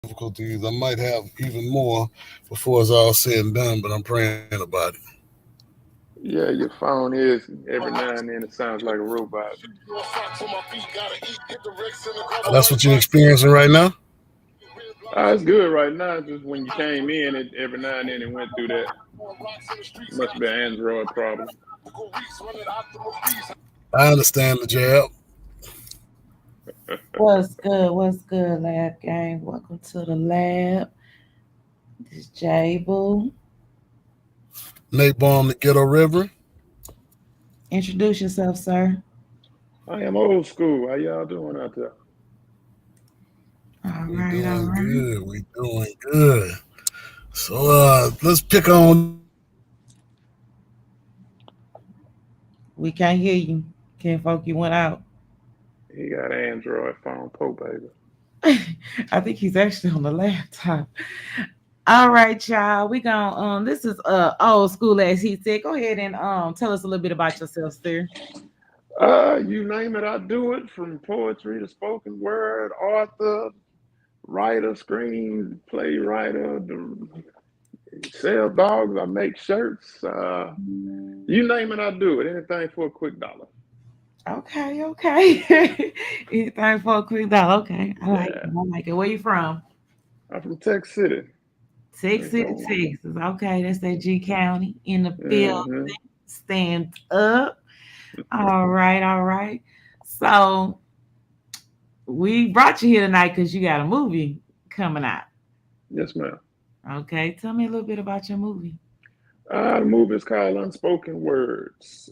difficulties. I might have even more before it's all said and done, but I'm praying about it. Yeah, your phone is every now and then it sounds like a robot. That's what you're experiencing right now? It's good right now. Just when you came in, it every now and then it went through that. Must be an Android problem. I understand the jab. What's good? What's good, Lab Gang? Welcome to the lab. This is J Boo. Nate Baum, the Ghetto River. Introduce yourself, sir. I am old school. How y'all doing out there? All We right, all doing right. good. We doing good. So let's pick on We can't hear you. Can't folk you went out. He got an Android phone, po baby. I think he's actually on the laptop. All right, y'all. We gonna this is old school as he said. Go ahead and tell us a little bit about yourself, sir. You name it, I do it. From poetry to spoken word, author, writer, screenplay writer, sell dogs. I make shirts. You name it, I do it. Anything for a quick dollar. Okay, okay. Anything for a quick dollar. Okay. I like it. Yeah, I like it. Where you from? I'm from Tech City. Texas, So, Texas. Okay, that's that G County in the field. hmm Stand up. All right, all right. So we brought you here tonight because you got a movie coming out. yes, ma'am. Okay, tell me a little bit about your movie. The movie is called Unspoken Words.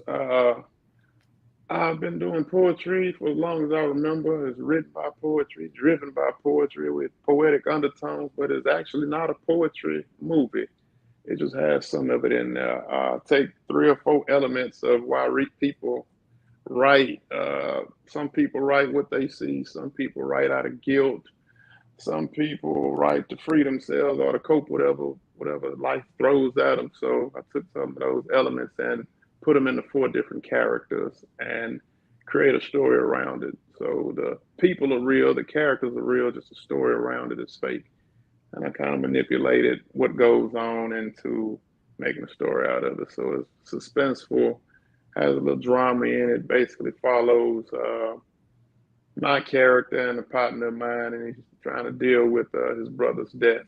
I've been doing poetry for as long as I remember. It's written by poetry, driven by poetry with poetic undertones, but it's actually not a poetry movie. It just has some of it in there. Take three or four elements of why people write. Some people write what they see. Some people write out of guilt. Some people write to free themselves or to cope whatever life throws at them. So I took some of those elements and put them into four different characters and create a story around it. So the people are real, the characters are real, just the story around it is fake. And I kind of manipulated what goes on into making a story out of it. So it's suspenseful, has a little drama in it, basically follows my character and a partner of mine, and he's trying to deal with his brother's death.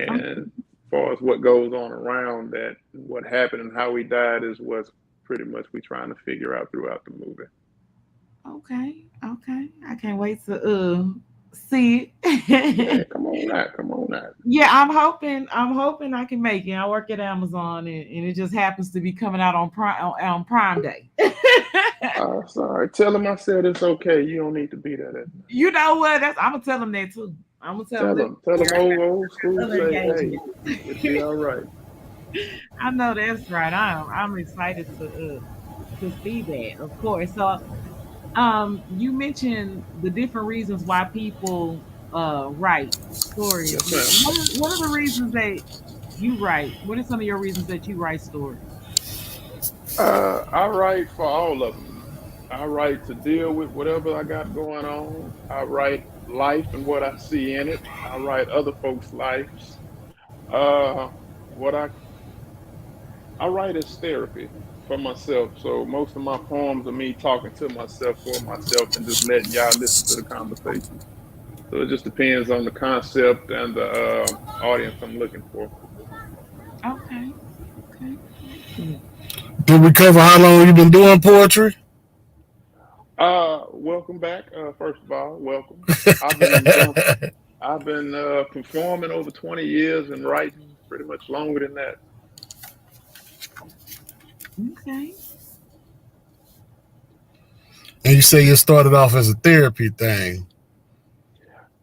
Oh, And as far as what goes on around that, what happened and how he died is what's pretty much we trying to figure out throughout the movie. okay, okay. I can't wait to see Yeah, it. come on out, come on out. Yeah, I'm hoping I can make it. I work at Amazon and it just happens to be coming out on Prime Day. Sorry, tell him I said it's okay. You don't need to be there that night. You know what? That's I'm gonna tell them that too. I'm gonna tell them this Tell him year I old got school other say, hey, it'll be engagements. all right. I know that's right. I'm excited to see that, of course. So you mentioned the different reasons why people write stories. Yes, ma'am. What are the reasons that you write? What are some of your reasons that you write stories? I write for all of them. I write to deal with whatever I got going on. I write life and what I see in it. I write other folks' lives. Uh, what I write as therapy for myself. So most of my poems are me talking to myself for myself and just letting y'all listen to the conversation. So it just depends on the concept and the audience I'm looking for. Okay, okay. Did we cover how long you been doing poetry? Welcome back. First of all, welcome. I've been doing I've been performing over 20 years and writing pretty much longer than that. Okay. And you say you started off as a therapy thing.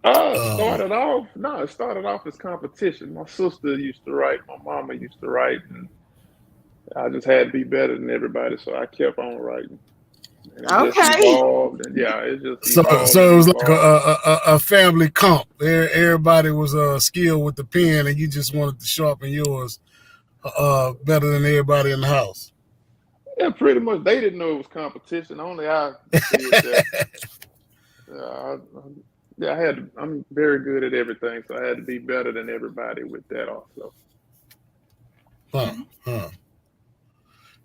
Um, It started off as competition. My sister used to write, my mama used to write, and I just had to be better than everybody, so I kept on writing. And it just Okay. evolved, and yeah, it just so evolved so and it was like evolved. a family comp. Everybody was skilled with the pen, and you just wanted to sharpen yours better than everybody in the house. Yeah, pretty much. They didn't know it was competition. Only I did that. Uh, Yeah, I'm very good at everything, so I had to be better than everybody with that also. Huh, Okay. huh.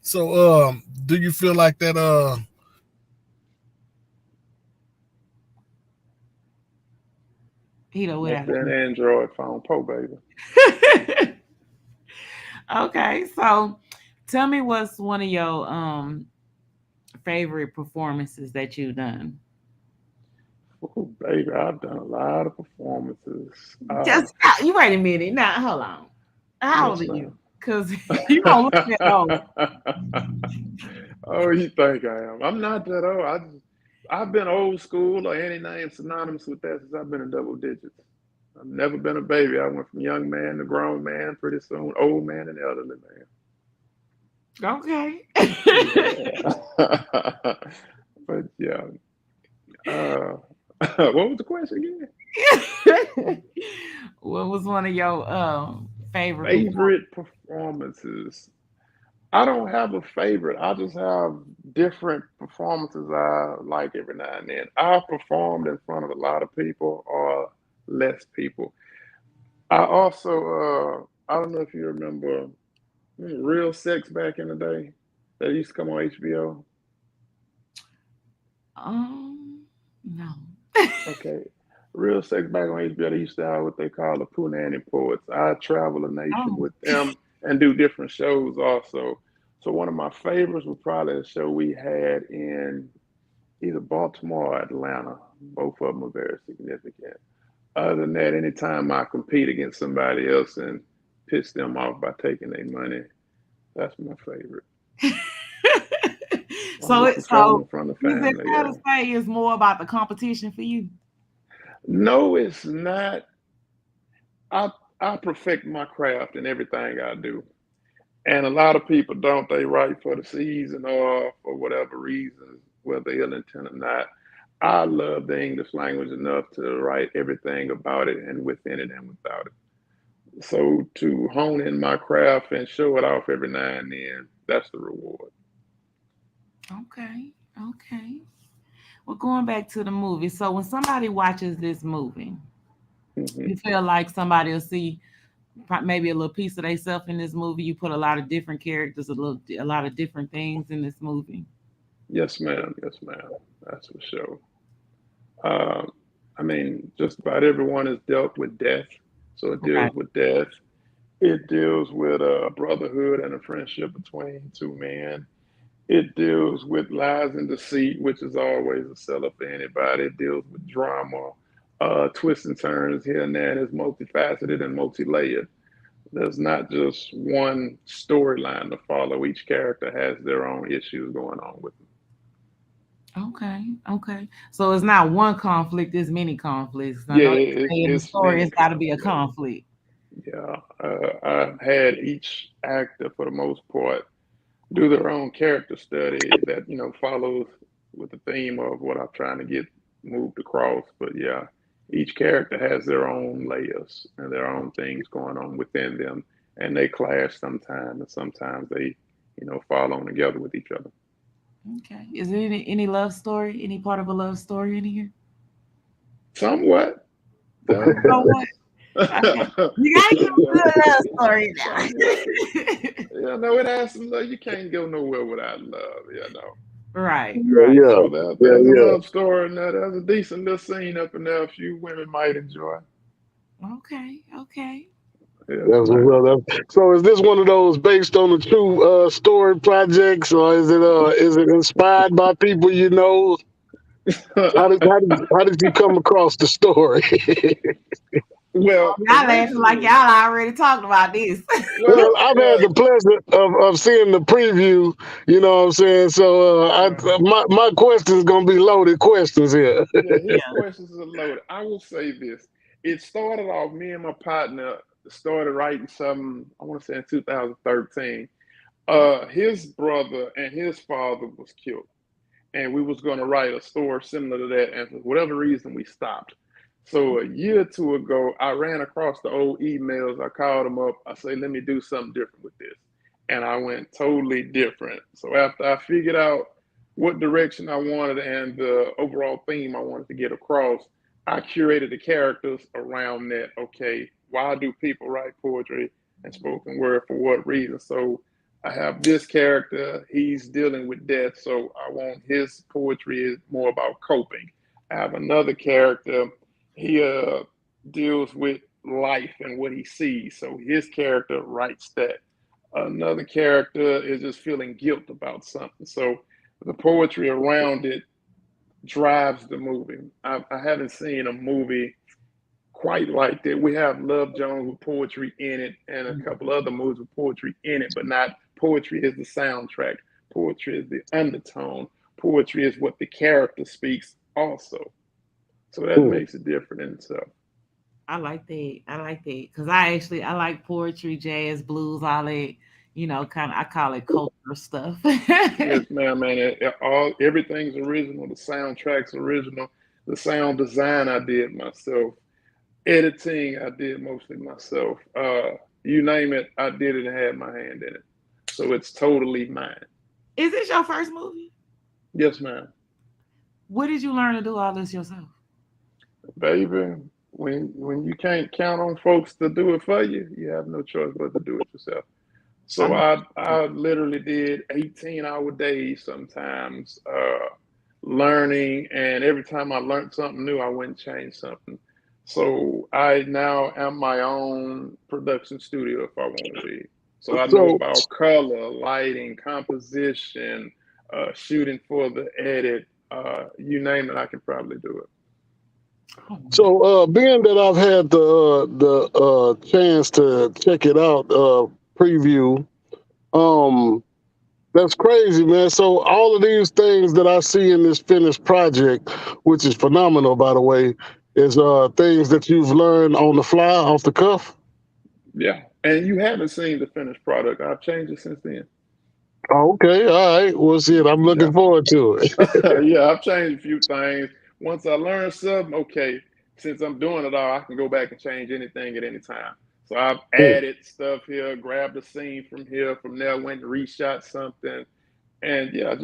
So, do you feel like that? He know what Must I be an Android phone, po baby. do. Okay, so tell me what's one of your favorite performances that you've done. Oh, baby, I've done a lot of performances. Just you wait a minute. Now hold on. How old Yes, are you? ma'am. Cause you don't look that old. Oh, you think I am? I'm not that old. I've been old school or any name synonymous with that since I've been in double digits. I've never been a baby. I went from young man to grown man, pretty soon old man and elderly Okay. man. Yeah. But yeah. Uh, what was the question again? What was one of your favorite performances? Favorite performances. I don't have a favorite. I just have different performances I like every now and then. I've performed in front of a lot of people or less people. I also, I don't know if you remember Real Sex back in the day that used to come on HBO. No. Okay. Real Sex back on HBO, they used to have what they call the Punani Poets. I travel the nation Oh. with them and do different shows also. So one of my favorites was probably a show we had in either Baltimore or Atlanta. Both of them are very significant. Other than that, anytime I compete against somebody else and piss them off by taking their money, that's my favorite. I'm so just it a traveling so in front of is it family, fair to yeah. say it's more about the competition for you? No, it's not. I I perfect my craft in everything I do. And a lot of people don't. They write for the season or for whatever reasons, whether ill intent or not. I love the English language enough to write everything about it and within it and without it. So to hone in my craft and show it off every now and then, that's the reward. Okay. Okay. Well, going back to the movie. So when somebody watches this movie, Hmm. you feel like somebody will see maybe a little piece of themselves in this movie. You put a lot of different characters, a lot of different things in this movie. Yes, ma'am. Yes, ma'am. That's for sure. Um, I mean, just about everyone has dealt with death. So it Right. deals with death. It deals with a brotherhood and a friendship between two men. It deals with lies and deceit, which is always a seller for anybody. It deals with drama, twists and turns here and there. And it's multifaceted and multi-layered. There's not just one storyline to follow. Each character has their own issues going on with them. Okay. Okay. So it's not one conflict, it's many conflicts. I Yeah, know they say in the it's story many it's gotta be a conflicts. conflict. Yeah, I've had each actor, for the most part, do their own character study that follows with the theme of what I'm trying to get moved across. But yeah, each character has their own layers and their own things going on within them, and they clash sometimes, and sometimes they fall on together with each other. Okay. Is there any love story, any part of a love story in here? Somewhat. Uh, So what? Okay. You gotta give a somewhat. good love story Somewhat. now. No, it has some love. You can't go nowhere without love. Right, Yeah, right. yeah, So yeah, there's a yeah. love story in there. There's a decent little scene up in there a few women might enjoy. Okay, okay. Yes, That's man. what's up. So is this one of those based on a true story projects, or is it inspired by people you know? How did you come across the story? Well, Y'all laughing like y'all originally, already talked about this. Well, well, I've had well, the pleasure of seeing the preview. You know what I'm saying? So uh-huh. my question is gonna be loaded questions here. Yeah, his Yeah. questions are loaded. I will say this. It started off, me and my partner started writing something, I want to say in 2013. His brother and his father was killed. And we was going to write a story similar to that, and for whatever reason we stopped. So a year or two ago I ran across the old emails. I called him up. I say, let me do something different with this, and I went totally different. So after I figured out what direction I wanted and the overall theme I wanted to get across, I curated the characters around that. Okay, why do people write poetry and spoken word for what reason? So I have this character, he's dealing with death, so I want his poetry is more about coping. I have another character, he deals with life and what he sees, so his character writes that. Another character is just feeling guilt about something. So the poetry around it drives the movie. I haven't seen a movie quite like that. We have Love Jones with poetry in it, and a couple other movies with poetry in it, but not poetry is the soundtrack. Poetry is the undertone. Poetry is what the character speaks also. So that Hmm. makes it different in itself. I like that. I like that because I like poetry, jazz, blues, all that. Kind of I call it culture stuff. Yes, ma'am, man. All everything's original. The soundtrack's original. The sound design I did myself. Editing, I did mostly myself. You name it, I did it and had my hand in it. So it's totally mine. Is this your first movie? Yes, ma'am. Where did you learn to do all this yourself? Baby, when you can't count on folks to do it for you, you have no choice but to do it yourself. I So know. I literally did 18-hour days sometimes, learning, and every time I learned something new, I went and changed something. So I now am my own production studio if I want to be. So I know So, about color, lighting, composition, shooting for the edit, you name it, I can probably do it. Oh, being that I've had the chance to check it out, preview, um, that's crazy, man. So all of these things that I see in this finished project, which is phenomenal, by the way, is things that you've learned on the fly, off the cuff. Yeah. And you haven't seen the finished product. I've changed it since then. Oh, okay, all right. Well, shit, I'm looking Yeah. forward to it. Yeah, I've changed a few things. Once I learn something, okay, since I'm doing it all, I can go back and change anything at any time. So I've added stuff here, grabbed a scene from here, from there, went and reshot something. And yeah,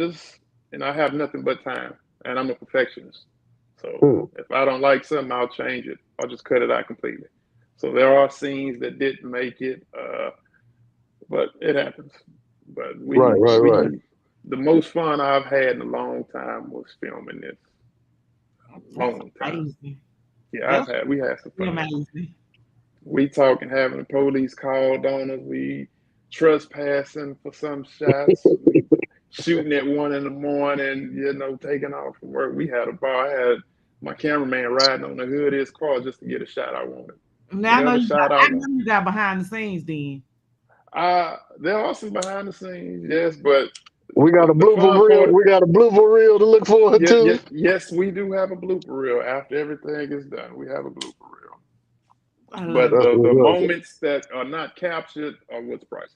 I have nothing but time. And I'm a perfectionist. So Hmm. if I don't like something, I'll change it. I'll just cut it out completely. So there are scenes that didn't make it, but it happens. But Right, right, right. the most fun I've had in a long time was filming this. A that's long time. amazing. Yeah, That's we had some really fun. amazing. We talking having the police called on us. We trespassing for some shots. We shooting at 1 in the morning. Taking off from work. We had a bar. I had my cameraman riding on the hood of his car just to get a shot I wanted. Now Whatever shot I I want. know you got behind the scenes then. There are some behind the scenes, yes, but We got a the blooper fun reel. part. We got a blooper reel to look forward Yeah, to. yeah, yes, we do have a blooper reel. After everything is done, we have a blooper reel. I But love That's it. the what's up. moments that are not captured are what's priceless.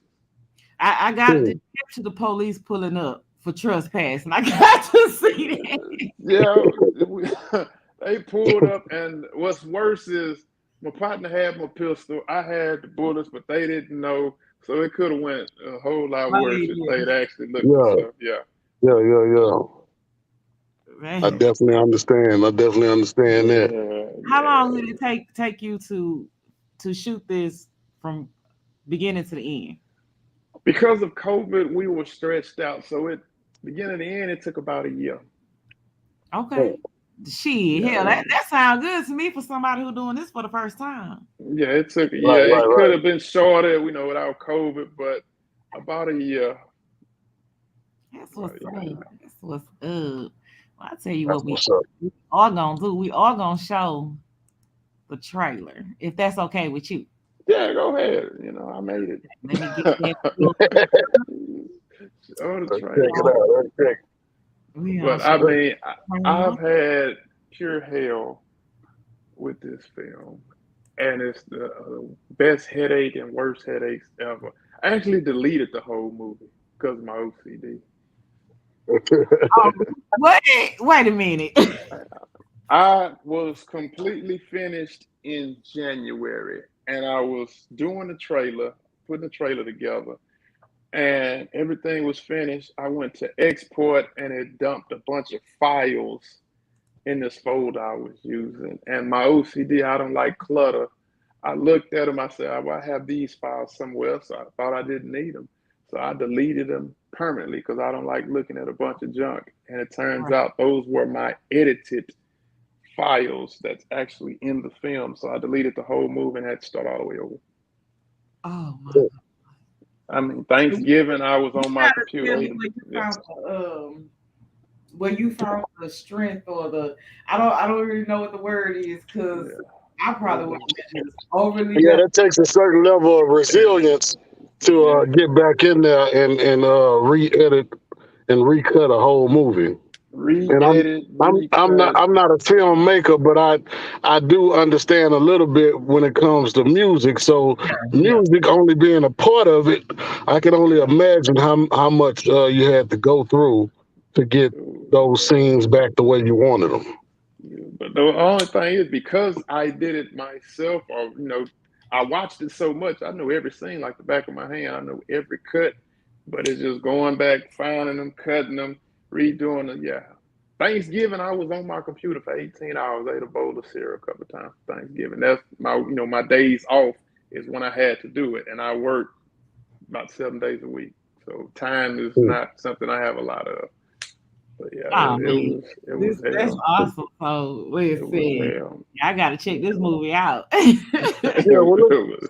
I got Hmm. to capture the police pulling up for trespassing. I got to see that. Yeah, they pulled up, and what's worse is my partner had my pistol. I had the bullets, but they didn't know, so it could have went a whole lot Oh, worse if yeah, they'd actually looked and Yeah, stuff. Yeah, yeah, yeah, yeah. I man. definitely understand. I definitely understand that. yeah, How long yeah. did it take you to shoot this from beginning to the end? Because of COVID, we were stretched out, so it beginning to end, it took about a year. Hmm. Okay. Shit, Yeah, hell, that sounds good to me for somebody who doing this for the first time. yeah, it took a Right, year. right, It could right. have been shorter, without COVID, but about a year. That's About what's a year. up. That's what's up. Well, I tell you That's what what's up. we are gonna do. We are gonna show the trailer, if that's okay with you. Yeah, go ahead. I made it. Let me get that. Oh, the Let's check it trailer. out. Let's check. We gonna But show I Let's, mean, the trailer. I've had pure hell with this film, and it's the best headache and worst headaches ever. I actually deleted the whole movie because of my OCD. Oh, wait a minute. I was completely finished in January, and I was doing the trailer, putting the trailer together, and everything was finished. I went to export, and it dumped a bunch of files in this folder I was using. And my OCD, I don't like clutter. I looked at them, I said, well, I have these files somewhere else. So I thought I didn't need them. So I deleted them permanently because I don't like looking at a bunch of junk. And it turns Right. out those were my edited files that's actually in the film. So I deleted the whole movie and had to start all the way over. Oh my God. I mean, Thanksgiving, I was on my Gotta computer. tell me where you found where you found the strength or the I don't really know what the word is because I probably would have been just overly Yeah, that takes a certain level of resilience to get back in there and re-edit and recut a whole movie. And re-edit, I'm recut. not a filmmaker, but I do understand a little bit when it comes to music. So music only being a part of it, I can only imagine how much you had to go through to get those scenes back the way you wanted them. But the only thing is because I did it myself, or I watched it so much, I know every scene like the back of my hand. I know every cut, but it's just going back, finding them, cutting them, redoing them. Yeah. Thanksgiving, I was on my computer for 18 hours. I ate a bowl of cereal a couple of times for Thanksgiving. That's my days off is when I had to do it, and I work about 7 days a week. So time is not something I have a lot of. But yeah, it was that's hell. awesome. So listen, I gotta check this movie out. Yeah, well,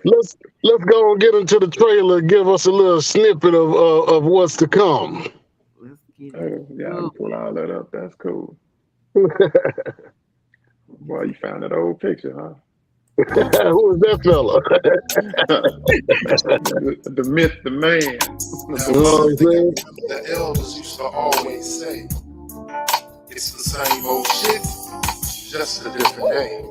let's go and get into the trailer. Give us a little snippet of what's to come. Let's get Yeah, I can pull all that up. That's cool. Boy, you found that old picture, huh? Who is that fella? the myth, the man. The elders used to always say, it's the same old shit, just a different day.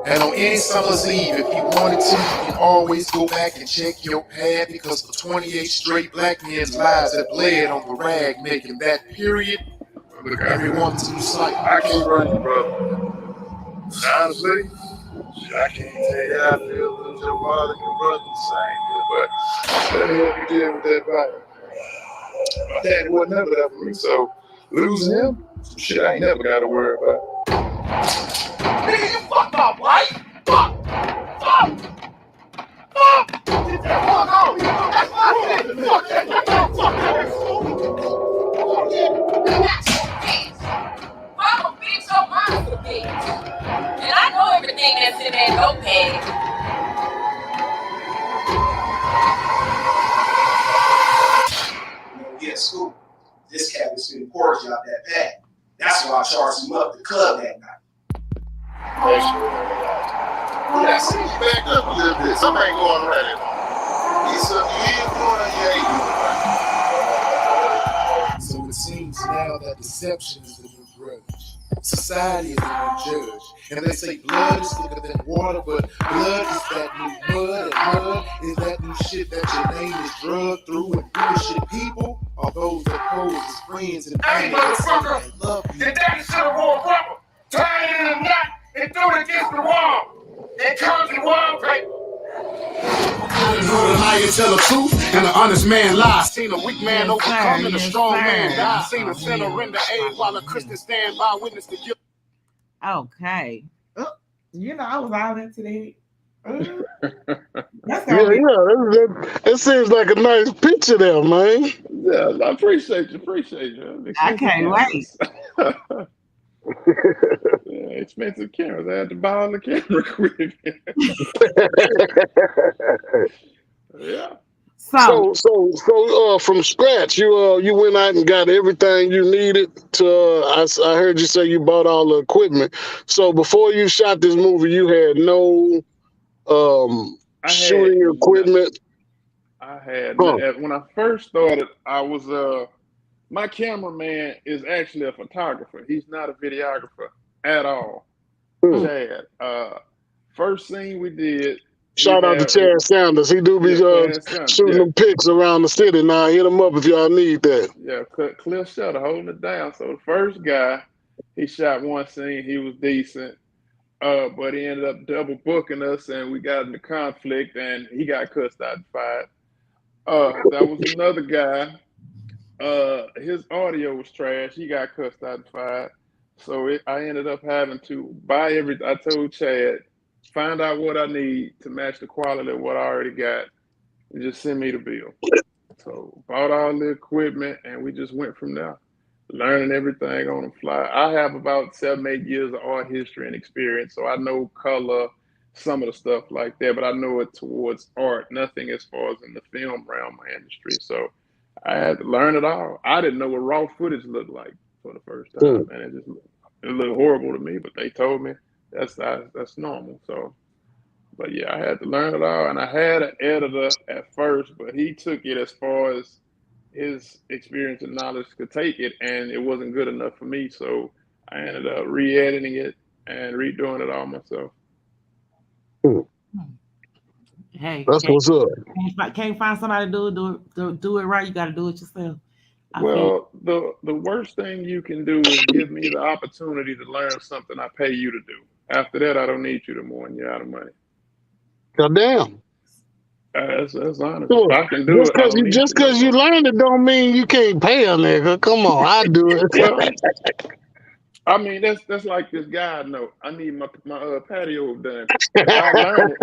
And on any summer's eve, if you wanted to, you can always go back and check your pad because for 28 straight black men's lives that bled on the rag, making that period look everyone to sight. I can't run you, brother. Honestly, I can't tell you how I feel lose your father and your brother the same year, but let me help you deal with that vibe. My daddy wasn't never there for me, so losing him, some shit I ain't never got to worry about. Nigga, you fucked up, right? Fuck! Fuck! Fuck! Get that fuck on! That's my shit! Fuck that! Fuck that! I'm a bitch, your mom's a bitch. And I know everything that's in that notepad. He at school. This cat was spitting porridge out that bag. That's why I charged him up at the club that night. Yeah, I see you back up a little bit. Something ain't going right at all. You ain't going, you ain't going. So it seems now that deception is the new grudge. Society is the new judge. And they say blood is thicker than water, but blood is that new mud, and mud is that new shit that your name is drugged through. And bullshit people are those that pose as friends and Hey, motherfucker! that love you. Your daddy should have wore rubber, tied it in a knot, and threw it against the wall. It comes in wallpaper. Who the liar tell the truth and an honest man lie. Seen a weak man overcome and a strong man die. Seen a sinner render aid while a Christian stand by witness the guilt. Okay. I was all into that. It seems like a nice picture there, man. Yeah, I appreciate you. I can't wait. Yeah, expensive cameras. I had to buy all the camera equipment. Yeah. So from scratch, you went out and got everything you needed to. I heard you say you bought all the equipment. So before you shot this movie, you had no shooting equipment. I had when I first started. I was my cameraman is actually a photographer. He's not a videographer at all. Chad. First scene we did. Shout out to Chad Sanders. He do be shooting them pics around the city. Now hit him up if y'all need that. Yeah, Cliff Shutter holding it down. So the first guy, he shot one scene. He was decent, but he ended up double booking us, and we got into conflict, and he got cussed out and fired. That was another guy. His audio was trash. He got cussed out and fired. So I ended up having to buy every. I told Chad, find out what I need to match the quality of what I already got, and just send me the bill. So bought all the equipment, and we just went from there, learning everything on the fly. I have about 7, 8 years of art history and experience, so I know color, some of the stuff like that, but I know it towards art, nothing as far as in the film realm or industry. So I had to learn it all. I didn't know what raw footage looked like for the first time, Mm. and it looked horrible to me. But they told me that's normal. So, but yeah, I had to learn it all, and I had an editor at first, but he took it as far as his experience and knowledge could take it, and it wasn't good enough for me. So I ended up re-editing it and redoing it all myself. Mm. Hey, That's what's up. can't find somebody to do it right. You got to do it yourself. I feel Well, the worst thing you can do is give me the opportunity to learn something I pay you to do. After that, I don't need you no more, and you're out of money. Goddamn. That's honest. If Look, I can do it, I don't need just you no cause you more. learned it don't mean you can't pay a nigga. Come on, I do it. Well, I mean, that's like this guy I know. I need my patio done. If I learn it,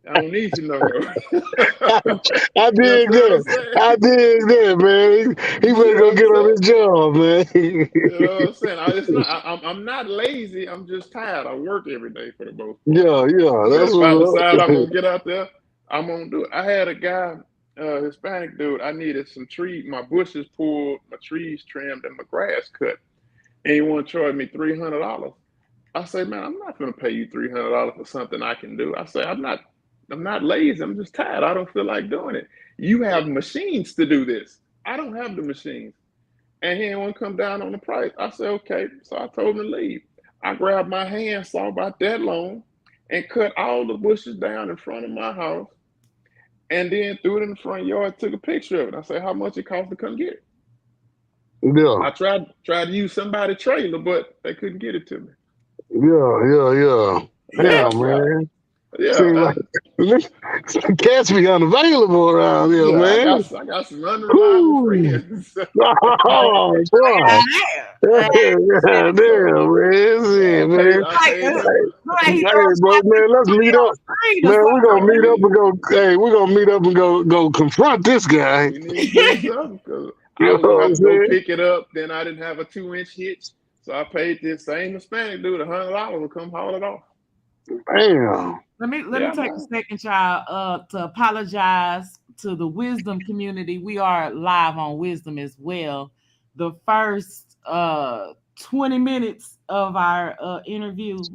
I don't need you no more. I You dig understand what I'm that. saying? I dig that, man. He better You go get on understand? his job, man. You know what I'm saying? It's not. I'm not lazy. I'm just tired. I work every day for the most part. Yeah, yeah, But that's if I what's decide I'm up. gonna get out there, I'm gonna do it. I had a guy, Hispanic dude. I needed some tree. My bushes pulled, my trees trimmed, and my grass cut. And he want to charge me $300. I say, man, I'm not gonna pay you $300 for something I can do. I say, I'm not. I'm not lazy. I'm just tired. I don't feel like doing it. You have machines to do this. I don't have the machines. And he didn't want to come down on the price. I said, okay. So I told him to leave. I grabbed my handsaw about that long and cut all the bushes down in front of my house and then threw it in the front yard, took a picture of it. I said, how much it cost to come get it? Yeah, I tried to use somebody's trailer, but they couldn't get it to me. yeah. Yeah, Damn, that's right. man. Yeah, Seem like cats be unavailable around here, yeah. man. I got some unreliable Whoo. friends. Oh, boy. Yeah, So damn, man. yeah, Shit, man. I paid him. Hey, bro, man, let's meet up. Man, we're gonna Yeah, meet up and go. Hey, we're gonna meet up and go confront this guy. we need to do something because I You know was gonna what have I'm to go saying? pick it up. Then I didn't have a 2-inch hitch, so I paid this same Hispanic dude $100 to come haul it off. Damn. let me Yeah, take a man. second, y'all, to apologize to the wisdom community. We are live on Wisdom as well. The first 20 minutes of our interview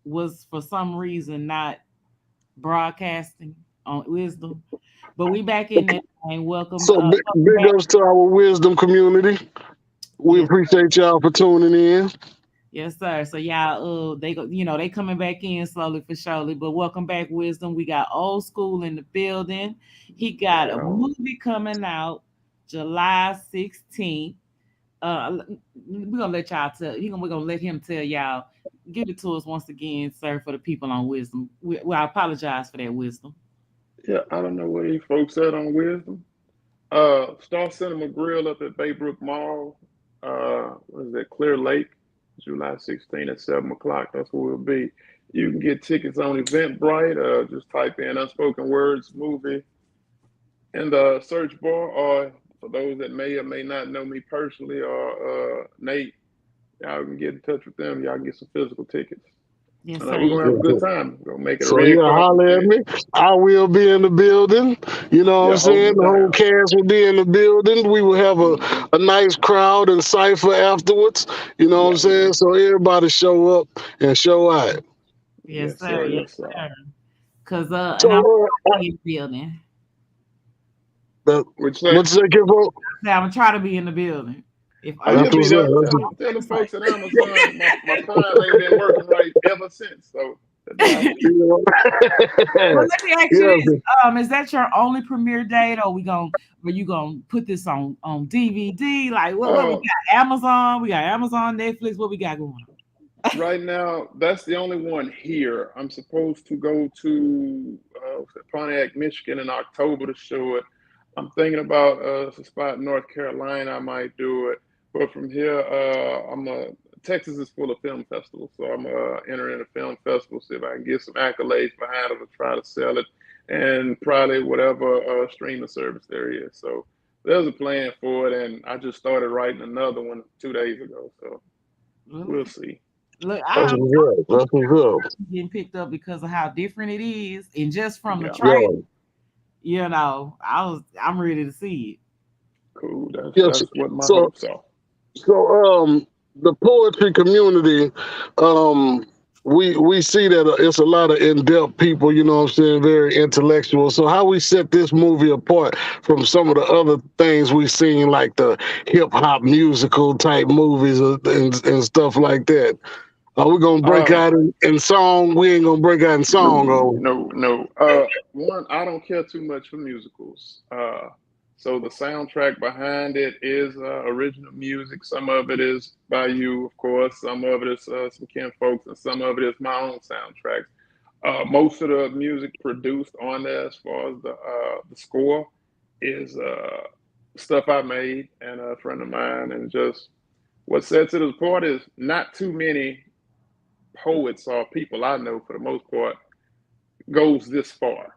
was for some reason not broadcasting on Wisdom. But we back in there and welcome, So welcome big back. ups to our wisdom community. We Yes, appreciate y'all for tuning in. yes, sir. So y'all, they go, they coming back in slowly for surely. But welcome back, Wisdom. We got Old School in the building. He got a Yeah, movie coming out July 16th. We're gonna let y'all tell. We're gonna let him tell y'all. Give it to us once again, sir, for the people on Wisdom. I apologize for that, Wisdom. yeah. I don't know what these folks said on Wisdom. Star Cinema Grill up at Baybrook Mall. What is that? Clear Lake, July 16th at 7 o'clock. That's where we'll be. You can get tickets on Eventbrite. Just type in Unspoken Words movie in the search bar, or for those that may or may not know me personally, or Nate, y'all can get in touch with them. Y'all can get some physical tickets. Yes, We're sir. gonna have a good time. We're gonna make it a So red yeah, carpet holler at fest. me. I will be in the building. You know what I'm Yeah, hold saying? me The whole down. cast will be in the building. We will have Hmm. a nice crowd and cipher afterwards. You know what I'm Yeah, saying? So everybody show up and show out. Yes, yes, sir. sir. Yes, Yes, sir. sir. Cause and I'm So in the building. that, Which say, what's that, Kimbo? I'm gonna try to be in the building. If oh, if That's you'll you be what's up. there. That's Tell them folks at Amazon my Prime ain't been working right ever since. So that's why I you need. know? Well, let me ask you Yeah. this: is that your only premiere date, or are you gonna put this on DVD? Like, what we Uh, got? Amazon, we got Amazon, Netflix. What we got going on? right now, that's the only one here. I'm supposed to go to Pontiac, Michigan in October to show it. I'm thinking about a spot in North Carolina. I might do it, But from here, Texas is full of film festivals, so I'm entering a film festival, see if I can get some accolades behind it, and try to sell it, and probably whatever streaming service there is. So there's a plan for it, and I just started writing another one 2 days ago. So we'll see. Look, That's I'm what's up. That's what's up. getting picked up because of how different it is, and just from the Yeah, trailer, Yeah. I'm ready to see it. cool. That's Yes. that's what my So hopes are. So the poetry community, um we see that it's a lot of in-depth people, you know what I'm saying, very intellectual. So how we set this movie apart from some of the other things we've seen, like the hip hop musical type movies and stuff like that? Are we gonna break Um, out in song? We ain't gonna break out in No, song, or no, no. One, I don't care too much for musicals. So the soundtrack behind it is original music. Some of it is by you, of course. Some of it is some Ken folks, and some of it is my own soundtracks. Most of the music produced on there, as far as the score, is stuff I made and a friend of mine. And just what sets it apart is not too many poets or people I know, for the most part, goes this far.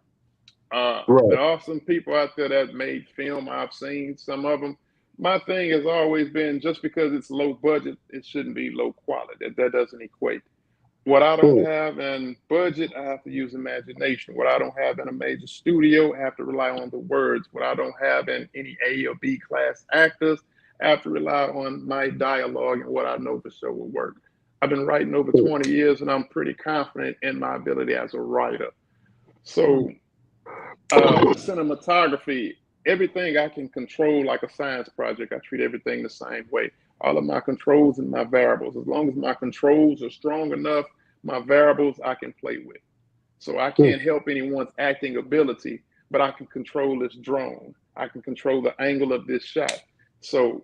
right? There are some people out there that made film. I've seen some of them. My thing has always been, just because it's low budget, it shouldn't be low quality. That doesn't equate. What I don't Mm, have in budget, I have to use imagination. What I don't have in a major studio, I have to rely on the words. What I don't have in any A or B class actors, I have to rely on my dialogue and what I know for sure will work. I've been writing over mm, 20 years, and I'm pretty confident in my ability as a writer. So the cinematography, everything I can control like a science project. I treat everything the same way. All of my controls and my variables. As long as my controls are strong enough, my variables I can play with. So I mm, can't help anyone's acting ability, but I can control this drone. I can control the angle of this shot. So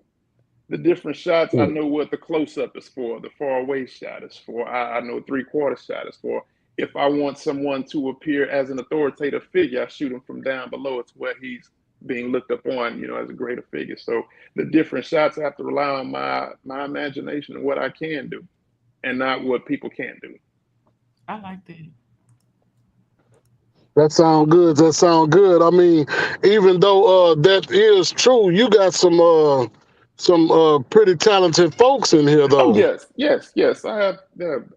the different shots, I mm. know what the close up is for, the far away shot is for, I know 3/4 shot is for. If I want someone to appear as an authoritative figure, I shoot him from down below. It's where he's being looked upon, as a greater figure. So the different shots, I have to rely on my imagination and what I can do, and not what people can't do. I like that. That sound good. That sound good. I mean, even though that is true, you got some pretty talented folks in here, Oh though. yes, yes, yes. I have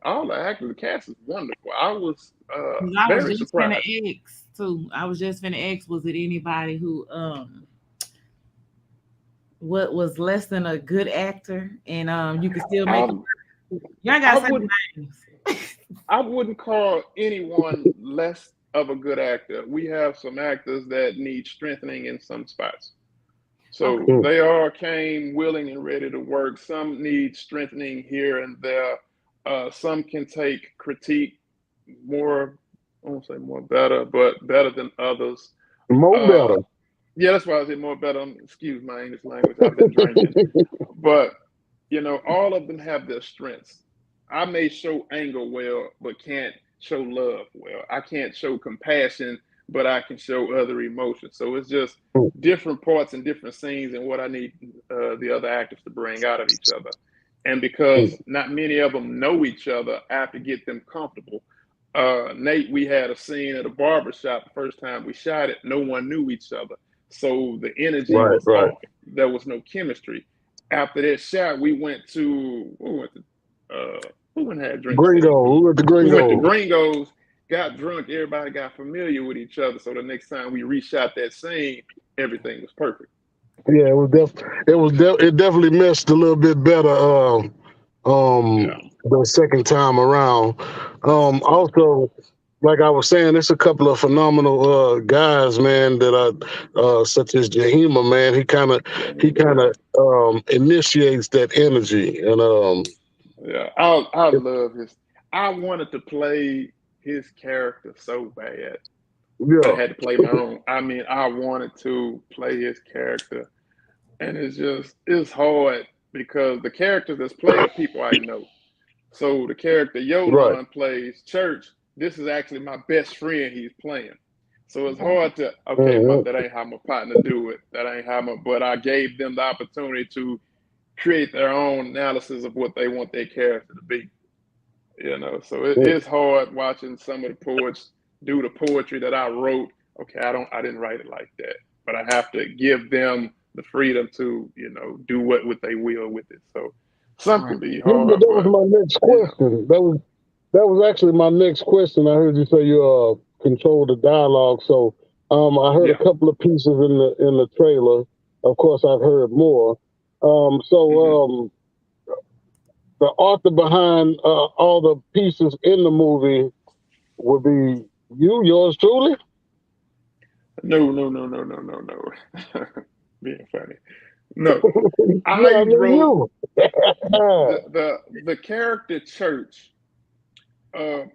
all the actors. The cast is wonderful. I was 'Cause I was very just finna surprised. ask too. I was just finna ask, was it anybody who what was less than a good actor, and you could still make I it. You ain't I gotta say would names. I wouldn't call anyone less of a good actor. We have some actors that need strengthening in some spots. Okay. So Mm, they all came willing and ready to work. Some need strengthening here and there. Some can take critique more, I won't say more better, but better than others. Mo Uh, better. yeah, that's why I say more better. Excuse my English language. I've been drinking. But all of them have their strengths. I may show anger well, but can't show love well. I can't show compassion, but I can show other emotions. So it's just Mm, different parts and different scenes, and what I need the other actors to bring out of each other. And because mm. not many of them know each other, I have to get them comfortable. Nate, we had a scene at a barber shop the first time we shot it. No one knew each other. So the energy Right, was right. off. There was no chemistry. After that shot, we went and had drinks at. Gringo. Who at the We went to Gringo? Gringos, got drunk, everybody got familiar with each other. So the next time we reshot that scene, everything was perfect. Yeah, it definitely meshed a little bit better. Yeah. The second time around. So Also, like I was saying, it's a couple of phenomenal guys, man. That such as Jahima, man. He Jaheim, kind yeah. of initiates that energy, and Yeah. I love his I wanted to play his character so bad, but I yeah, had to play my own. I mean, I wanted to play his character, and it's hard because the characters that's played are people I know. So the character right. Yolan plays Church. This is actually my best friend he's playing. So it's hard to, okay, Mhm. that ain't how my partner do it. That ain't how my, but I gave them the opportunity to create their own analysis of what they want their character to be. So it's hard watching some of the poets do the poetry that I wrote. Okay, I didn't write it like that, but I have to give them the freedom to, do what they will with it. So some can be Yeah, but hard, that was but my next question. That was actually my next question. I heard you say you control the dialogue. So I heard a yeah. couple of pieces in the trailer. Of course, I've heard more. hmm The author behind all the pieces in the movie would be yours truly. No, no, no, no, no, no, no. Being funny. No, Yeah, I I mean wrote you. the character Church.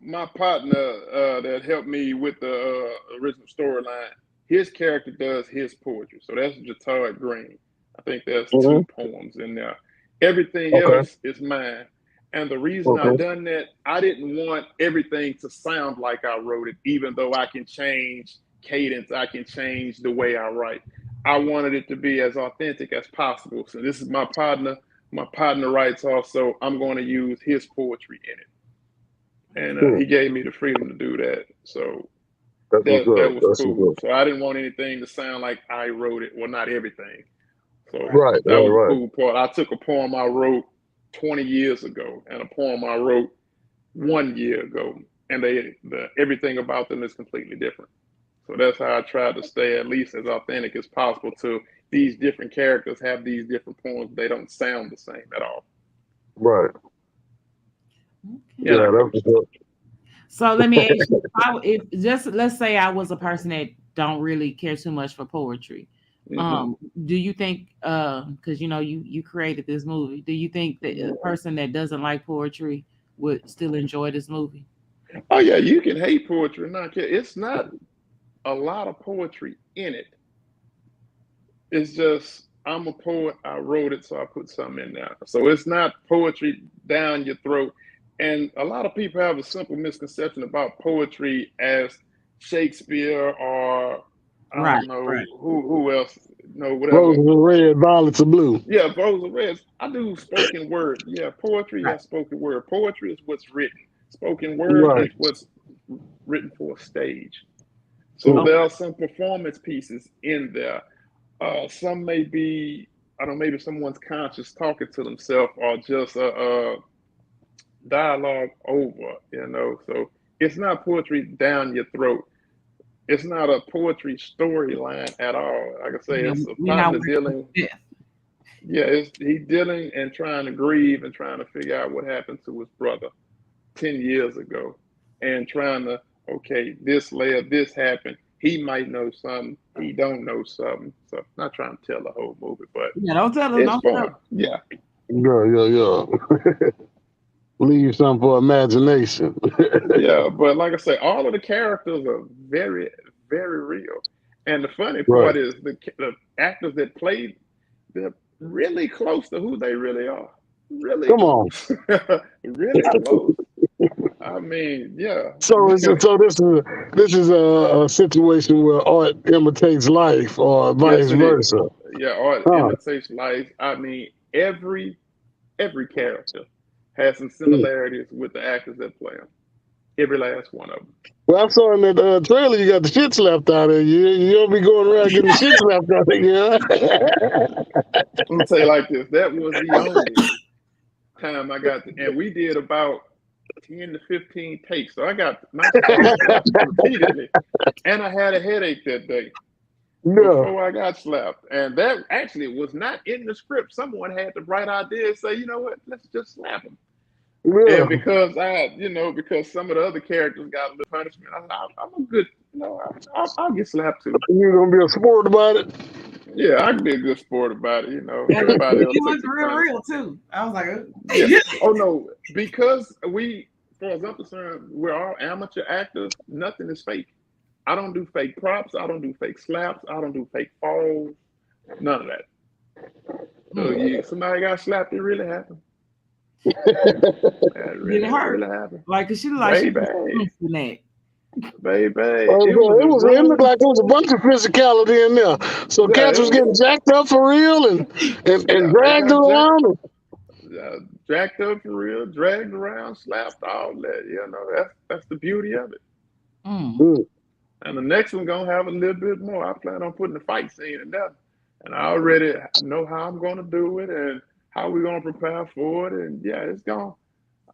My partner that helped me with the original storyline, his character does his poetry. So that's Jatard Green. I think there's Hmm. 2 poems in there. Everything Okay. else is mine. And the reason I Okay. done that, I didn't want everything to sound like I wrote it, even though I can change cadence, I can change the way I write. I wanted it to be as authentic as possible. So this is my partner. My partner writes also. I'm going to use his poetry in it, and he gave me the freedom to do that. So That's what's that up. was That's cool. what's up. So I didn't want anything to sound like I wrote it. Well, not everything. So Right. that Right. was a Right. cool part. I took a poem I wrote 20 years ago and a poem I wrote 1 year ago, and everything about them is completely different. So that's how I tried to stay at least as authentic as possible to these different characters have these different poems. They don't sound the same at all. Right. Okay. And I Yeah. That's coached what's it. up. So let me ask you, if just let's say I was a person that don't really care too much for poetry, hmm do you think because you created this movie, do you think that a person that doesn't like poetry would still enjoy this movie? Oh yeah, you can hate poetry and not care. It's not a lot of poetry in it. It's just I'm a poet. I wrote it, so I put something in there. So it's not poetry down your throat. And a lot of people have a simple misconception about poetry as Shakespeare or I Right, don't know right. who else, whatever. Roses are red, violets are blue. Yeah, Rose of Reds. I do spoken word. Yeah, poetry, that's spoken word. Poetry is what's written. Spoken word Right. is what's written for a stage. So Mm. there Okay. are some performance pieces in there. Some may be, I don't know, maybe someone's conscious talking to themselves or just a dialogue over. So it's not poetry down your throat. It's not a poetry storyline at all. Like I say, Yeah, it's a we're not partner working with dealing. death. Yeah, it's he dealing and trying to grieve and trying to figure out what happened to his brother 10 years ago and trying to, okay, this layer, this happened. He might know something. He don't know something. So not trying to tell the whole movie, but Yeah, don't tell us, it's don't tell fun. us. Yeah. Yeah. Yeah. Yeah. Leave some for imagination. Yeah. But like I say, all of the characters are very, very real. And the funny Right. part is the actors that played, they're really close to who they really are. Really Come on. close. Really close. I mean, yeah. So this is a situation where art imitates life, or Yes, vice it is. versa. Yeah, art Huh. imitates life. I mean, every character has some Mm. similarities with the actors that play them. Every last one of them. Well, I saw in that trailer you got the shit slapped out of you. You don't be going around getting the shit slapped out of you. I'm gonna tell you like this. That was the only time I got, and we did about 10 to 15 takes. So I got my face slapped repeatedly, and I had a headache that day Yeah. before I got slapped. And that actually was not in the script. Someone had the bright idea to say, you know what, let's just slap him. Yeah. And because because some of the other characters got a little punishment, I'm a good, I'll get slapped too. You gonna be a sport about it? Yeah, I can be a good sport about it. Yeah, Everybody else you took look some real punishment. too. I was like, Yeah. Oh no, because for as I'm concerned, we're all amateur actors. Nothing is fake. I don't do fake props. I don't do fake slaps. I don't do fake falls. None of that. So somebody got slapped. It really happened. It did it really, hurt? really happened. Like, 'cause she looked like Way she was bad. in that. baby. It It was a looked room. like there was a bunch of physicality in there. So Yeah, cats it was getting was. jacked up for real and Yeah, they dragged got jacked, around. jacked up for real, dragged around, slapped, all that. You know, that's the beauty of it. Mm. Mm. And the next one gonna have a little bit more. I plan on putting the fight scene in there, and I already know how I'm gonna do it and how we're gonna prepare for it. And yeah, it's gonna.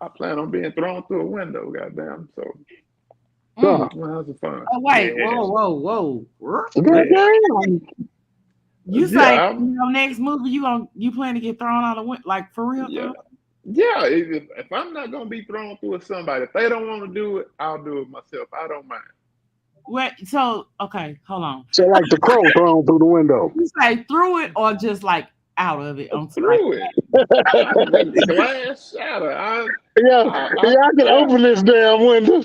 I plan on being thrown through a window. Goddamn. So Mm. we'll have some fun. Oh wait, Yeah, whoa. Wait, yeah, Goddamn. you say yeah. your next movie you plan to get thrown out of like for real Yeah. throw? Yeah, if I'm not gonna be thrown through with somebody, if they don't want to do it, I'll do it myself. I don't mind. Wait, so okay, hold on. So like the crow thrown through the window. You say through it or just like out of it on like Through it, glass shatter. Yeah, I can Yeah. open this damn window.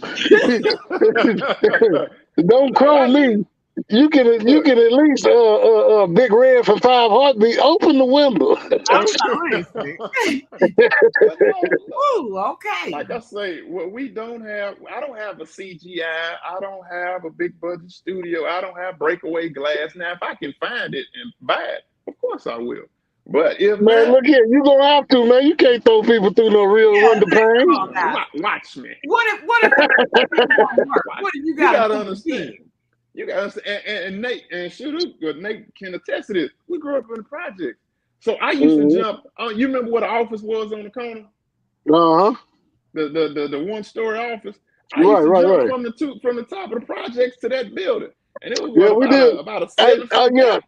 Don't No, crow me. You can look. at least Big Red for 5 Heartbeat. Open the window. I'm sorry. But no, look, Ooh, okay. like I say, what we don't have, I don't have a CGI. I don't have a big budget studio. I don't have breakaway glass. Now, if I can find it and buy it, of course I will. But if Man, not, look here. You gonna have to, man. You can't throw people through no real Yeah, window come pane. on now. watch me. What if that don't work? Watch. What do you You gotta gotta do understand. then? You gotta understand. And Nate and Nate can attest to this. We grew up in the project, so I used to Mm-hmm. jump. You remember what the office was on the corner? Uh-huh. The 1-story office. I used to jump Right. from the top of the projects to that building, and it was Yeah, what we did. about a 7 foot Yeah, gap.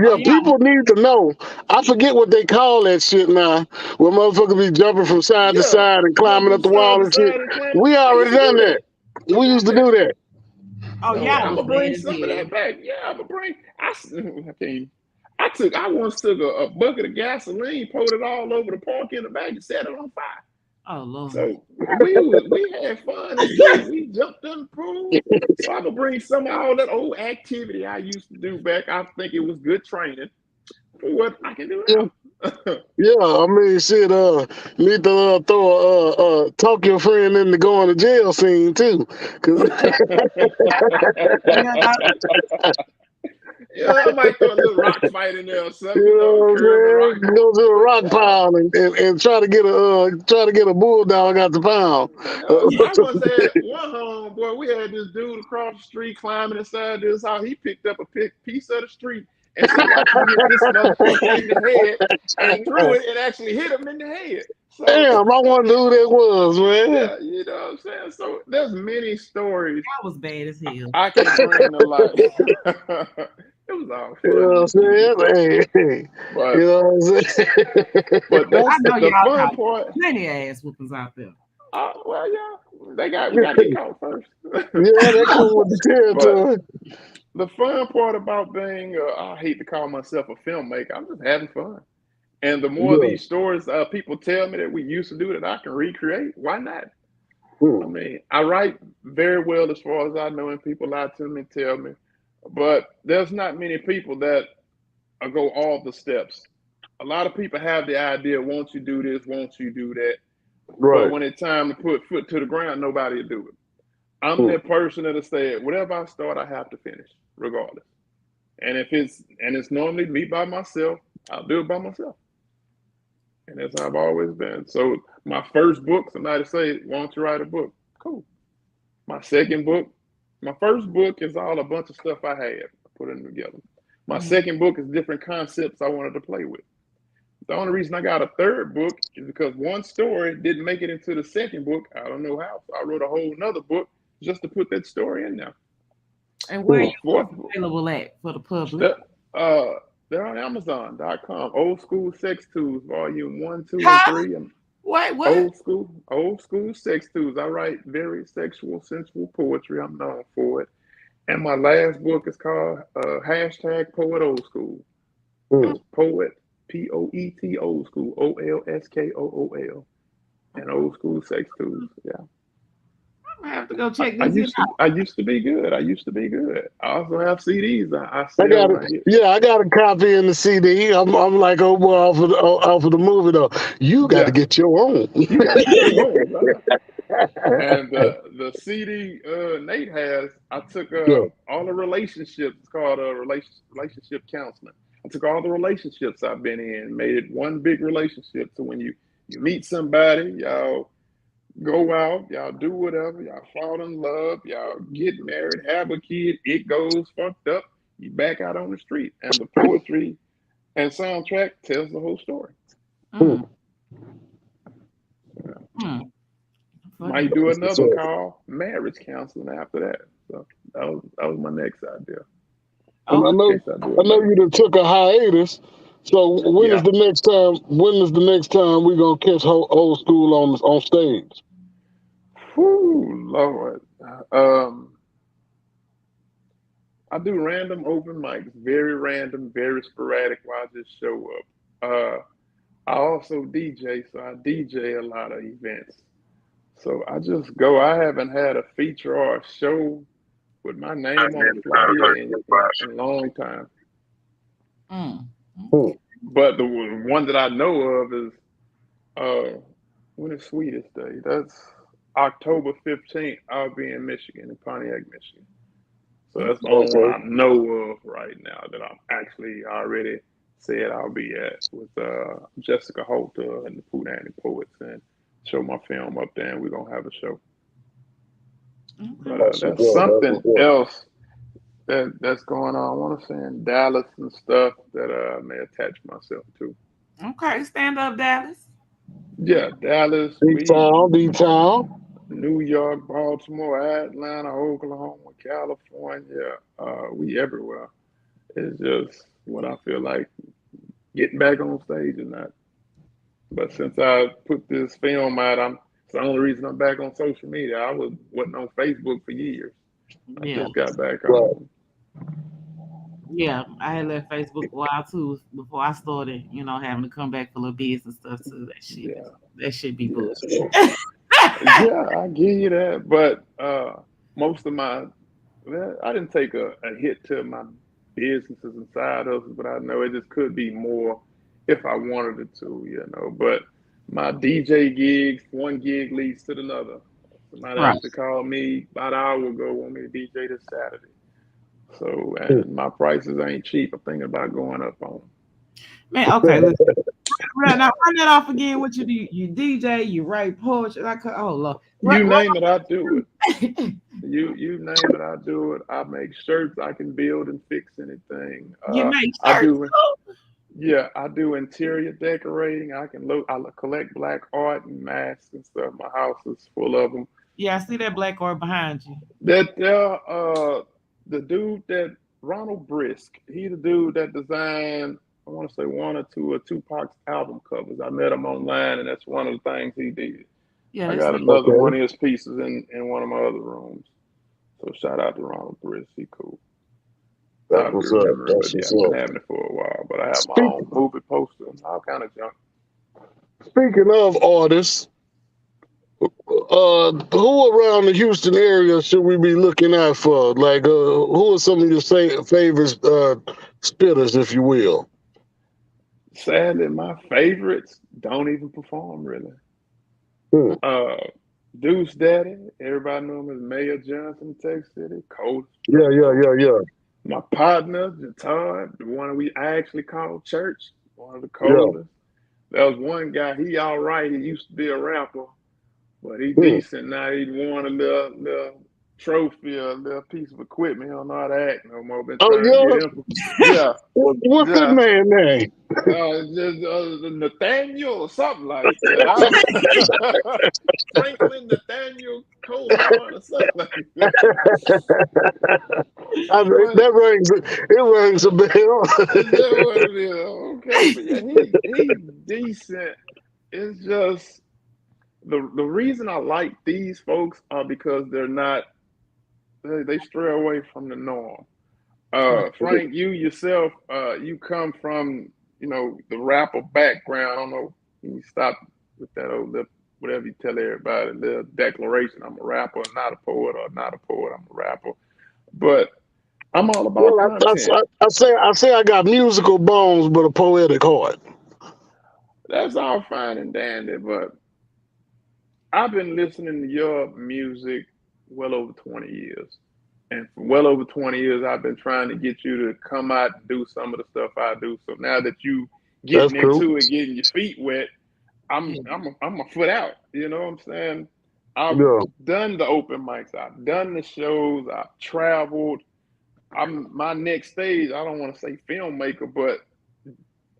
Oh yeah. people need to know. I forget what they call that shit now. Where motherfuckers be jumping from side to Yeah, side and climbing jumping up the side wall to and shit. side and climbing. We I already used to done do that. that. We We used did to do that. that. Oh So yeah, I'm was gonna bad bring as some of hell. that back. Yeah, I'm gonna bring. I can't. I once took a bucket of gasoline, poured it all over the park in the back, and set it on fire. Oh Lord. So we had fun as kids. We jumped in the pool. So I'm gonna bring some of all that old activity I used to do back. I think it was good training for what I can do Yeah, now. I mean, shit. Need to throw talk your friend into going to jail scene too. 'Cause Yeah, Yeah, I might throw a little rock fight in there or something. you know what I'm Curb and rock. saying? Go to a But rock yeah. pile and try to get a bulldog out the pound. I once had one homeboy. We had this dude across the street climbing inside this house. He picked up a piece of the street and said, "Watch me hit this motherfucker in the head," and threw it and actually hit him in the head. So Damn, I wonder who that was, man. yeah, you know what I'm saying. So there's many stories that was bad as hell. I can bring to life. It was all You fun know what I'm and good, saying? Hey, but you know what I'm saying? but I that's know the y'all fun got part. plenty of ass whoopings out there. Well, yeah, we got to get caught first. Yeah, that comes with the But territory. the fun part about being, I hate to call myself a filmmaker, I'm just having fun. And the more of Yeah. these stories people tell me that we used to do that I can recreate, why not? I mean, I write very well as far as I know, and people lie to me and tell me. But there's not many people that go all the steps. A lot of people have the idea, won't you do this, won't you do that? But Right. when it's time to put foot to the ground, nobody will do it. I'm Hmm. that person that'll say, whatever I start, I have to finish, regardless. And it's normally me by myself, I'll do it by myself. And that's how I've always been. So my first book, somebody say, why don't you write a book? Cool. My second book, my first book is all a bunch of stuff I had. I put it together. My second book is different concepts I wanted to play with. The only reason I got a third book is because one story didn't make it into the second book. I don't know how. So I wrote a whole nother book just to put that story in there. And where My you fourth book, available at for the public? they're on Amazon.com. Old School Sex Tools, Volume 1, 2, and Huh? 3. And What? old school sex tools. I write very sexual, sensual poetry. I'm known for it. And my last book is called hashtag Poet Ol Skool. Hmm. It's Poet, Poet Old School, Olskool, and Old School Sex Tools. Yeah. I'm gonna have to go check this out. I used to be good. I also have CDs. I I sell got it. right here. Yeah, I got a copy in the CD. I'm like, oh boy, off of the movie though. You got to Yeah. get your own. You got to get your own, brother. And the CD Nate has, I took Yeah. all the relationships. It's called relationship counseling. I took all the relationships I've been in, made it one big relationship. So when you meet somebody, y'all go out, y'all do whatever, y'all fall in love, y'all get married, have a kid, it goes fucked up, you back out on the street. And the poetry and soundtrack tells the whole story. Mm. Mm. Might do That's what's another up. call, marriage counseling after that. So that was my next idea. And I Okay. know, In case I do I know another. you done took a hiatus. So when is Yeah. the next time? When is the next time we gonna catch Old School on stage? Whew, Lord. Um, I do random open mics, very random, very sporadic where I just show up. I also DJ, so I DJ a lot of events. So I just go. I haven't had a feature or a show with my name on a flyer in a long time. Mm. Hmm. But the one that I know of is uh, when is Sweetest Day? That's October 15th. I'll be in Michigan, in Pontiac, Michigan. So that's the only one Okay. I know of right now that I'm actually already said I'll be at with Jessica Holter and the Pooh Danny Poets and show my film up there and we're gonna have a show. Okay. But That's what's there's up. That's something what's up. else that's going on. I want to say in Dallas and stuff that I may attach myself to. Okay. Stand up, Dallas. Yeah, Dallas, D-Town. New York, Baltimore, Atlanta, Oklahoma, California. We everywhere. It's just what I feel like getting back on stage or not. But since I put this film out, it's the only reason I'm back on social media. Wasn't on Facebook for years. I Yeah. just got back Right. on. Yeah. I had left Facebook a while too before I started, having to come back for a little business stuff too. Yeah, That should be yeah, bullshit. yeah. I give you that. But most of my, well, I didn't take a hit to my businesses and side hustles, but I know it just could be more if I wanted it to. But my DJ gigs, one gig leads to another. Somebody Right. actually called me about an hour ago, want me to DJ this Saturday. So, Hmm. and my prices ain't cheap. I'm thinking about going up on them. Man, okay, listen. Now run that off again. What you do? You DJ, you write poetry. Oh Lord. You Run name it, I do it. off. You name it, I do it. I make shirts. I can build and fix anything. You make I shirts do. too? Yeah, I do interior decorating. I can look. I collect black art and masks and stuff. My house is full of them. Yeah, I see that black art behind you. That the dude that Ronald Brisk. He the dude that designed. I want to say one or two of Tupac's album covers. I met him online, and that's one of the things he did. Yeah, I that's got neat. another Okay. one of his pieces in one of my other rooms. So shout out to Ronald Brisk. He cool. That's I'll be what's up. remembering, but That's yeah, what's I've been up. having it for a while. But I have my Speak, own movie poster and all kind of junk. Speaking of artists, who around the Houston area should we be looking out for? Like, who are some of your favorite spitters, if you will? Sadly, my favorites don't even perform really. Hmm. Uh, Deuce Daddy, everybody know him as Mayor Johnson, Tech City, cold Yeah, straight yeah, cold. yeah, yeah, My partner, Jatard, the one I actually called Church, one of the yeah. coldest. There was one guy, he all right, he used to be a rapper, but he Hmm. decent now. He won a little trophy, a little piece of equipment. He don't know how to act no more. Been Oh, trying to get yeah. him. Yeah, What's that yeah. man name? Just Nathaniel or something like that. Franklin Nathaniel Cohorn or something like that. But It rings a bell. is that what it is? Okay, but yeah, he's decent. It's just the reason I like these folks are because they're not they stray away from the norm. Right. Frank, you yourself, you come from, the rapper background. I don't know. You stop with that old whatever you tell everybody, the declaration. I'm a rapper, not a poet, or not a poet. I'm a rapper. But I'm all about Well, content. I say I got musical bones, but a poetic heart. That's all fine and dandy, but I've been listening to your music well over 20 years. And for well over 20 years, I've been trying to get you to come out and do some of the stuff I do. So now that you That's getting cool. into it, getting your feet wet, I'm Yeah. I'm a foot out. You know what I'm saying? I've Yeah. done the open mics, I've done the shows, I've traveled. I'm my next stage. I don't want to say filmmaker, but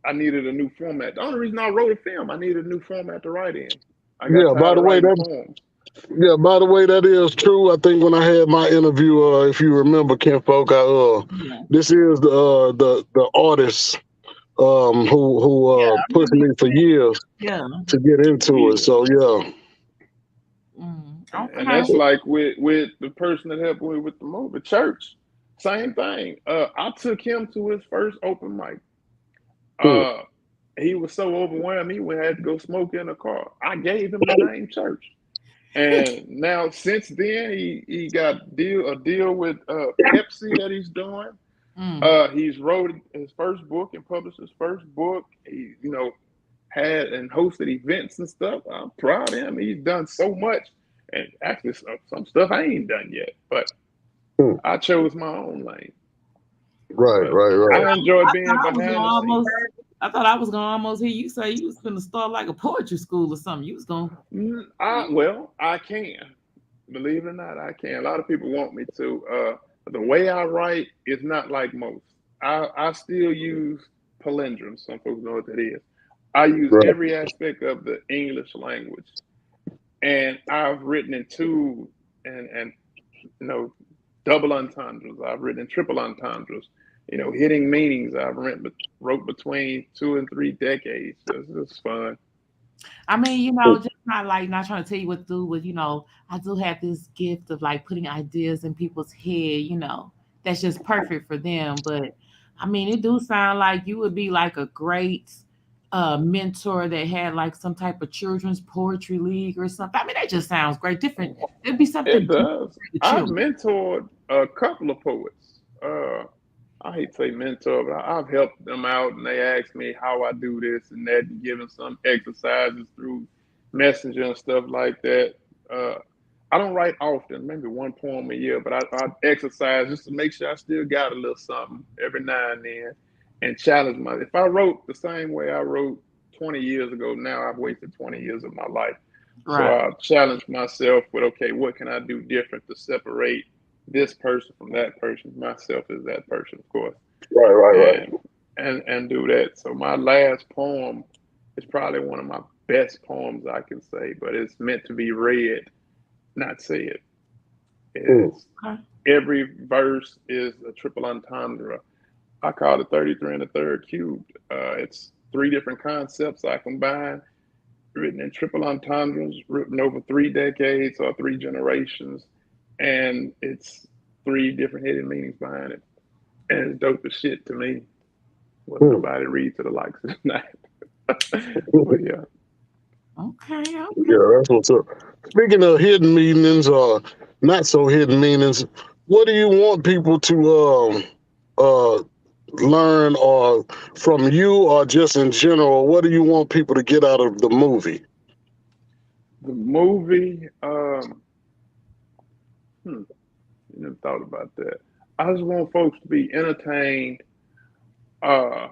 I needed a new format. The only reason I wrote a film, I needed a new format to write in. I got Yeah. By tired the of way, writing that poems. yeah. By the way, that is true. I think when I had my interview, if you remember, Ken Folk, Yeah. this is the artist who Yeah. I pushed remember you me for saying. years Yeah. to get into it. Yeah. So yeah. And Okay. that's like with the person that helped me with the movie, Church. Same thing. I took him to his first open mic. Hmm. Uh, he was so overwhelmed, he had to go smoke in a car. I gave him the name Church, and now since then he got a deal with Pepsi that he's doing. Mm. He's wrote his first book and published his first book. He had and hosted events and stuff. I'm proud of him. He's done so much, and actually some stuff I ain't done yet. But Hmm. I chose my own lane. Right. But Right. Right. I enjoy I being thought I was gonna behind the scenes. almost. I thought I was gonna almost hear you say you was gonna start like a poetry school or something. You was gonna. I can. Believe it or not, I can. A lot of people want me to. The way I write is not like most. I still use palindromes. Some folks know what that is. I use Right. every aspect of the English language, and I've written in two and double entendres. I've written in triple entendres. Hitting meanings. Wrote between 2 and 3 decades. It's fun. I mean, you know, just not like not trying to tell you what to do with, I do have this gift of like putting ideas in people's head, that's just perfect for them. But I mean, it do sound like you would be like a great mentor that had like some type of children's poetry league or something. I mean, that just sounds great. Different. It'd be something It different does. for the I've children. mentored a couple of poets. I hate to say mentor, but I've helped them out, and they ask me how I do this and that, and giving some exercises through Messenger and stuff like that. Uh, I don't write often, maybe one poem a year, but I exercise just to make sure I still got a little something every now and then, and challenge my. If I wrote the same way I wrote 20 years ago, now I've wasted 20 years of my life. So Right. I challenge myself with, okay, what can I do different to separate this person from that person? Myself is that person, of course, Right. Right. Right. and and do that. So my last poem is probably one of my best poems I can say, but it's meant to be read, not said. Hmm. It's Okay. every verse is a triple entendre. I call it 33 and a third cubed. It's three different concepts I combine, written in triple entendres, written over 3 decades or 3 generations, and it's three different hidden meanings behind it. And it's dope as shit to me. Wasn't Hmm. nobody read to the likes of that. But yeah, Okay. Okay. Yeah, that's what's up. Speaking of hidden meanings or not so hidden meanings, what do you want people to uh learn or from you or just in general? What do you want people to get out of the movie? the movie. You never thought about that. I just want folks to be entertained, uh,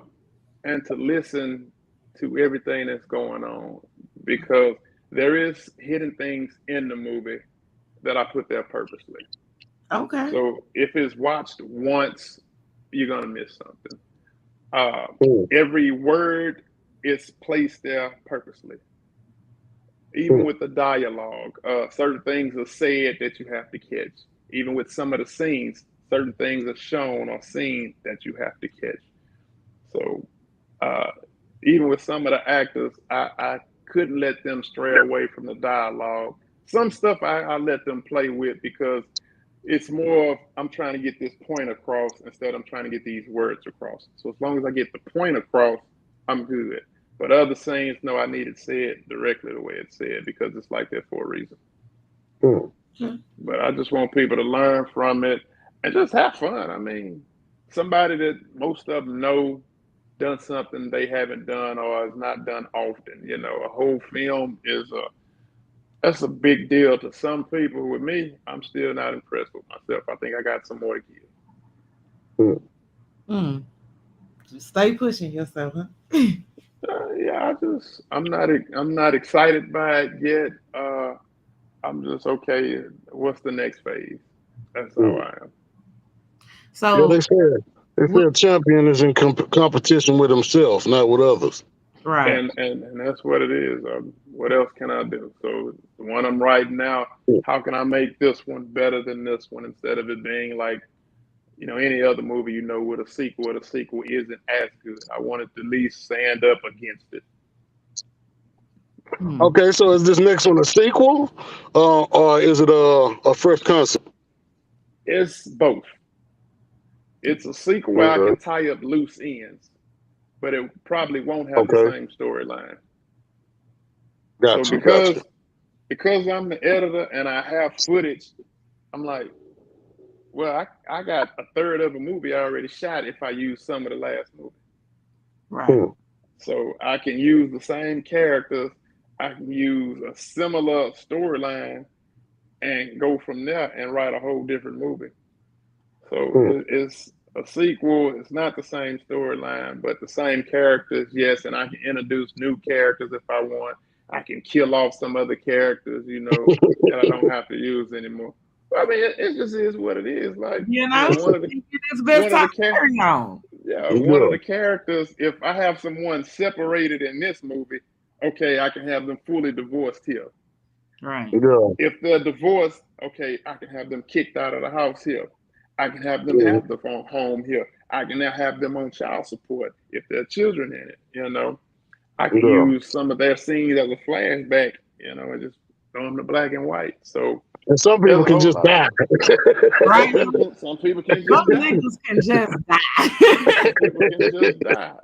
and to listen to everything that's going on, because there is hidden things in the movie that I put there purposely. Okay. So if it's watched once, you're gonna miss something. Uh, Hmm. every word is placed there purposely. Even Hmm. with the dialogue, certain things are said that you have to catch. Even with some of the scenes, certain things are shown or seen that you have to catch. So uh, even with some of the actors, I couldn't let them stray away from the dialogue. Some stuff I let them play with because it's more of I'm trying to get this point across instead of I'm trying to get these words across. So as long as I get the point across, I'm good. But other scenes, no, I need it said directly the way it's said because it's like that for a reason. Hmm. Okay. But I just want people to learn from it and just have fun. I mean, somebody that most of them know done something they haven't done or is not done often. A whole film is that's a big deal to some people. With me, I'm still not impressed with myself. I think I got some more to give. Mm. Just stay pushing yourself, huh? Yeah, I'm not excited by it yet. I'm just okay. What's the next phase? That's how I am. Yeah, So, they what, say a champion is in competition with himself, not with others. right. And that's what it is. What else can I do? So the one I'm writing now, how can I make this one better than this one instead of it being like, any other movie, with a sequel, the sequel isn't as good. I want it to at least stand up against it. Hmm. Okay, so is this next one a sequel, or is it a fresh concept? It's both. It's a sequel where I can Okay, tie up loose ends, but it probably won't have the okay, same storyline. So got you, got you. because I'm the editor and I have footage, I'm like, well, I got a third of a movie I already shot if I use some of the last movie. Right. Hmm. So I can use the same characters, I can use a similar storyline and go from there and write a whole different movie. So Hmm. it's a sequel. It's not the same storyline, but the same characters, yes. And I can introduce new characters if I want. I can kill off some other characters, that I don't have to use anymore. I mean, it just is what it is. Like, one of the It's best one of time the to char- carry on. yeah, one of Yeah, the characters. If I have someone separated in this movie, okay, I can have them fully divorced here. Right. yeah, If they're divorced, okay, I can have them kicked out of the house here. I can have them yeah, have the home here. I can now have them on child support if there are children in it. I can yeah. use some of their scenes as a flashback, and just throw them to black and white. So And some there's people a can whole just lot. die. Right. Some people can Some just die. niggas can just Some die. people can just die.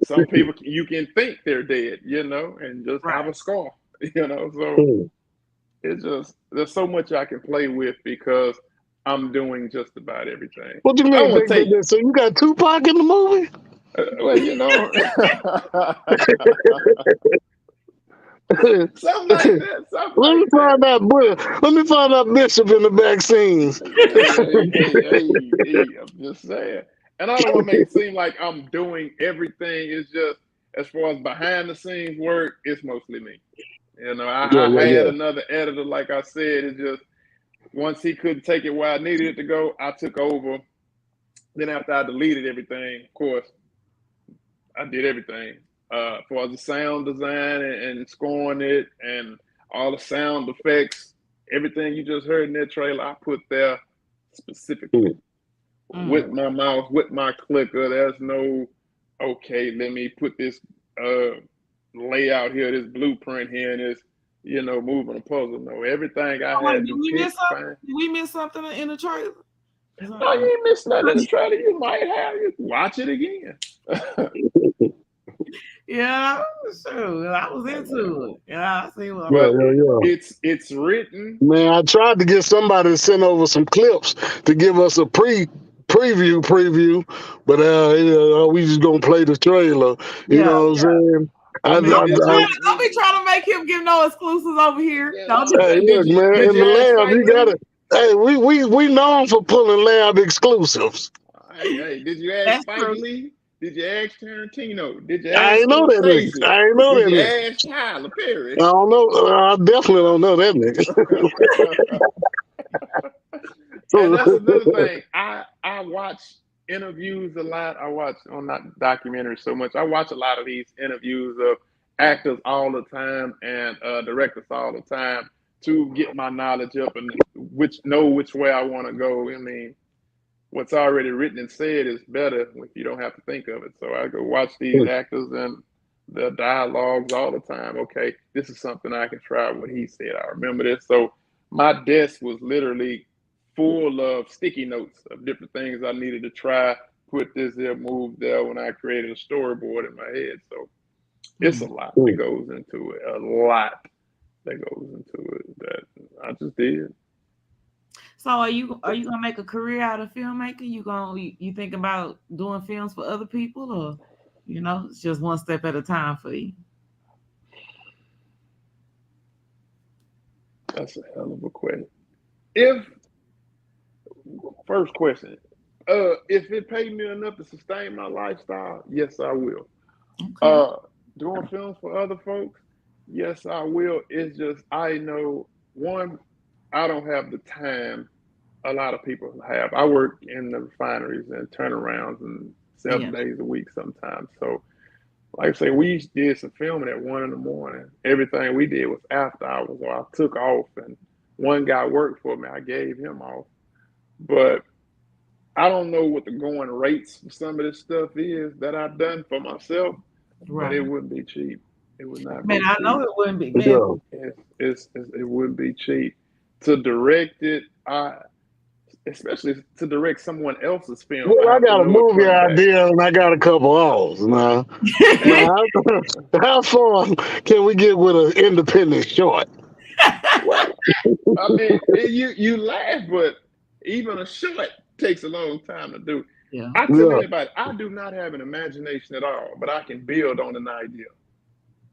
Some people you can think they're dead, and just have Right. a scar. So Hmm. it's just there's so much I can play with because I'm doing just about everything. What do you I mean? want to take So you got Tupac in the movie? well, something like that, something Let me like that. find out. Let me find out Bishop in the back scenes. Hey, I'm just saying. And I don't want to make it seem like I'm doing everything. It's just as far as behind the scenes work, it's mostly me. Yeah, I yeah, had yeah. another editor, like I said. It's just once he couldn't take it where I needed it to go, I took over. Then after I deleted everything, of course, I did everything. For the sound design and scoring it and all the sound effects, everything you just heard in that trailer, I put there specifically Hmm. with my mouse, with my clicker. There's no, okay, let me put this layout here, this blueprint here, and this, moving a puzzle. No, everything I Wait, had did to we pick, miss something? find. Did we miss something in the trailer? No, you ain't missed nothing in the trailer. You might have. You watch it again. Yeah, sure. I was into it. Yeah, I see what. Yeah, But yeah, yeah. it's written. Man, I tried to get somebody to send over some clips to give us a preview, but we just gonna play the trailer. You Yeah. know what I'm saying? I mean, Don't be trying to make him give no exclusives over here. yeah. Don't do hey, that. look, man, Did in you the ask lab, Spike you Lee? gotta. Hey, we known for pulling lab exclusives. Hey, did you ask That's Spike true. Lee? Did you ask Tarantino? Did you I ask ain't know that nigga. Scorsese? I ain't know Did that you nigga. ask Tyler Perry? I don't know. I definitely don't know that nigga. And So, that's another thing. I watch interviews a lot. I watch not documentaries so much. I watch a lot of these interviews of actors all the time and directors all the time to get my knowledge up and know which way I want to go. I mean, what's already written and said is better if you don't have to think of it. So I go watch these actors and the dialogues all the time. Okay, this is something I can try. What he said, I remember this. So my desk was literally full of sticky notes of different things I needed to try. Put this there, move there. When I created a storyboard in my head, so it's a lot that goes into it. A lot that goes into it that I just did. So are you gonna make a career out of filmmaking? You think about doing films for other people, or it's just one step at a time for you? That's a hell of a question. If First question, if it paid me enough to sustain my lifestyle, yes, I will. Okay. Uh, Doing films for other folks, yes, I will. It's just I know one, I don't have the time a lot of people have. I work in the refineries and turnarounds and Yeah. 7 days a week sometimes. So, like I say, we did some filming at 1 in the morning. Everything we did was after hours, or I took off, and one guy worked for me. I gave him off, but I don't know what the going rates for some of this stuff is that I've done for myself, but Right. it wouldn't be cheap. It would not Man, be I know cheap. it wouldn't be. Man, Yeah. It wouldn't be cheap to direct it. Especially to direct someone else's film, I Well, I have to got a know it movie front and back. idea and I got a couple hours now. And Now, how far can we get with an independent short? well, I mean, you laugh, but even a short takes a long time to do. Yeah. I tell Yeah, anybody, I do not have an imagination at all, but I can build on an idea.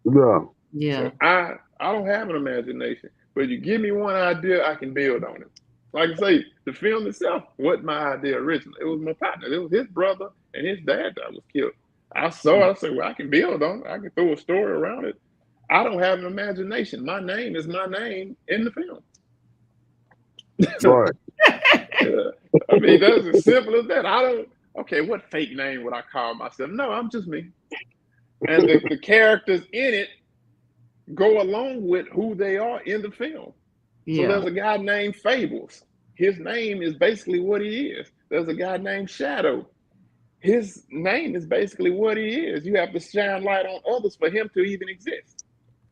yeah, Yeah. So I don't have an imagination, but you give me one idea, I can build on it. Like I say, the film itself wasn't my idea originally. It was my partner. It was his brother and his dad that was killed. I saw it. I said, well, I can build on it. I can throw a story around it. I don't have an imagination. My name is my name in the film. right. Yeah. I mean, that's as simple as that. I don't, okay, what fake name would I call myself? No, I'm just me. And the characters in it go along with who they are in the film. So Yeah. there's a guy named Fables. His name is basically what he is. There's a guy named Shadow. His name is basically what he is. You have to shine light on others for him to even exist.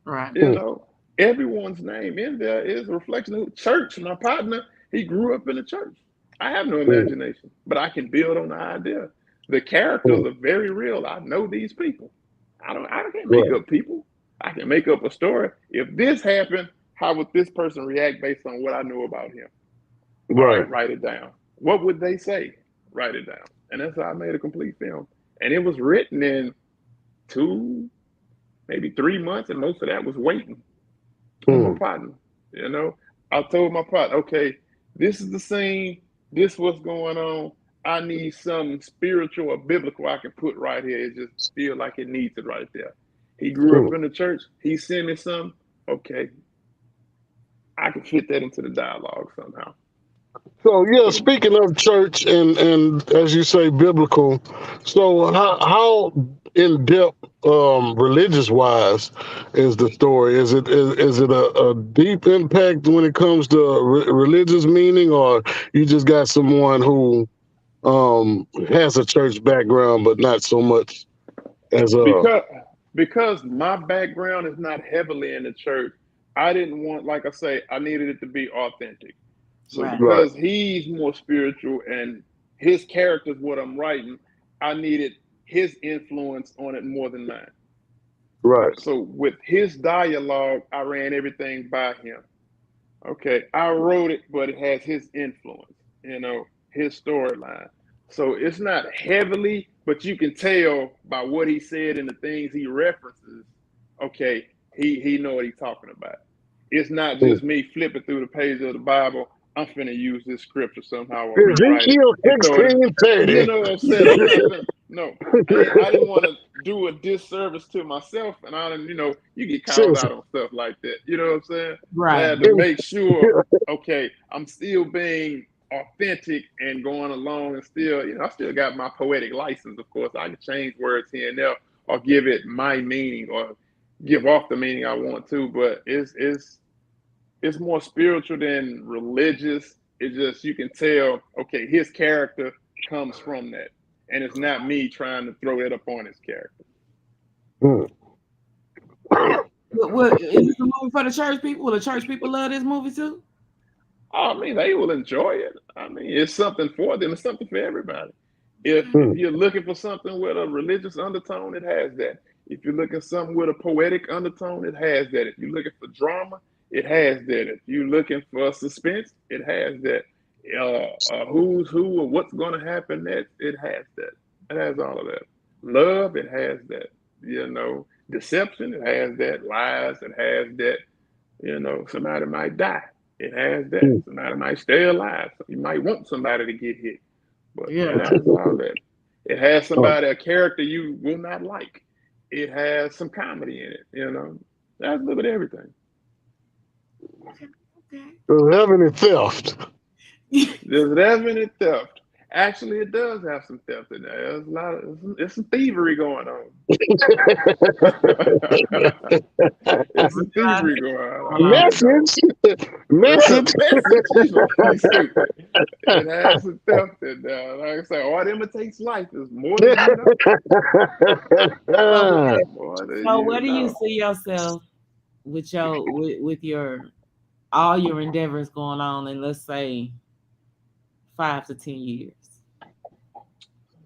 Right. You know, everyone's name in there is a reflection of church. My partner, he grew up in the church. I have no imagination, but I can build on the idea. The characters are very real. I know these people. I can't make Right, up people. I can make up a story. If this happened, how would this person react based on what I know about him? All right. right, write it down. What would they say? Write it down. And that's how I made a complete film. And it was written in 2, maybe 3 months, and most of that was waiting on my Hmm. partner. You know, I told my partner, okay, this is the scene, this what's going on. I need something spiritual or biblical I can put right here. It just feel like it needs it right there. He grew Hmm. up in the church. He sent me something. Okay, I can fit that into the dialogue somehow. So yeah, So speaking of church and as you say, biblical. So how in depth, religious wise, is the story? Is it a deep impact when it comes to religious meaning, or you just got someone who has a church background but not so much as a because because my background is not heavily in the church, I didn't want, like I say, I needed it to be authentic. So Right. right, because he's more spiritual and his character is what I'm writing, I needed his influence on it more than mine. right, So with his dialogue, I ran everything by him. Okay, I wrote it, but it has his influence, his storyline. So it's not heavily, but you can tell by what he said and the things he references. Okay, he know what he's talking about. It's not Hmm. just me flipping through the page of the Bible. I'm finna use this scripture somehow or rewrite it Ezekiel and throw it in. You 16:30. know what I'm saying? I'm not finna. No, I didn't want to do a disservice to myself, and I didn't. You get called Sis, out on stuff like that. You know what I'm saying? So I right. had to make sure, okay, I'm still being authentic and going along and still, I still got my poetic license, of course. I can change words here and there or give it my meaning or give off the meaning I want to, but it's more spiritual than religious. It's just you can tell, okay, his character comes from that. And it's not me trying to throw it up on his character. Hmm. What is this a movie for the church people? Will the church people love this movie too? I mean, they will enjoy it. I mean, it's something for them. It's something for everybody. If Okay. Hmm. if you're looking for something with a religious undertone, it has that. If you're looking for something with a poetic undertone, it has that. If you're looking for drama, it has that. If you're looking for suspense, it has that. Who's who or what's going to happen next, it has that. It has all of that. Love, it has that. Deception, it has that. Lies, it has that. You know, somebody might die. It has that. Mm. Somebody might stay alive. You might want somebody to get hit, but it Yeah. has all that. It has Oh, somebody, a character you will not like. It has some comedy in it. You know, that's a little bit of everything. Okay. does it have any theft? Does it have any theft? Actually, it does have some theft in there. There's a lot of there's some thievery going on. It's some thievery going Going on, on. you know. Message, message. Message, you stupid. It has some theft in there. Like I say, art imitates life is more than you know. So, More than so you where do you know. see yourself with your all your endeavors going on in, let's say, 5 to 10 years?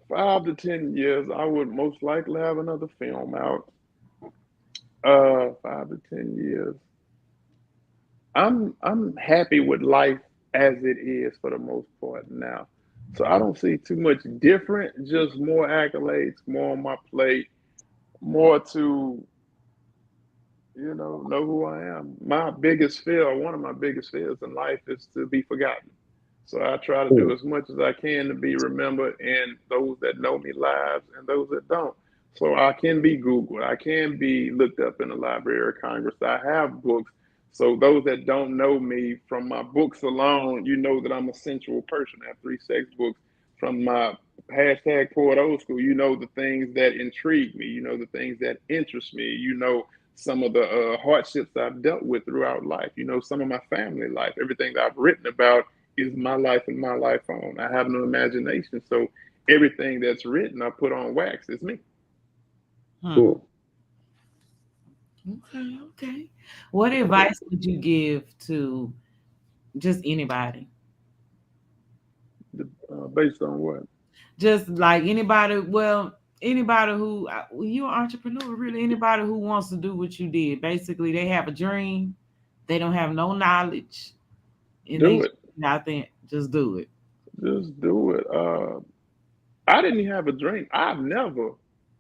5 to 10 years, I would most likely have another film out. 5 to 10 years. I'm happy with life as it is for the most part now. So I don't see too much different, just more accolades, more on my plate, more to, know who I am. My biggest fear, one of my biggest fears in life is to be forgotten. So I try to do as much as I can to be remembered in those that know me lives and those that don't. So I can be Googled. I can be looked up in the Library of Congress. I have books. So those that don't know me from my books alone, you know that I'm a sensual person. I have 3 sex books. From my hashtag Poet Ol Skool, you know the things that intrigue me. You know the things that interest me. You know some of the hardships I've dealt with throughout life. You know some of my family life. Everything that I've written about is my life and my life on. I have no imagination. So everything that's written, I put on wax. It's me. Hmm. Okay, okay. What advice would you give to just anybody? Based on what? Just like anybody, well, anybody who you're an entrepreneur, really anybody who wants to do what you did. Basically, they have a dream, they don't have no knowledge, and they Do just it. out there just do it. Just do it. I didn't have a dream. I've never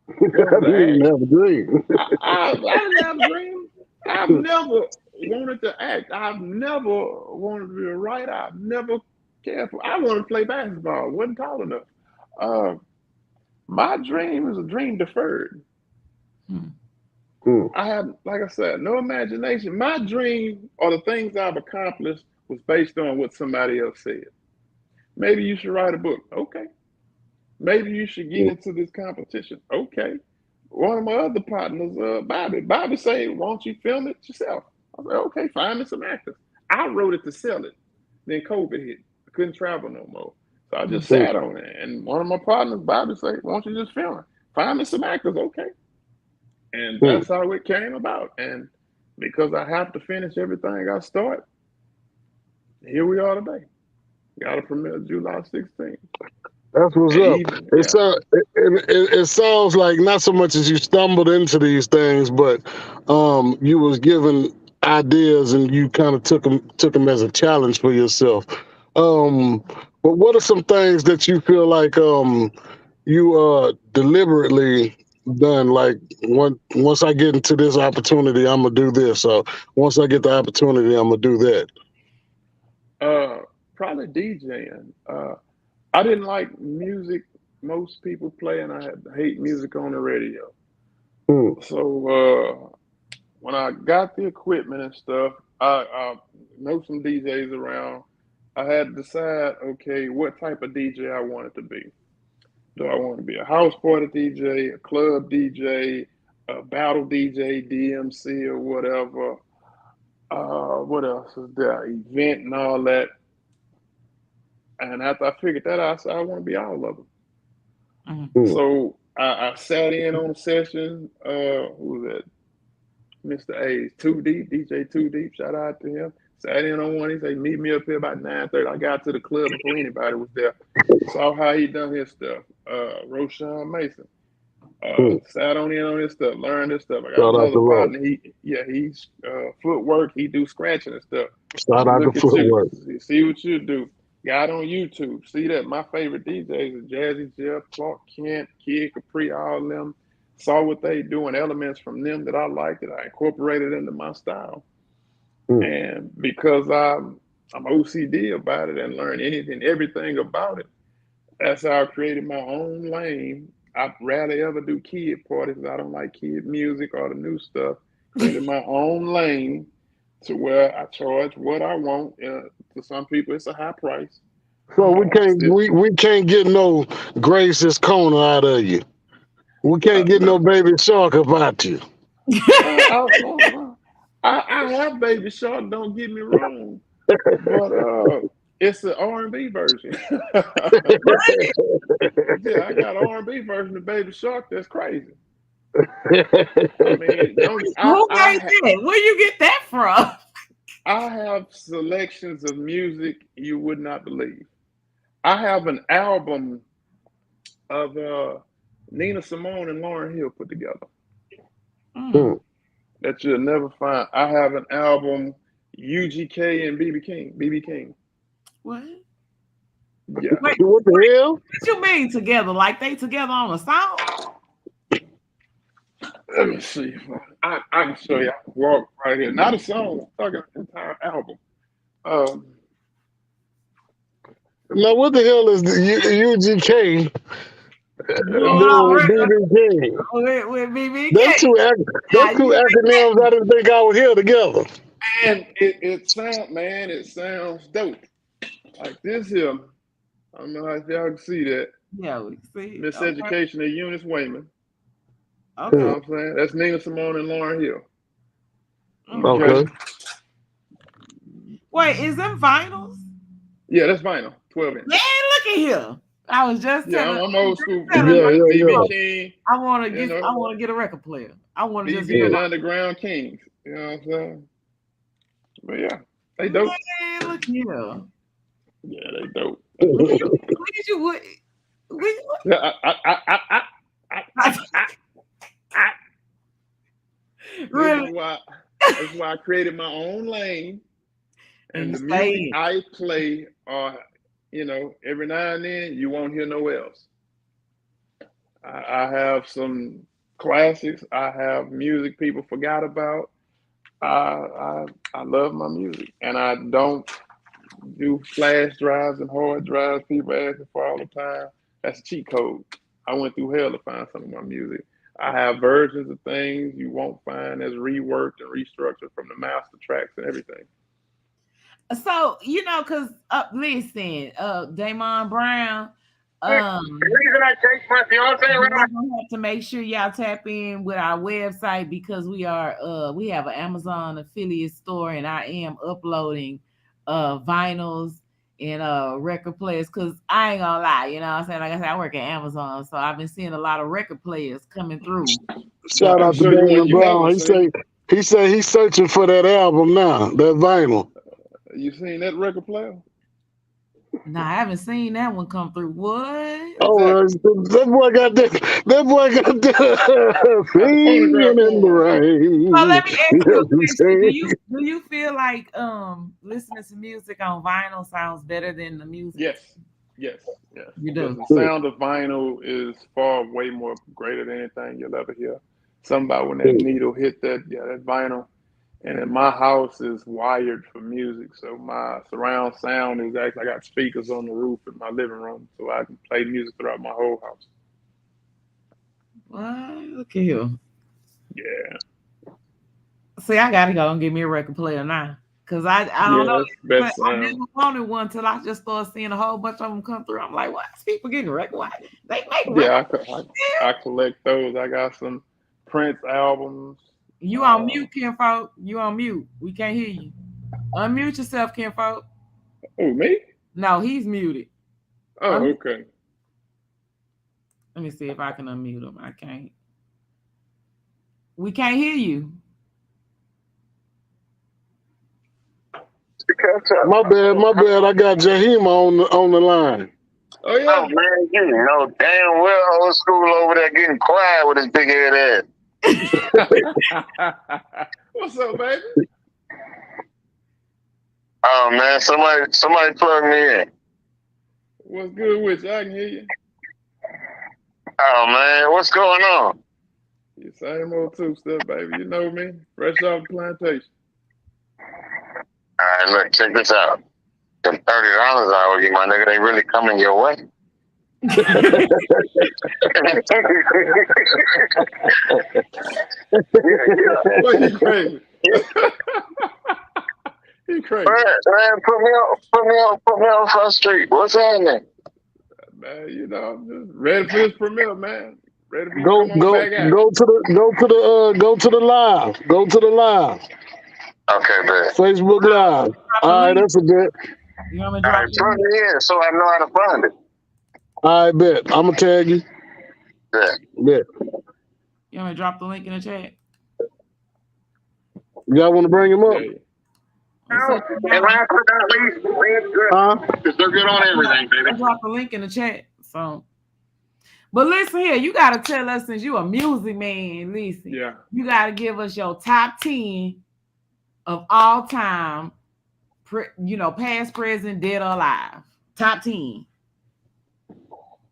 I wanted to didn't even act. have a dream. I didn't have a dream. I've never wanted to act. I've never wanted to be a writer. I've never cared for. I wanted to play basketball. Wasn't tall enough. Uh, my dream is a dream deferred. Hmm. Mm. I have, like I said, no imagination. My dream or the things I've accomplished was based on what somebody else said. Maybe you should write a book. Okay. Maybe you should get Mm. into this competition. Okay. One of my other partners, Bobby. Bobby said, "Why don't you film it yourself?" I said, "Okay, find me some actors." I wrote it to sell it. Then COVID hit. I couldn't travel no more. So I just Mm. sat on it. And one of my partners, Bobby, said, "Why don't you just film it? Find me some actors." Okay. And Mm. that's how it came about. And because I have to finish everything I start, here we are today. Got to premiere July 16th. That's what's And up. even, It, yeah, it sounds like not so much as you stumbled into these things, but you was given ideas and you kind of took them as a challenge for yourself. Um, but what are some things that you feel like you deliberately done? Like once I get into this opportunity, I'm gonna do this. Or once I get the opportunity, I'm gonna do that. uh, probably DJing. I didn't like music most people play, and hate music on the radio. Mm. So when I got the equipment and stuff, I know some DJs around. I had to decide, okay, what type of DJ I wanted to be. Do I want to be a house party DJ, a club DJ, a battle DJ, DMC, or whatever? What else is there? Event and all that. And after I figured that out, I said I want to be all of them. Mhm. Mm. So I sat in on a session. Who was that? Mr. A's, Too Deep, DJ Too Deep. Shout out to him. Sat in on one. He said, "Meet me up here about 9:30." I got to the club before anybody was there. Saw how he done his stuff. Roshan Mason. Mm. Sat on his stuff, learned his stuff. I got Shout out another to Ro. partner. He's footwork. He do scratching and stuff. I Shout said, out to "Look at you. Footwork. See what you do." Got on YouTube. See that my favorite DJs are Jazzy Jeff, Clark Kent, Kid Capri, all of them. Saw what they doing, elements from them that I liked, that I incorporated into my style. And because I'm OCD about it and learn anything, everything about it, that's how I created my own lane. I rarely ever do kid parties. I don't like kid music or the new stuff. Created my own lane to where I charge what I want. To some people, it's a high price. So we can't Still, we can't get no Grace's Corner out of you. We can't get no no, Baby Shark about you. I have Baby Shark. Don't get me wrong, but it's the R&B version. Yeah, I got R&B version of Baby Shark. That's crazy. I mean, don't Who made that? Where you get that from? I have selections of music you would not believe. I have an album of Nina Simone and Lauryn Hill put together that you'll never find. I have an album UGK and BB King. What? Yeah. Wait, What the hell? what you mean together? Like they together on a song? Let me see. I can show you. I can walk right here. Not a song. I'm talking an entire album. Now what the hell is the UGK doing with BB King? With BB Those King. two acronyms I didn't think I would hear together. And it sounds dope. Like this here. I don't know if y'all can see that. Yeah, we see. Miseducation of Eunice Wayman. Okay. You know what I'm saying? That's Nina Simone and Lauryn Hill. Okay. Wait, is them vinyls? Yeah, that's vinyl. 12 inch. Man, look at here. I was just telling. I'm old school. BB King. I want to get a record player. I want to just BB and Underground Kings. You know what I'm saying? But yeah, they dope. Man, look here. Yeah, they dope. Really? That's why I created my own lane. And the music I play every now and then you won't hear nowhere else. I have some classics. I have music people forgot about. I love my music, and I don't do flash drives and hard drives people asking for all the time. That's a cheat code. I went through hell to find some of my music. I have versions of things you won't find as reworked and restructured from the master tracks and everything. So, because listen, Damon Brown, the reason I take my fiance around, we're gonna have to make sure y'all tap in with our website because we have an Amazon affiliate store, and I am uploading vinyls and record players. Because I ain't gonna lie, what I'm saying, like I said, I work at Amazon, so I've been seeing a lot of record players coming through. Shout out to Damon Brown. He said he's searching for that album now, that vinyl. You seen that record player? No, I haven't seen that one come through. What? Oh, that boy got that. That boy got that. Singing in the rain. So let me ask you a question. Do you feel like listening to music on vinyl sounds better than the music? Yes. You do. The sound of vinyl is far way more greater than anything you'll ever hear. Something about when that needle hit that vinyl. And then my house is wired for music, so my surround sound is actually, I got speakers on the roof in my living room, so I can play music throughout my whole house. Well, look at you. Yeah. See, I gotta go and get me a record player now, cause I don't know. I never wanted one till I just started seeing a whole bunch of them come through. I'm like, why is people getting a record? Why they make records? Yeah, I collect those. I got some Prince albums. You on mute, Kinfolk. You on mute. We can't hear you. Unmute yourself, Kinfolk. Oh, me? No, he's muted. Oh, okay. Let me see if I can unmute him. I can't. We can't hear you. My bad. I got Jahima on the line. Oh yeah. Oh man, you know damn well Old Skool over there getting quiet with his big head ass. What's up, baby? Oh man, somebody plug me in. What's good with you? I can hear you. Oh man, what's going on? You same old two-step, baby. You know me. Fresh off the plantation. right, look, check this out. The $30 I owe you, my nigga, they really coming your way. Well, he crazy. He crazy. Man, put me on Front Street. What's happening? Man, you know, I'm just ready for this premiere, man. Ready for you Go to come on back out. go to the live. Go to the live. Okay, man. Facebook Live. All right, that's a bit. You want me to All drop right, put me in so I know how to find it. All right, bet. I'm gonna tag you. Yeah. Bet. You want me to drop the link in the chat? Y'all want to bring him up? What's up, And I put that link good. Huh? Because they're good on everything, I baby. dropped the link in the chat. So, but listen here, you gotta tell us, since you a music man, listen. Yeah. You gotta give us your top 10 of all time, past, present, dead or alive. Top 10.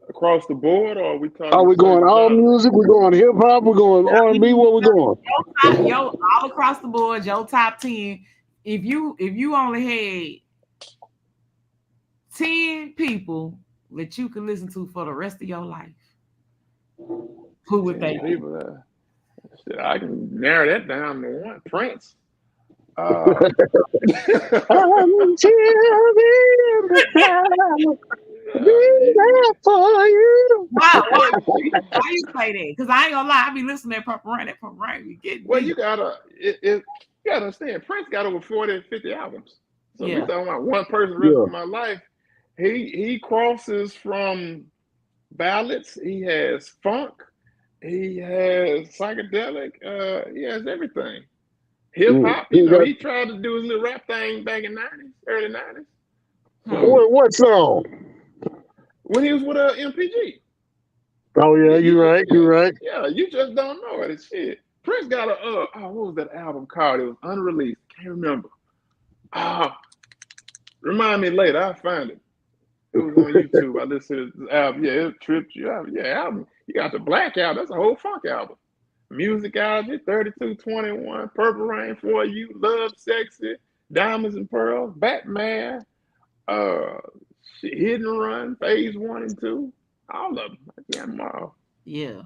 Across the board, or are we talking? Are we going all music? We going hip hop? We going R&B? Where we going? All across the board, your top 10. If you only had 10 people that you can listen to for the rest of your life, who would they be? Shit, I can narrow that down to one. Prince. For you. Why you say that? Because I ain't gonna lie, I be listening to Purple Rain. That Purple Rain be getting Well, deep. you gotta understand, Prince got over 40, 50 albums. So Yeah. we talking about one person the rest of my life. He crosses from ballads, he has funk, he has psychedelic, he has everything. Hip hop, he tried to do his little rap thing back in early 90s. What song? When he was with MPG. Oh yeah, you're right. Yeah, you just don't know it. Shit. Prince got what was that album called? It was unreleased. Can't remember. Remind me later. I'll find it. It was on YouTube. I listened to this album. Yeah, it tripped you out. Yeah, album. You got the Blackout. That's a whole funk album. Music album, 3221, Purple Rain for You, Love Sexy, Diamonds and Pearls, Batman, Hit and Run, Phase 1 and 2. All of them. I can't them all. Yeah.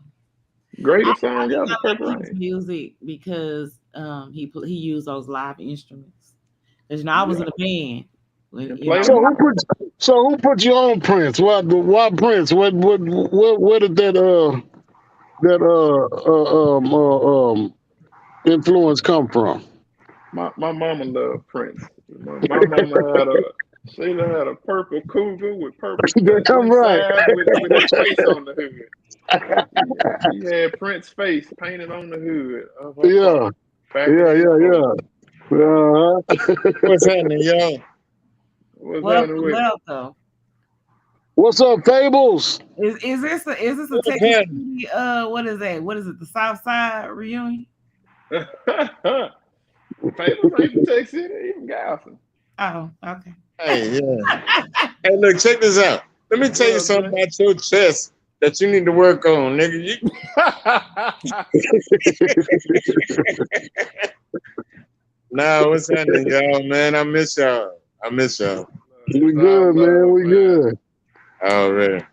Greatest song ever, Purple Rain. Rain. Music because he used those live instruments. Because I was in a band. So who put you on Prince? Why Prince? Where did that influence come from? My mama loved Prince. My mama had a purple Cougar with purple inside with his face on the hood. She had Prince's face painted on the hood of her car. What's happening, y'all? What's up, Fables? Is this a Texas City, what is that? What is it? The South Side reunion? Fables ain't from Texas City, even Galveston. Oh, okay. Hey, yeah. Hey, look, check this out. Let me tell you something about your chest that you need to work on, nigga. Nah, what's happening, y'all, man? I miss y'all. We good, man. We good. All right.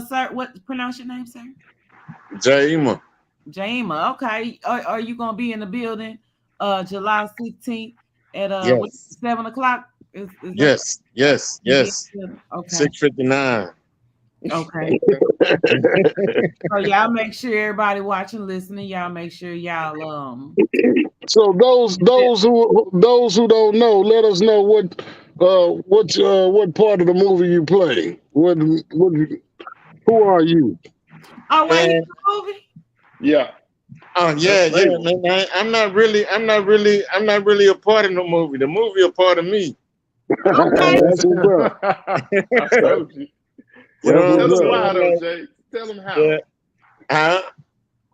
Sir, what pronounce your name, sir? Jaima. Jaima, okay. Are you gonna be in the building July 16th at 7 o'clock? Yes. Okay. 6:59. Okay. So y'all make sure everybody watching, listening, y'all make sure y'all So those who don't know, let us know what part of the movie you play. Who are you? Oh, wait, in the movie? Yeah. Oh yeah, man. I'm not really a part of the movie. The movie a part of me. Okay. That's what's up. I told you. Tell them why though, Jay. Tell them how. Yeah. Huh?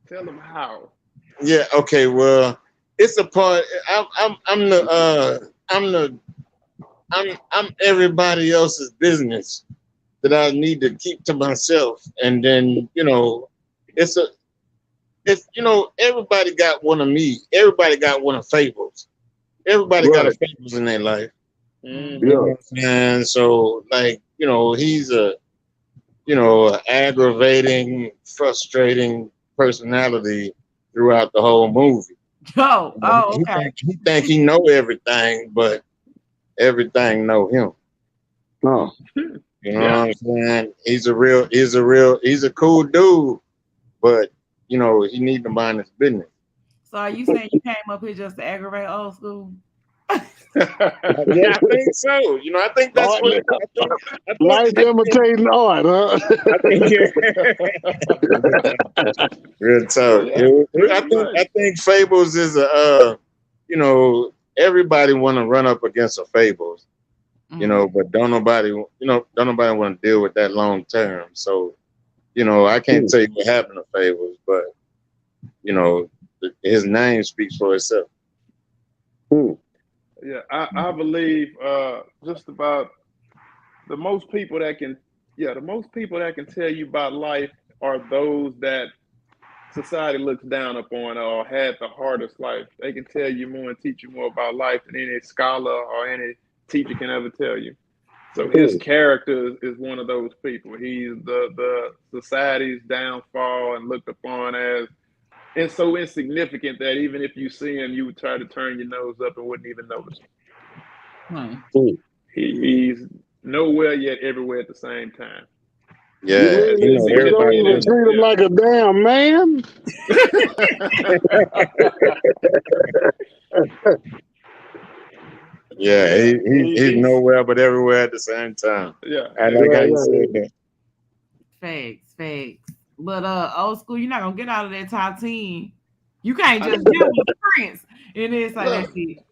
Tell them how. Yeah. Okay. Well, it's a part. I'm everybody else's business that I need to keep to myself, and then everybody got one of me. Everybody got one of Fables, everybody got a Right. fables in their life. Mhm. You know Yeah. what I'm saying? So, like, he's a, aggravating, frustrating personality throughout the whole movie. Oh, okay. He think he know everything, but everything know him. No. You know Yeah. what I'm saying? He's a cool dude, but he need to mind his business. So are you saying you came up here just to aggravate Old School? Yeah, I think so. I think that's Art, what life imitating art, huh? I think. Real talk. Yeah, I think Fables is everybody want to run up against a Fables, but don't nobody want to deal with that long term. So, I can't tell you what happened to Fables, but his name speaks for itself. Yeah, I believe just about the most people that can tell you about life are those that society looks down upon or had the hardest life. They can tell you more and teach you more about life than any scholar or any teacher can ever tell you. So his character is one of those people. He's the society's downfall and looked upon as and so insignificant that even if you see him, you would try to turn your nose up and wouldn't even notice him. He's nowhere yet everywhere at the same time. Yeah, You don't even treat him like a damn man. Yeah, he's nowhere but everywhere at the same time. Yeah, I like how you said that. Facts. But Old School, you're not gonna get out of that top 10. You can't just give him a Prince and then say that's it.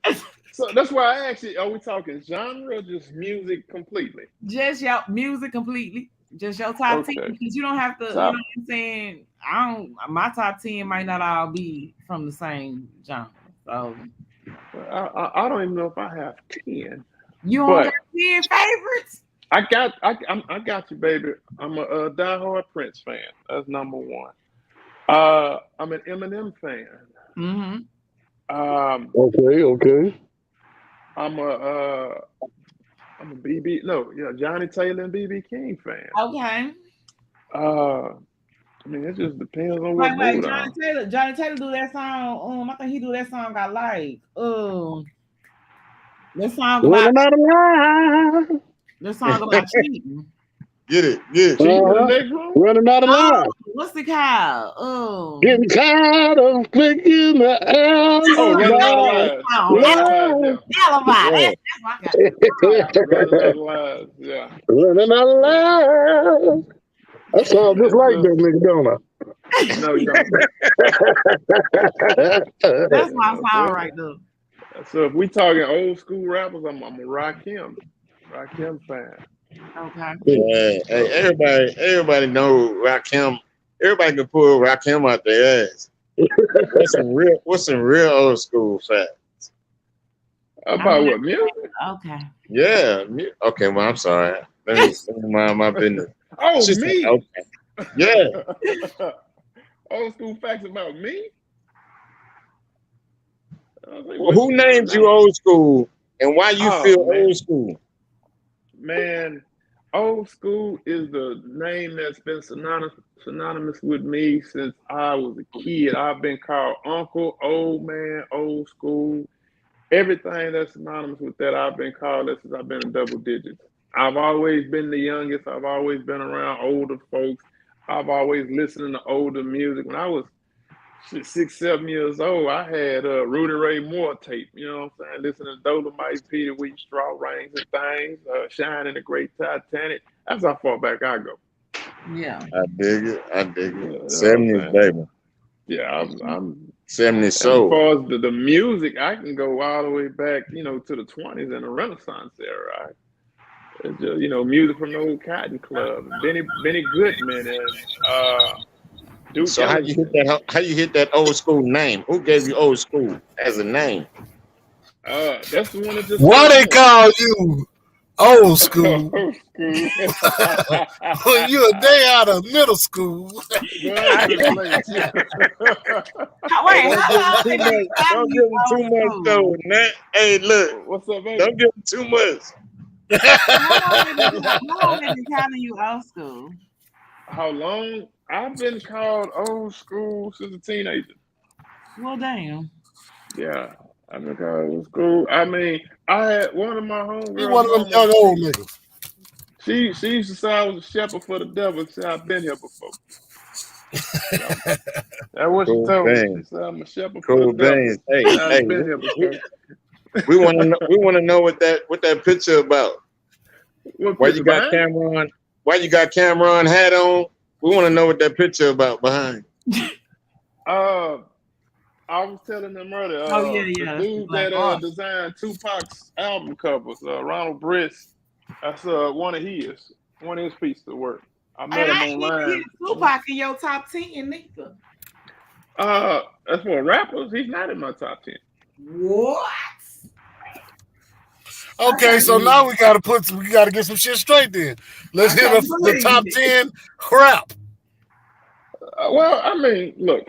So that's why I actually are we talking genre or just music completely? Just your music completely. Just your top 10 because you don't have to, you know what I'm saying? My top 10 might not all be from the same genre. So I don't even know if I have 10. You don't got 10 favorites? I got you, baby. I'm a diehard Prince fan. That's number one. I'm an Eminem fan. Mm-hmm. Okay. I'm a Johnny Taylor and BB King fan. Okay. I mean, it just depends on what Wait, mood Johnny Taylor do that song. I think he do that song I like. That song about the song about cheating. Get it. Running out of line. What's it called? Getting tired of flicking the Running out of lives. Yeah. Running out of lives. That sounds just like that nigga, don't I? No, you don't. That's my song right there. So if we talking old school rappers, I'm a Rakim fan. Okay. Yeah, hey, everybody know Rakim. Everybody can pull Rakim out their ass. What's some real old school facts? About what, music? Okay. Yeah. Okay, well, I'm sorry. Let me mind my business. Me? Okay. Yeah. Old school facts about me? Well, who named you old school and why you feel old school? Man, old school is the name that's been synonymous with me since I was a kid. I've been called uncle, old man, old school. Everything that's synonymous with that, I've been called that since I've been in double digits. I've always been the youngest. I've always been around older folks. I've always listened to older music. When I was 6, 7 years old, I had Rudy Ray Moore tape, you know what I'm saying? Listening to Dolomite, Peter Wheat, Straw Rings and Things, Shining the Great Titanic. That's how far back I go. Yeah. I dig it. 70s, baby. Yeah, I'm 70s soul. As far as the music, I can go all the way back, to the 20s and the Renaissance era. Right? It's just, music from the old Cotton Club, Benny Goodman, and Duke. So how you hit that old school name? Who gave you old school as a name? That's the one that just. What they call you? Old school. Old school. When you a day out of middle school. Boy, I'm just late. Wait, Don't how give him long too have much. you found Don't you give him old too much school? though. Hey, look. What's up, baby? Don't give him too much. How long have you counted you old school? How long? I've been called old school since a teenager. Well, damn. Yeah, I've been called old school. I mean, I had one of my He one of them homegirls. young old niggas. She used to say I was a shepherd for the devil. She said I've been here before. That's what Cool she told me. She beans. said I'm a shepherd Cool for the devil. beans. Hey, I've been here before. we want to know. We want to know what that picture about. What Why picture you got behind? Cameron? Why you got Cameron hat on? We want to know what that picture about behind. I was telling them earlier. Oh, yeah. The dude Like, that designed Tupac's album covers, Ronald Briss. That's one of his pieces of work. I met him I ain't even online. hit Tupac in your top 10, neither. That's for rappers. He's not in my top 10. What? Okay, so now we gotta get some shit straight then. Let's hit the top 10 crap. Well, I mean, look.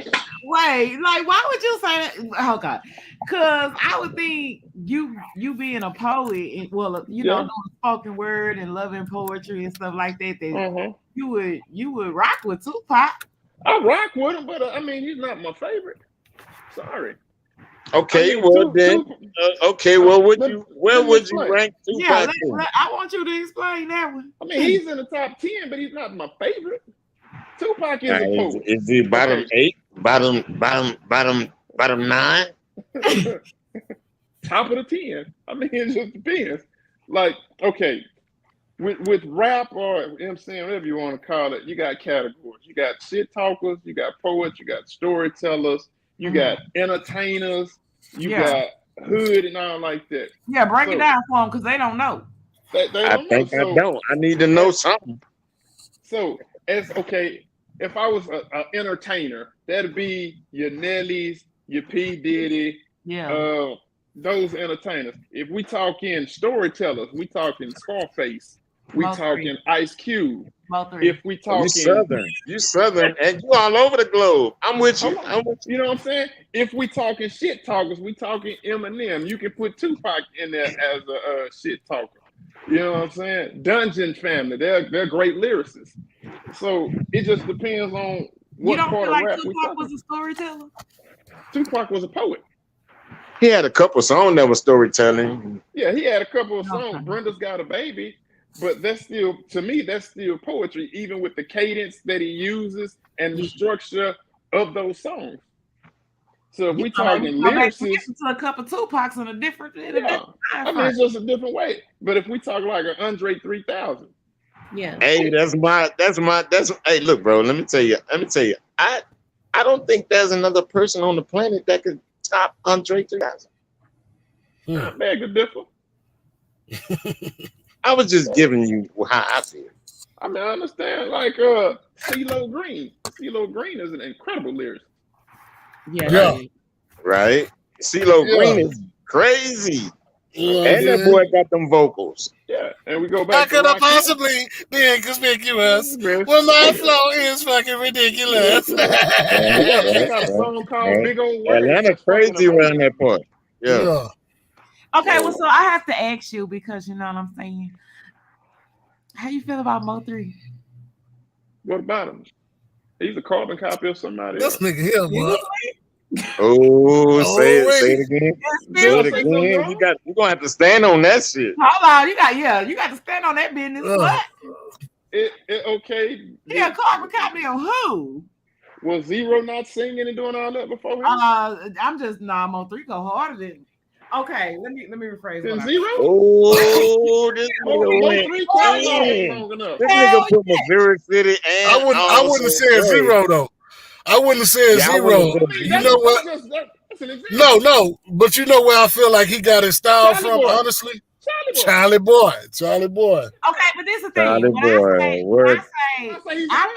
Wait, like, why would you say that? Oh God, because I would think you being a poet, and, well, doing spoken word and loving poetry and stuff like that, you would rock with Tupac. I rock with him, but I mean, he's not my favorite. Sorry. Okay, I mean, well then. Okay, well, where would you rank Tupac? Yeah, I want you to explain that one. I mean, he's in the top 10, but he's not my favorite. Tupac is a poet. Is he bottom 8? Bottom 9? Top of the 10. I mean, it just depends. Like, okay, with rap or MC, whatever you want to call it, you got categories. You got shit talkers, you got poets, you got storytellers, you got entertainers, you got hood and all like that. Yeah, break it down for them because they don't know. They don't know. I don't. I need to know something. So, if I was an entertainer, that'd be your Nellies, your P. Diddy, those entertainers. If we talking storytellers, we talking Scarface, we talking Ice Cube. If we talking you Southern, and you all over the globe. I'm with you. You know what I'm saying? If we talking shit talkers, we talking Eminem. You can put Tupac in there as a shit talker. You know what I'm saying? Dungeon Family, they're great lyricists. So it just depends on what part of rap we talking. Tupac was a storyteller? Tupac was a poet. He had a couple songs that were storytelling. Yeah, he had a couple of songs. Brenda's Got a Baby, but that's still, to me, that's still poetry, even with the cadence that he uses and the structure of those songs. So if we talking lyricists, to a couple Tupacs in a different. I mean, it's just a different way. But if we talk like an Andre 3000. Yeah. Hey, hey, look, bro, let me tell you. I don't think there's another person on the planet that could top Andre 3000. I beg to differ. I was just giving you how I feel. I mean, I understand, like CeeLo Green. CeeLo Green is an incredible lyricist. Yeah. Right? CeeLo Green is crazy. And that boy got them vocals. Yeah, and we go back. How could I possibly be inconspicuous when my flow is fucking ridiculous? They got a song called Big Old Words. Atlanta crazy around that part. Yeah. Okay, well, so I have to ask you because you know what I'm saying. How you feel about Mo3? What about him? He's a carbon copy of somebody else. This nigga here, boy. Say it again. Say it again. You're gonna have to stand on that shit. Hold on, you got to stand on that business. What? Okay. Yeah, carbon copy of who? Was Zero not singing and doing all that before him? I'm just Mo3 go harder than. Okay, let me rephrase. Zero? Oh, this nigga put Missouri City and I wouldn't have said Zero though. I wouldn't have said Zero. You know what? No, but you know where I feel like he got his style from, honestly? Charlie Boy. Okay, but this is the thing. When I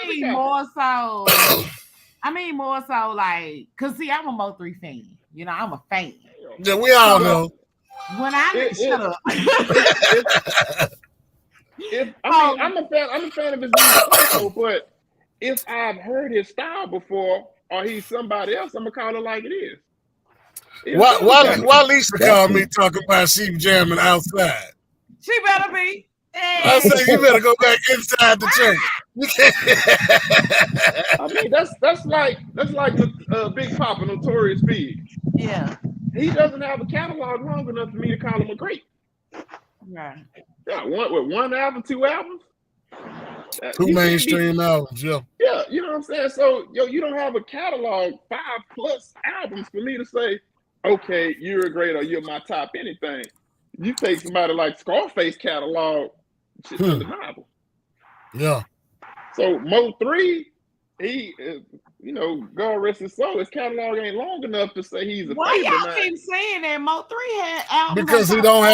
mean more so like, cause see, I'm a Mo3 fan. You know, I'm a fan. Yeah, we all know. When I shut up. I'm a fan of his music also, but if I've heard his style before or he's somebody else, I'm gonna call it like it is. Why Lisa called me talking about she jamming outside? She better be. I said you better go back inside the church. You can't. I mean that's like Big Papa, Notorious Big. Yeah. He doesn't have a catalog long enough for me to call him a great. Right. Yeah, one album, 2 albums. 2 mainstream albums, yeah. Yeah, you know what I'm saying? So you don't have a catalog 5+ albums for me to say, okay, you're a great or you're my top anything. You take somebody like Scarface catalog, shit's undeniable. Yeah. So Mo 3, he is, God rest his soul, his catalog ain't long enough to say he's a Why favorite. y'all keep saying that Mo 3 had albums? Because he don't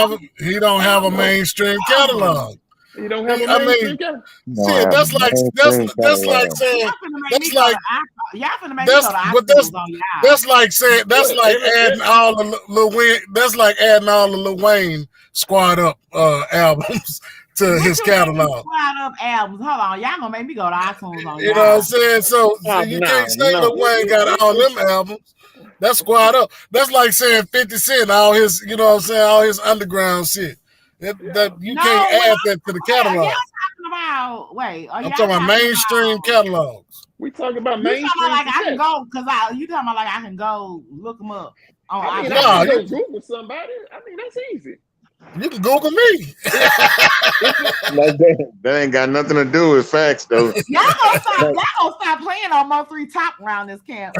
have a mainstream catalog. He don't have a mainstream catalog. See, that's like saying that's like adding all the Lil Wayne. That's like adding all the Lil Wayne Squad Up albums to his catalog. Squad Up albums. Hold on, y'all gonna make me go to iTunes on. You know what I'm saying? So you can't say Lil Wayne got all them albums. That's Squad Up. That's like saying 50 Cent, all his, you know what I'm saying, all his underground shit. That you can't add that to the catalog. I'm talking about mainstream catalogs. We talking about mainstream. I can go you talking about like I can go look them up. I can Google somebody. I mean that's easy. You can Google me. That ain't got nothing to do with facts though. Y'all gonna stop playing on Mo 3 top around this camp.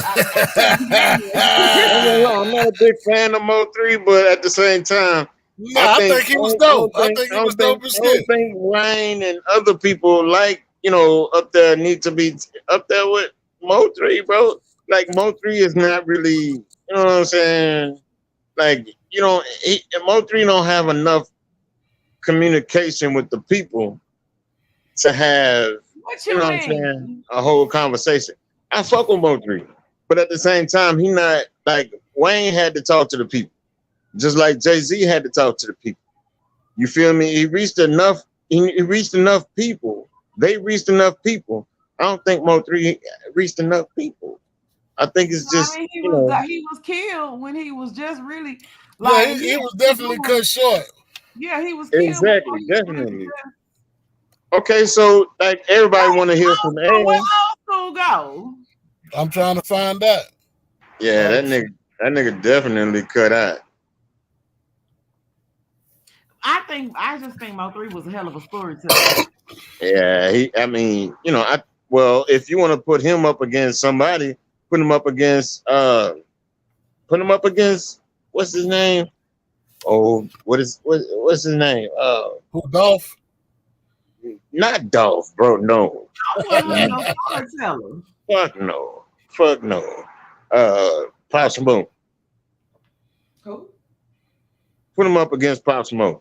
I'm not a big fan of Mo 3, but at the same time. No, I think he was dope. I think he was dope as shit. I don't think Wayne and other people up there need to be up there with Mo 3, bro. Like Mo 3 is not really, you know what I'm saying? Like, Mo 3 don't have enough communication with the people to have, you know what I'm saying, a whole conversation. I fuck with Mo 3, but at the same time, he not like Wayne had to talk to the people. Just like Jay-Z had to talk to the people. You feel me? He reached enough people. They reached enough people. I don't think Mo 3 reached enough people. I think it's just he was killed when he was just really like he was definitely cut short. Yeah, he was killed. Exactly, definitely. Okay, so like everybody want to hear from Aaron. Where Old Skool go? I'm trying to find out. Yeah, that nigga definitely cut out. I just think Mo 3 was a hell of a storyteller. Yeah, if you want to put him up against somebody, put him up against what's his name? Oh, what's his name? Who, Dolph? Not Dolph, bro. No. Fuck no. Pop Smoke. Who? Put him up against Pop Smoke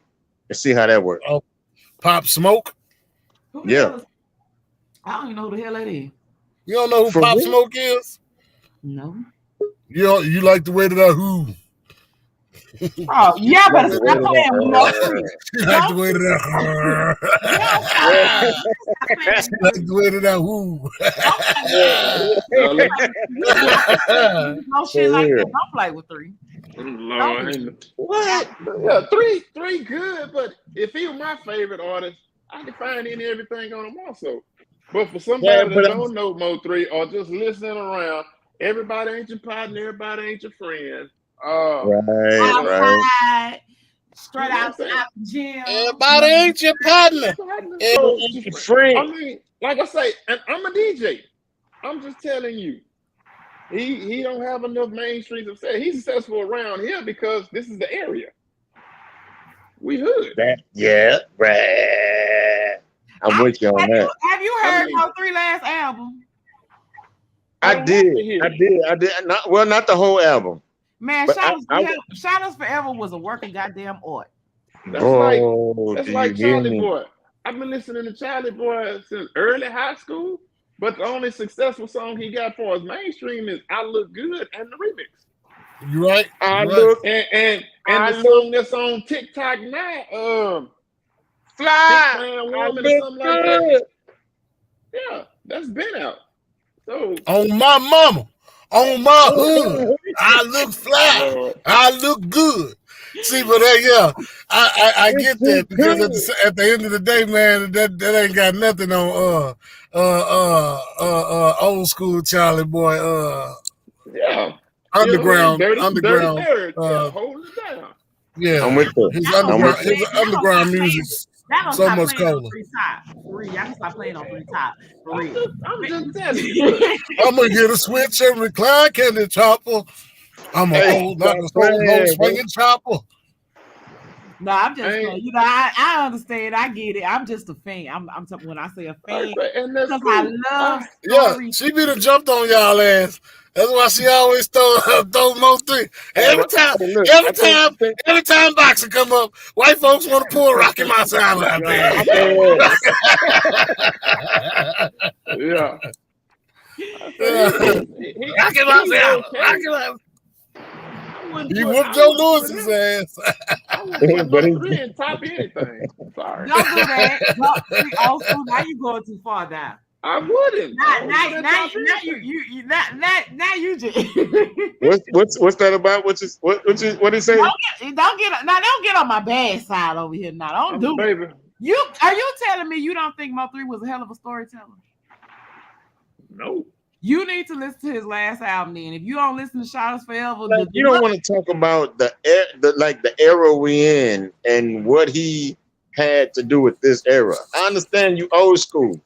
and see how that works. Oh, Pop Smoke? Yeah. I don't even know who the hell that is. You don't know who Pop Smoke is? No. You like the way that I who? Oh, yeah, but stop playing with Mo 3. You like the way that I like the way that I who? No shit like that. Don't play with 3. Lord. What? Yeah, three good, but if he was my favorite artist, I can find everything on him also. But for somebody that don't know Mo 3 or just listening around, everybody ain't your partner, everybody ain't your friend. Right. Straight outside the gym. Everybody ain't your partner. Ain't your friend. I mean, like I say, and I'm a DJ. I'm just telling you. He don't have enough mainstream success. He's successful around here because this is the area. We hood. Right. I'm with you on that. Have you heard Mo 3 last album? I did. Not the whole album. Man, Shadows Forever was a working goddamn art. That's like Charlie Boy. I've been listening to Charlie Boy since early high school, but the only successful song he got for his mainstream is "I Look Good" and the remix. You right? And the song that's on TikTok now, fly. Man, I woman, or look something like that. good. Yeah, that's been out. So On my mama, on my hood, I look fly. Lord. I look good. See, but I get that because at the end of the day, man, that ain't got nothing on old school Charlie boy. Yeah. Underground. Dirty Bird, holding it down. Yeah, I'm with you. his I'm with underground music so much colder. Y'all can stop playing on 3 Top. For real. I'm just telling you. I'm gonna get a switch and recline candy chopper. I'm gonna hold like a no swinging chopper. No, I'm just saying, you know, I understand, I get it. I'm just a fan. I'm talking when I say a fan, and that's because cool. I love stories. Yeah, she be the jumped on y'all ass. That's why she always throw more three. Every time boxing come up, white folks want to pull Rocky Mountain out there. Yeah. Rocky Mountain. He whooped Joe Lewis's ass. I wouldn't put no 3 in top anything. Sorry. Don't do that. Also, now you're going too far down. I wouldn't. Now you just. What's that about? What did he say? Don't get on my bad side over here. Now don't do baby. it. Are you telling me you don't think Mo 3 was a hell of a storyteller? No. You need to listen to his last album then. If you don't listen to Shout Us Forever, you don't want to talk about the era we in and what he had to do with this era. I understand you old school.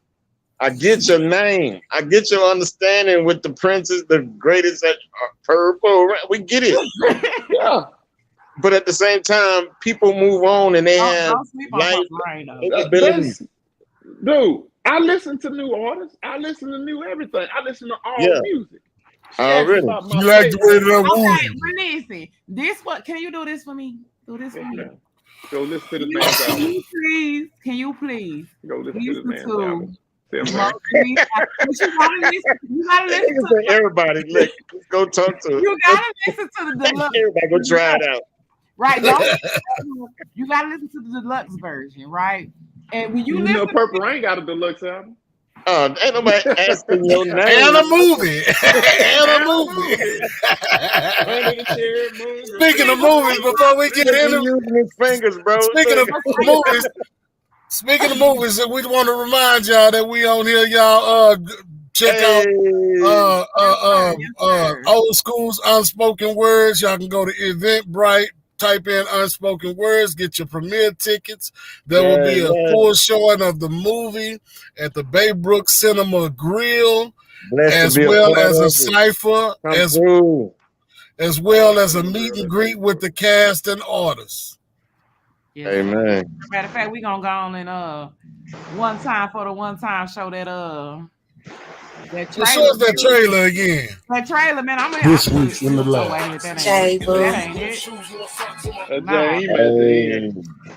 I get your name. I get your understanding with the Princes, the greatest at purple. We get it. Yeah. But at the same time, people move on and they have life. Dude, I listen to new artists. I listen to new everything. I listen to all music. Already. You like the way that I move. Listen, this what? Can you do this for me? Do this for me. Go listen to the man's album. Can you please? Go listen to the man's album. You gotta listen to everybody. Let's go talk to. You gotta listen to the deluxe. Everybody go try it out. Right? You gotta listen to the deluxe version, right? And when you know, Purple Rain got a deluxe album. Ain't nobody asking your name. And a movie. Speaking of movies, before we get into using his fingers, bro. Speaking of movies, we want to remind y'all that we on here, y'all. Check out Old School's Unspoken Words. Y'all can go to Eventbrite, type in Unspoken Words, get your premiere tickets. There will be a full showing of the movie at the Baybrook Cinema Grill, as well as a cipher, as well as a meet and greet with the cast and artists. Yes. Amen. Matter of fact, we gonna go on and one time show that show us that trailer again. That trailer, man. I'm this week in the lab.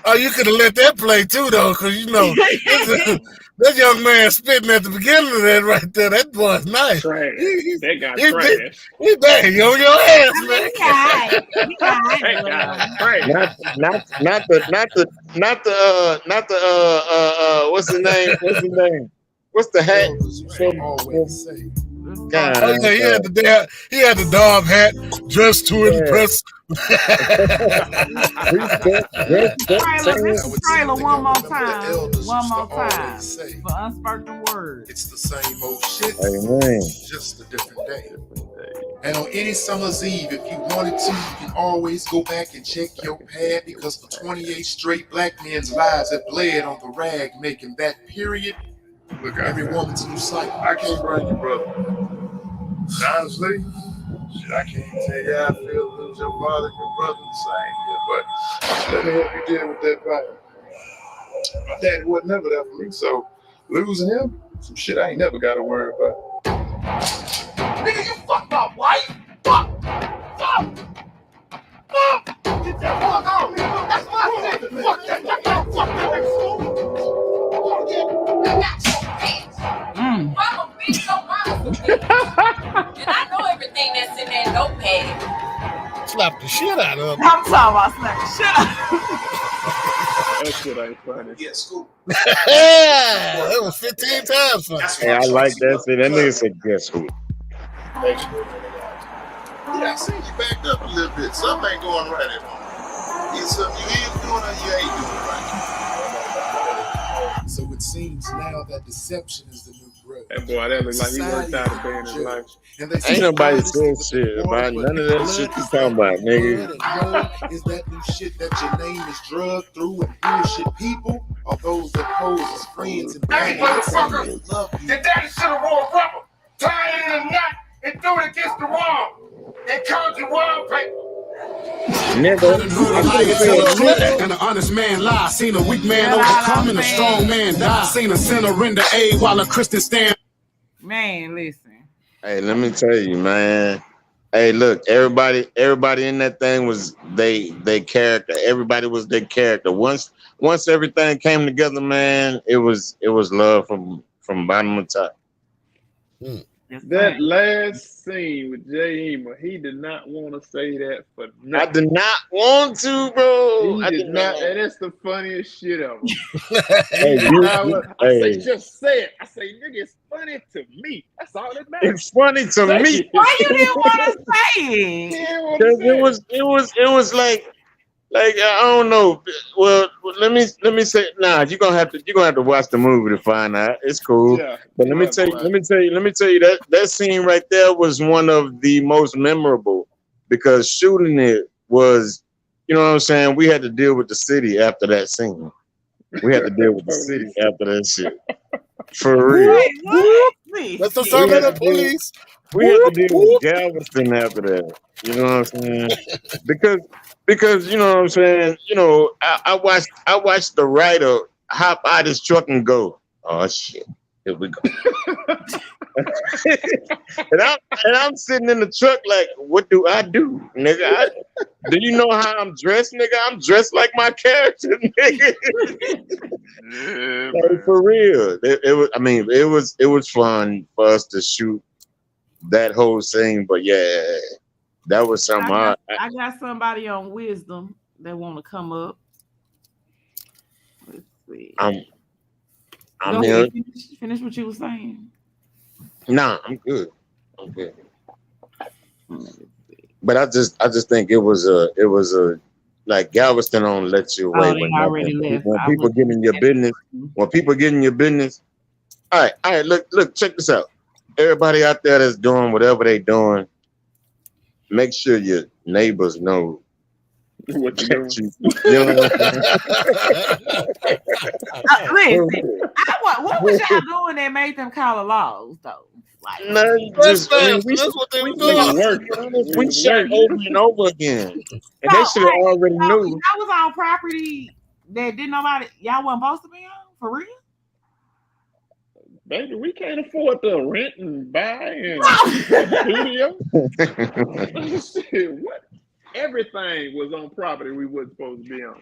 Oh, you could have let that play too, though, because you know that young man spitting at the beginning of that right there. That boy's nice. That got trash. He bang on your ass, man. Not the what's his name? What's the hat? He had the dog hat just to impress. Trailer one more time for Unspoken Words. It's the same old shit. Amen. Just a different day. And on any summer's eve, if you wanted to, you can always go back and check your pad, because for 28 straight black men's lives have bled on the rag, making that period every woman's new cycle. I can't bring you, brother. Honestly, I can't tell you how I feel lose your father and your brother the same year, but let me help you deal with that fight. My dad wasn't never there for me, so losing him, some shit I ain't never got to worry about. Nigga, you fucked my wife? Fuck! Get that fuck off! That's my shit! Fuck that! Fuck that! Mama beat your mama. And I know everything that's in that notepad. Slap the shit out of him. I'm talking about slap the shit out of him. That shit ain't funny. Yeah, school. Yeah, that was 15 times funny. Hey, I like that shit. That nigga said guess who? Yeah, I see you backed up a little bit. Something ain't going right at home. Either something you is doing or you ain't doing right. So it seems now that deception is the new growth. That boy, that look like he worked out a day in his life. Ain't nobody said shit about none of that shit you talking about, nigga. Is that new shit that your name is drugged through and bullshit people? Or those that pose as friends and Hey, motherfucker! love you? Your daddy should have wore rubber, tied it in a knot, and threw it against the wall. And called you wallpaper. Nigga, and an honest man lie. Seen a weak man overcome and a strong man die. Seen a sinner render aid while a Christian stand. Man, listen. hey, let me tell you, man. Hey, look, everybody in that thing was they character. Everybody was their character. Once everything came together, man, it was love from bottom to top. That last scene with Jay Ema, he did not want to say that for nothing. I did not want to, bro. He did not, and that's the funniest shit ever. Hey, I say, just say it. I say, nigga, it's funny to me. That's all that matters. It's funny to me. Why you didn't want to say it? Because it was like I don't know. Well, let me say. Nah, you're gonna have to watch the movie to find out. It's cool. Yeah. But let me tell you that scene right there was one of the most memorable because shooting it was, you know what I'm saying? We had to deal with the city after that scene. We had to deal with the city after that shit. For real. Let's talk about the police. We had to deal with Galveston after that. You know what I'm saying? Because you know what I'm saying. You know, I watched the writer hop out his truck and go, oh shit, here we go. and I'm sitting in the truck like, what do I do, nigga? Do you know how I'm dressed, nigga? I'm dressed like my character, nigga. Like, for real, it was fun for us to shoot that whole scene, but yeah. That was something. I got somebody on Wisdom that want to come up. Let's see. I'm Go here. ahead, finish what you were saying. Nah, I'm good. But I just think it was a like Galveston don't let you away when people get in your business. When people get in your business. All right. Look, check this out. Everybody out there that's doing whatever they doing. Make sure your neighbors know what you're doing. You know what I'm saying? Listen, what was y'all doing that made them call the laws, though? Like, that's what they were doing. We shot over and over again. And they should have already knew. Y'all was on property that didn't nobody, y'all wasn't supposed to be on? For real? Baby, we can't afford to rent and buy and studio. Shit, what? Everything was on property we wasn't supposed to be on.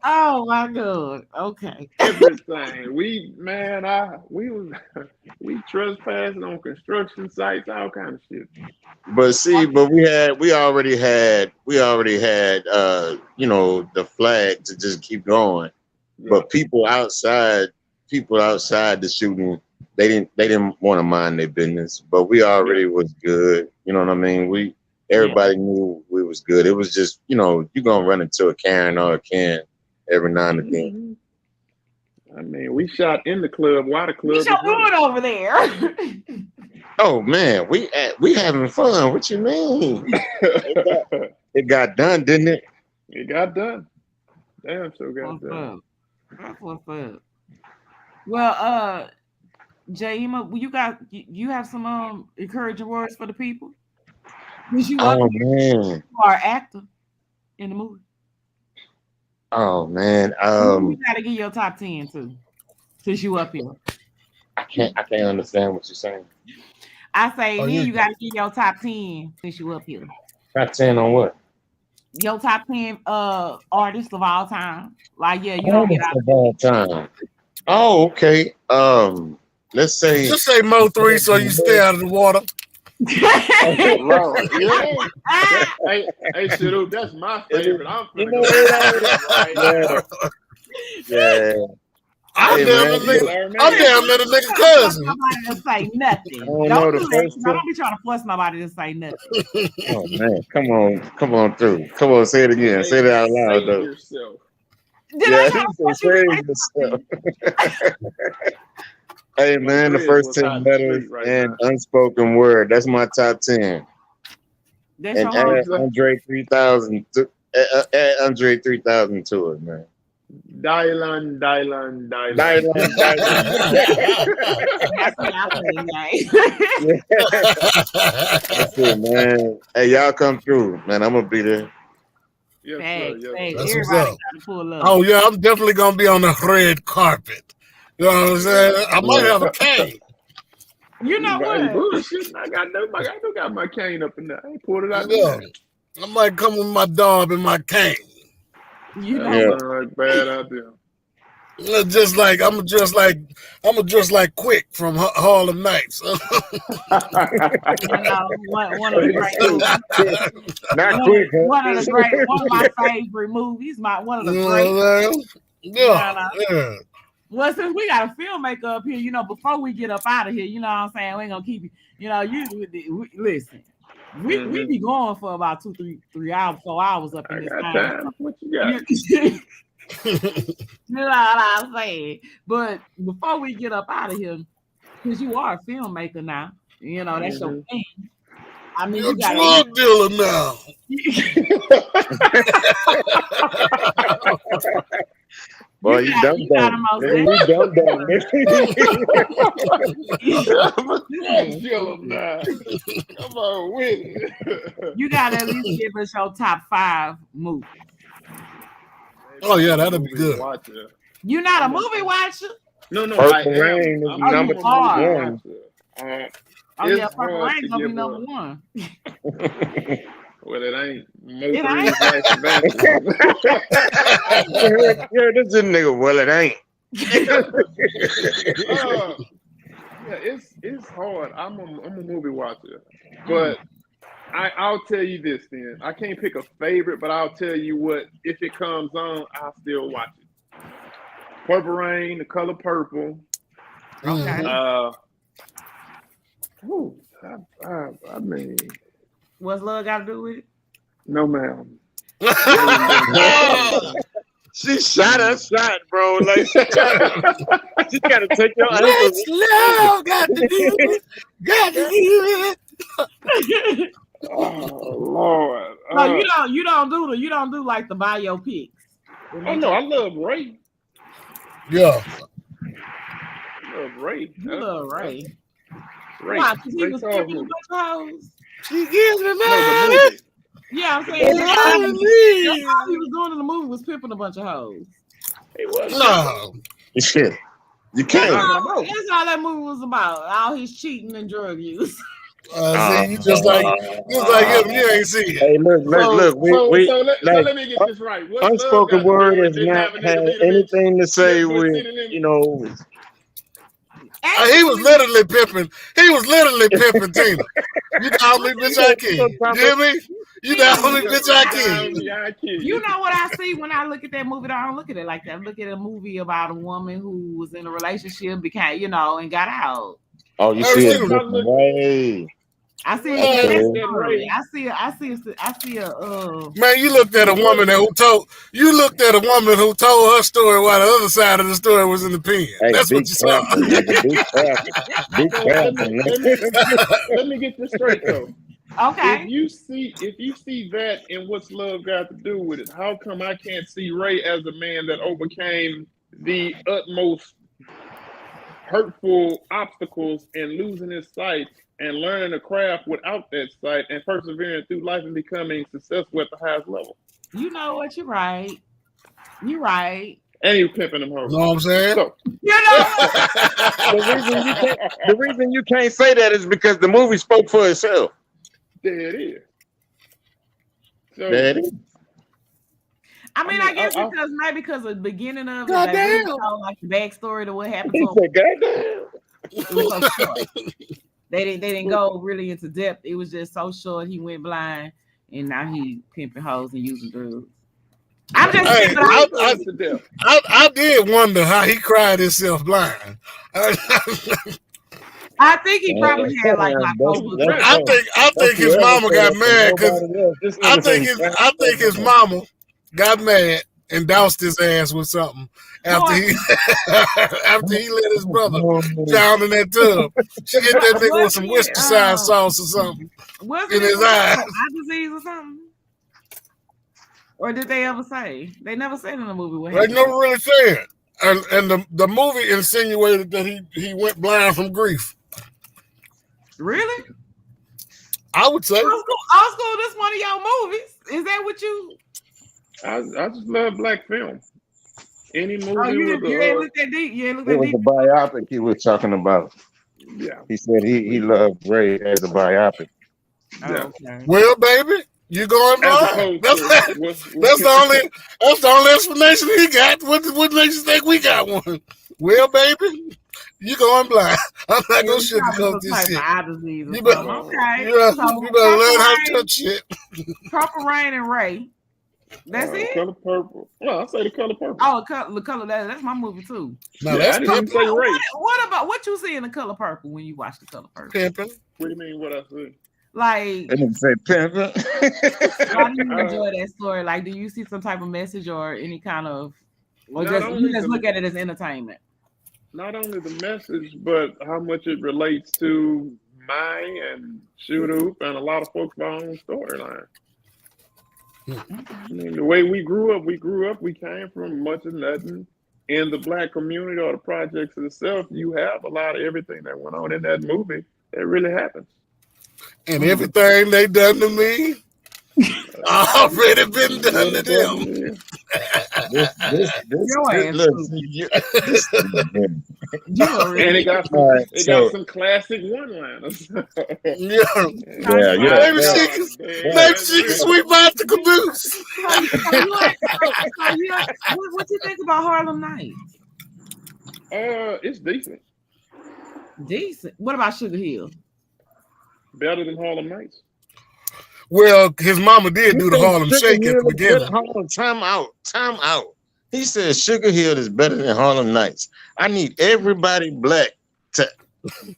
Oh my God. Okay. Everything. We trespassing on construction sites, all kind of shit. But we already had you know, the flag to just keep going. Yeah. But people outside the shooting, they didn't want to mind their business, but we already was good. You know what I mean? Everybody knew we was good. It was just, you know, you're gonna run into a Karen or a Ken every now and again. I mean, we shot in the club. Why the club? What y'all doing over there? Oh man, we having fun. What you mean? It got done, didn't it? It got done. Damn, so got done. That's what's up. Well, J-Ema, you have some encouraging words for the people? Because you are an actor in the movie. Oh man, you gotta get your top 10 too, since you up here. I can't understand what you're saying. I say you gotta get your top 10 since you up here. Top 10 on what? Your top 10 artists of all time. Like, yeah, you don't get out of all time. Oh, okay. Let's say just say Mo 3 so you stay out of the water. Lord, yeah. Hey, Shadow, that's my favorite. I'm finna go right. Yeah. I'm Hey, damn man, near the nigga cousin. Nobody to say nothing. I don't know Don't the do that. first 'Cause I don't be trying to force nobody to say nothing. Oh man, come on through. Come on, say it again. Say it out loud Save though. yourself. Did Yeah, I he try to said force you to say save yourself. Hey man, the Dread first was 10 hot in the letters street right and now. Unspoken Word. That's my top 10. That's And your add home. Andre 3000 to add Andre 3000 to it, man. Dylan. Dylan. That's my thing, That's it, man. Hey, y'all come through, man. I'm gonna be there. Yes, Thanks. sir. Hey, That's what's everybody up. got to pull up. Oh yeah, I'm definitely gonna be on the red carpet. You know what I'm saying? I might have a cane. You know Hey, what? bullshit. I got my cane up in there. I ain't pulled it out Yeah. there. I might come with my dog and my cane. You That know sound like bad idea. I'm just like Quick from Harlem Nights. You know, one of the great movies. Not quick, huh? One of my favorite movies. One of the great. Yeah. Well, since we got a filmmaker up here, you know, before we get up out of here, you know what I'm saying? We ain't gonna keep you, you know, listen. We be going for about 3 hours, 4 hours up in this time. What you got? You know what I'm saying? But before we get up out of here, because you are a filmmaker now, you know, that's your thing. I mean, you're you got a drug dealer now. Boy, you dumb. I'm a drug now. Come on with it. You gotta at least give us your top 5 movies. Oh yeah, that'll be good. You're not a movie watcher? No, Purple Rain is number 1. Oh yeah, Purple Rain's gonna be number 1. Well, it ain't. It ain't. Yeah, this is a nigga. Well, it ain't. Yeah, it's hard. I'm a movie watcher, but I'll tell you this. Then I can't pick a favorite, but I'll tell you what. If it comes on, I'll still watch it. Purple Rain, The Color Purple. Okay. I mean, what's love got to do with it? No, ma'am. She shot her shot, bro. Like she got to take your answer. What's love got to do with it? Got to do it. Oh Lord. No, you don't do like the biopics. Oh no, I love Ray. Yeah. I love Ray. You love Ray. Ray. Why? Because he was pimping a bunch of hoes. She gives me money. Yeah, I'm saying that's all he was doing in the movie was pimping a bunch of hoes. He was. No. Shit. You can't. That's all that movie was about. All his cheating and drug use. See, you just like him. You ain't see it. Hey, look. So let me get this right. What's Unspoken Word does not have anything to say with, you know. He was literally pimping. He was literally pimping Tina. You know me, bitch, I can. You hear me? You know me, bitch, I can. You know what I see when I look at that movie? I don't look at it like that. I look at a movie about a woman who was in a relationship, became, you know, and got out. Oh, you see it different way. I see a man, you looked at a woman who told her story while the other side of the story was in the pen. Hey, that's what you saw. Let me get this straight though. Okay. If you see that and what's love got to do with it, how come I can't see Ray as a man that overcame the utmost hurtful obstacles and losing his sight and learning a craft without that sight and persevering through life and becoming successful at the highest level? You know what? You're right. You're right. And he pimping them hoes. You know what I'm saying? So, you know the reason you can't say that is because the movie spoke for itself. There it is. So, there it is. I mean, I guess because of the beginning of it, like the backstory to what happened to him. Goddamn. It was so short. They didn't go really into depth. It was just so short. He went blind, and now he pimping hoes and using drugs. I'm just Hey, saying, but To death. I did wonder how he cried himself blind. I think he probably had like bipolar. I think his mama got mad because I think his mama got mad and doused his ass with something after he after he let his brother drown in that tub. She hit that nigga with some Worcestershire sauce or something in his eyes. Eye disease or something? Or did they ever say? They never said in the movie what happened. They never really said. And the movie insinuated that he went blind from grief. Really? I would say. Old School, this one of your movies. Is that what you? I just love black film. Any movie you ain't looked that deep. You ain't looked It that was deep. a biopic he was talking about. Yeah. He said he loved Ray as a biopic. Yeah. Okay. Well, baby, you going blind? That's the only explanation he got. What makes you think we got one? Well, baby, you going blind. I'm not gonna sugarcoat this shit. You better learn how to touch shit. Purple Rain and Ray. That's it. Color Purple. Well, I say The Color Purple. Oh, the color that's my movie too. No, that's pimping. What about what you see in The Color Purple when you watch The Color Purple? Pimping. What do you mean? What I see? Like, I didn't say pimping. how do you enjoy that story? Like, do you see some type of message or any kind of, or you just look at it as entertainment? Not only the message, but how much it relates to my and Shoot Oop and a lot of folks' own storyline. I mean, the way we grew up, we came from much of nothing. In the black community or the projects itself, you have a lot of everything that went on in that movie that really happened. And everything they done to me already been done to them. And it got some classic one-liners. Maybe she can sweep out the caboose. What you think about Harlem Nights? It's decent. Decent. What about Sugar Hill? Better than Harlem Nights. Well, his mama did do the Harlem Shake at the beginning. Hold on, time out. He said Sugar Hill is better than Harlem Nights. I need everybody black to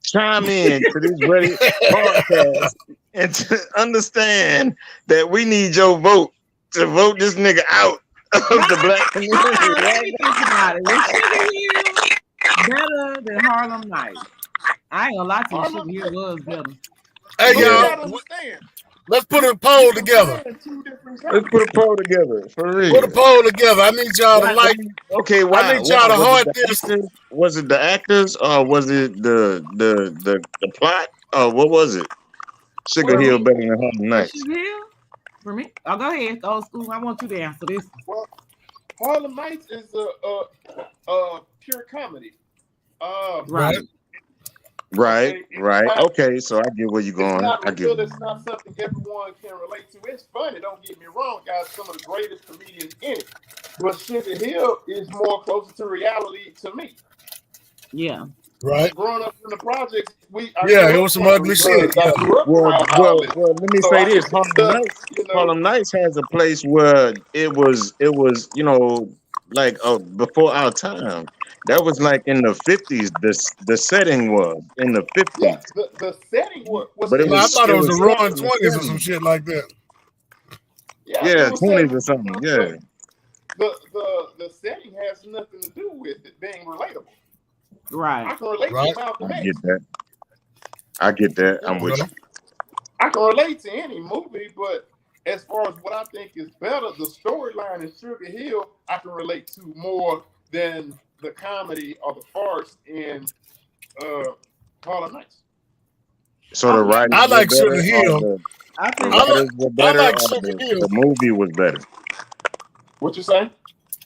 chime in to this ready podcast and to understand that we need your vote to vote this nigga out of the black community. Think about it. Was Sugar Hill better than Harlem Nights? I ain't gonna lie to you, Sugar Hill was better. Hey, y'all, let's put a poll together. Let's put a poll together for real. Put a poll together. I need y'all to like. Okay, why? I need y'all to heart this. Was it the actors or was it the plot? Or what was it? Sugar Hill better than Harlem Nights. Sugar Hill? For me? Oh, go ahead, Old School. I want you to answer this. Well, Harlem Nights is a pure comedy. Right. Okay, so I get where you're going. I get it. It's not something everyone can relate to. It's funny, don't get me wrong, guys. Some of the greatest comedians in it. But Sugar Hill is more closer to reality to me. Yeah. Right. Growing up in the projects, it was some ugly shit. Well, let me say this. Harlem Nights has a place where it was, like before our time. That was like in the 50s. The setting was in the 50s. Yeah, the setting was. But I thought it was the roaring 20s or some shit like that. Yeah, 20s or something. Yeah. The setting has nothing to do with it being relatable. Right. I can relate to Malcolm X. I get that. I'm with you. I can relate to any movie, but as far as what I think is better, the storyline in Sugar Hill, I can relate to more than the comedy or the farce in Harlem Nights. So the writing, I like Sugar Hill. I like Sugar Hill. The movie was better. What you say?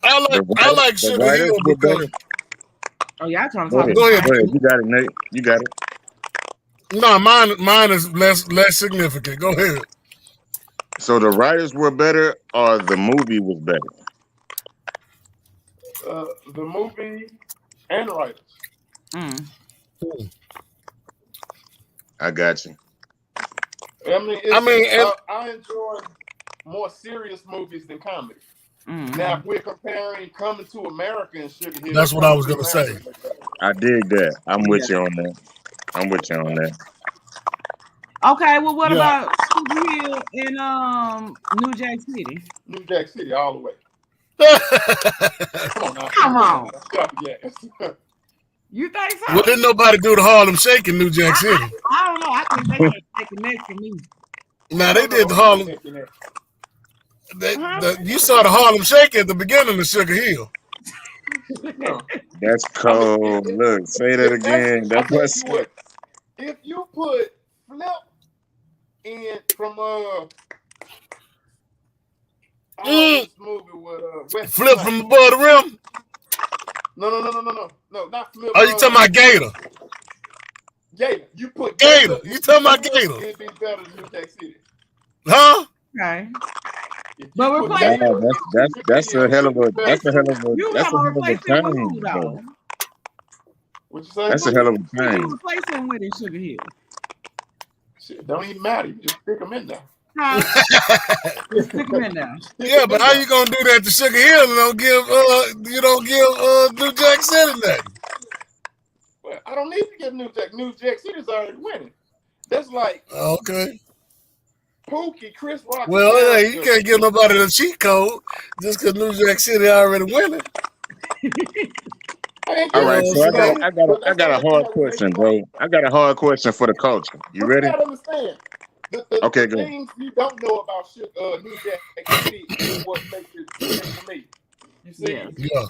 I like Sugar Hill because. Oh, y'all trying to talk. Go ahead. You got it, Nate. You got it. No, mine is less significant. Go ahead. So the writers were better, or the movie was better? The movie and the writers. I got you. I enjoy more serious movies than comedy. Now, if we're comparing Coming to America and Sugar Hill, That's what I was gonna say. I dig that. I'm with you on that. I'm with you on that. Okay, well, what Yeah. about Sugar Hill in New Jack City? New Jack City all the way. Come on now. Come on. Yes. You think so? Well, didn't nobody do the Harlem Shake in New Jack City? I don't know. I think they can't take the next to me. Now they did the Harlem. You saw the Harlem Shake at the beginning of Sugar Hill. That's cold. Look, say that again. That's what. If you put Flip in from this movie with Flip from above the rim. No, not Flip. Oh, you talking about Gator? Gator. You put Gator. You talking about Gator? It'd be better than New Jack City. Huh? Okay. But we're playing. That's a hell of a You time. though. What you say? That's a hell of a You thing. replace him with in Sugar Hill. Shit, don't even matter. You just stick them in there. Huh? Stick him in there. Yeah, but how you gonna do that to Sugar Hill and don't give New Jack City nothing? Well, I don't need to give New Jack City's already winning. That's like okay. Pookie, Chris Rock. Well, hey, you can't give nobody the cheat code just because New Jack City already winning. All right, so I got a hard question, bro. I got a hard question for the culture. You ready? You gotta understand. Okay, the go. things you don't know about New Jack City is what makes it different for me. You see, Yeah.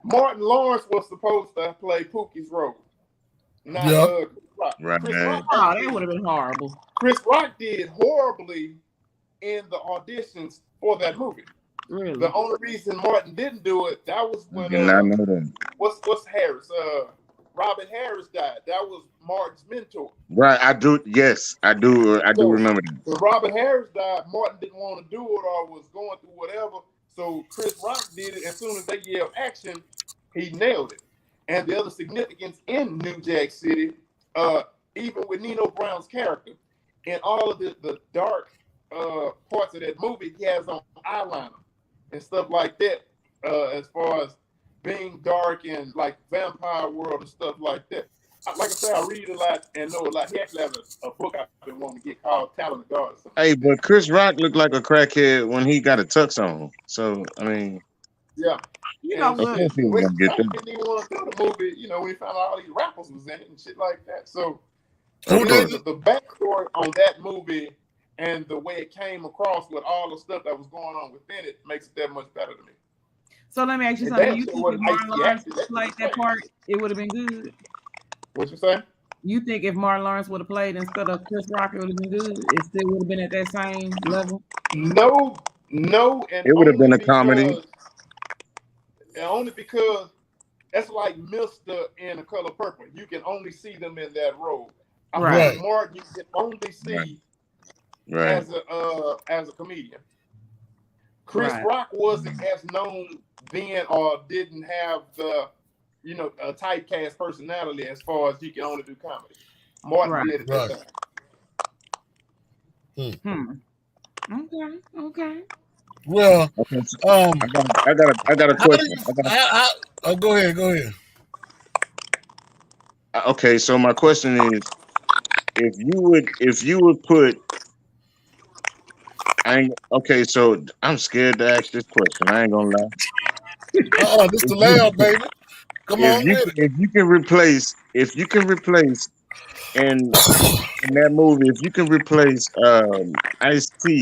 Martin Lawrence was supposed to play Pookie's role. Not Chris Rock. Right. Chris Rock, Oh, that would have been horrible. Chris Rock did horribly in the auditions for that movie. Really? The only reason Martin didn't do it, that was when I know that. what's Harris? Robert Harris died. That was Martin's mentor. Right, I do. Yes, I do. I do remember that. When Robert Harris died, Martin didn't want to do it or was going through whatever. So Chris Rock did it. As soon as they yelled action, he nailed it. And the other significance in New Jack City, even with Nino Brown's character, in all of the dark parts of that movie, he has on eyeliner and stuff like that. As far as being dark and like vampire world and stuff like that. Like I said, I read a lot and know a lot. He actually has a book I've been wanting to get called Talent of God. Hey, but Chris Rock looked like a crackhead when he got a tux on. So I mean, yeah, you know what? He didn't want to do the movie. You know, when he found out all these rappers was in it and shit like that. So the backstory on that movie and the way it came across with all the stuff that was going on within it makes it that much better to me. So let me ask you something. You think if Martin Lawrence played that part, it would have been good? What you say? You think if Martin Lawrence would have played instead of Chris Rock, it would have been good? It still would have been at that same level? No, and it would have been a comedy. Only because that's like Mr. in The Color Purple. You can only see them in that role. Right. Martin, you can only see as a comedian. Chris Rock wasn't as known then or didn't have the, a typecast personality as far as he can only do comedy. Martin did it that time. Okay. Well, I got a question. Go ahead. Okay, so my question is, if you would put, so I'm scared to ask this question. I ain't gonna lie. This the layout, baby. Come on with it. If you can replace in that movie, if you can replace Ice-T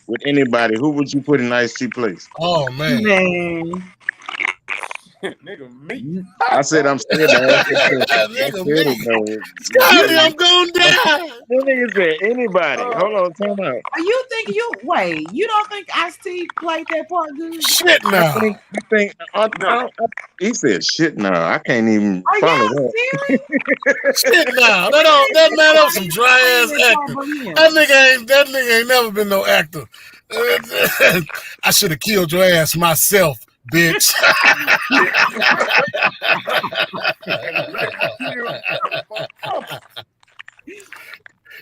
with anybody, who would you put in Ice-T place? Oh man. Nigga, me. I said I'm scared to ask this question. Scotty, I'm gonna die. That nigga said anybody. Hold on, time out. You think you don't think Ice-T played that part good? Shit now. He said shit now. I can't even follow that. Shit now. That man was some dry ass acting. That nigga ain't never been no actor. I should have killed your ass myself, bitch.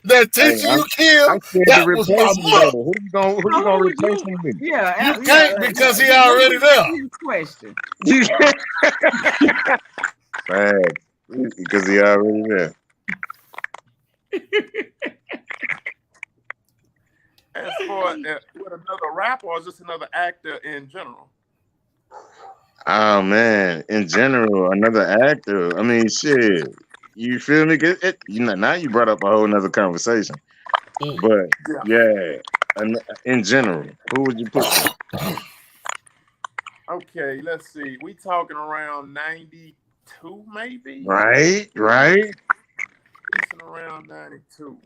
That teacher you killed, that was my mother. Who you gonna replace him with? Yeah, You can't because he already there. Question. Facts. Because he already there. As for with another rapper or just another actor in general? Oh man, in general, another actor. I mean, shit. You feel me? Now you brought up a whole nother conversation. But yeah, in general, who would you put? Okay, let's see. We talking around 92, maybe? Right. Decent around 92.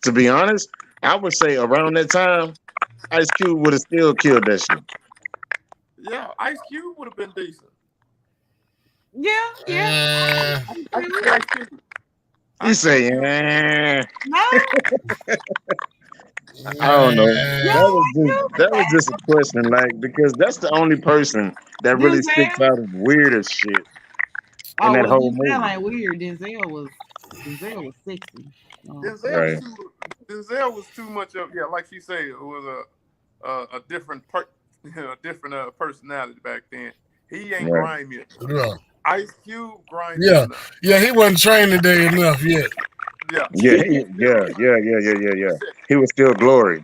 To be honest, I would say around that time, Ice Cube would have still killed that shit. Yeah, Ice Cube would have been decent. Yeah. You say, no. I don't know. That was just a question, like, because that's the only person that really sticks out as weird as shit in that whole movie. Denzel ain't weird. Denzel was sexy. Denzel was too much of like she said, it was a different personality back then. He ain't grimy enough. Ice Cube grimy enough. Yeah, he wasn't training day enough yet. Yeah. He was still Glory.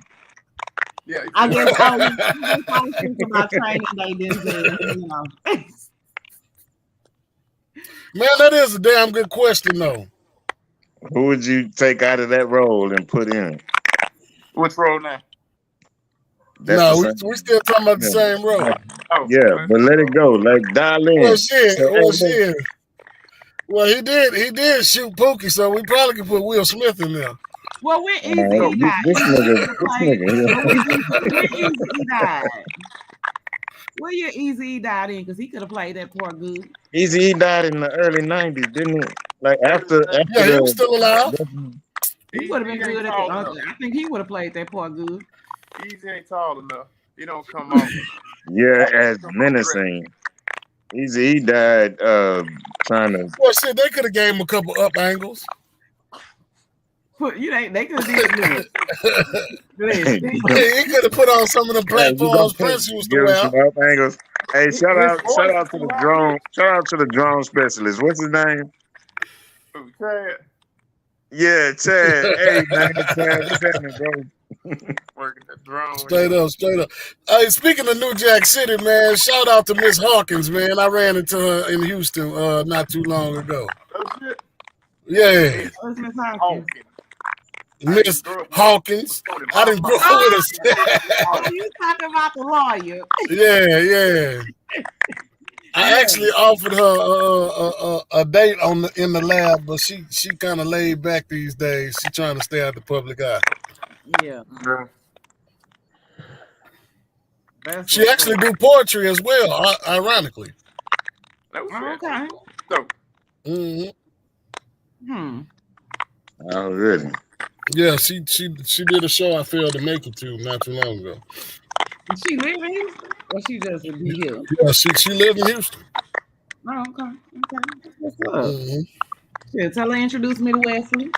Yeah. I guess I was thinking about training day Denzel. Man, that is a damn good question, though. Who would you take out of that role and put in? Which role now? We still talking about the same role. Yeah, but let it go. Like, dial in. Well, he did shoot Pookie, so we probably could put Will Smith in there. Well, where Easy died? Where your Easy died in? Because he could have played that part good. Easy died in the early 90s, didn't he? Like after he was still alive. He would have been good at that. I think he would have played that part good. Easy ain't tall enough. He don't come off. Yeah, as menacing. Easy died trying to. Well, shit, they could have gave him a couple up angles. They could have did. He could have put on some of the platforms Prince used to wear. Some up angles. Hey, shout out to the drone. Shout out to the drone specialist. What's his name? Chad. Yeah, Chad. Hey, man, Chad, what's happening, bro? Working the drone. Straight up. Hey, speaking of New Jack City, man, shout out to Miss Hawkins, man. I ran into her in Houston not too long ago. Oh, shit. Yeah. Miss Hawkins. I didn't grow with us. You talking about the lawyer? Yeah. I actually offered her a date in the lab, but she kind of laid back these days. She trying to stay out the public eye. Yeah. She actually do poetry as well, ironically. Okay. Oh, really? Yeah, she did a show I failed to make it to not too long ago. She live in Houston? Or she just be here? Yeah, she lived in Houston. Oh, okay. What's up? Yeah, tell her introduce me to Wesley.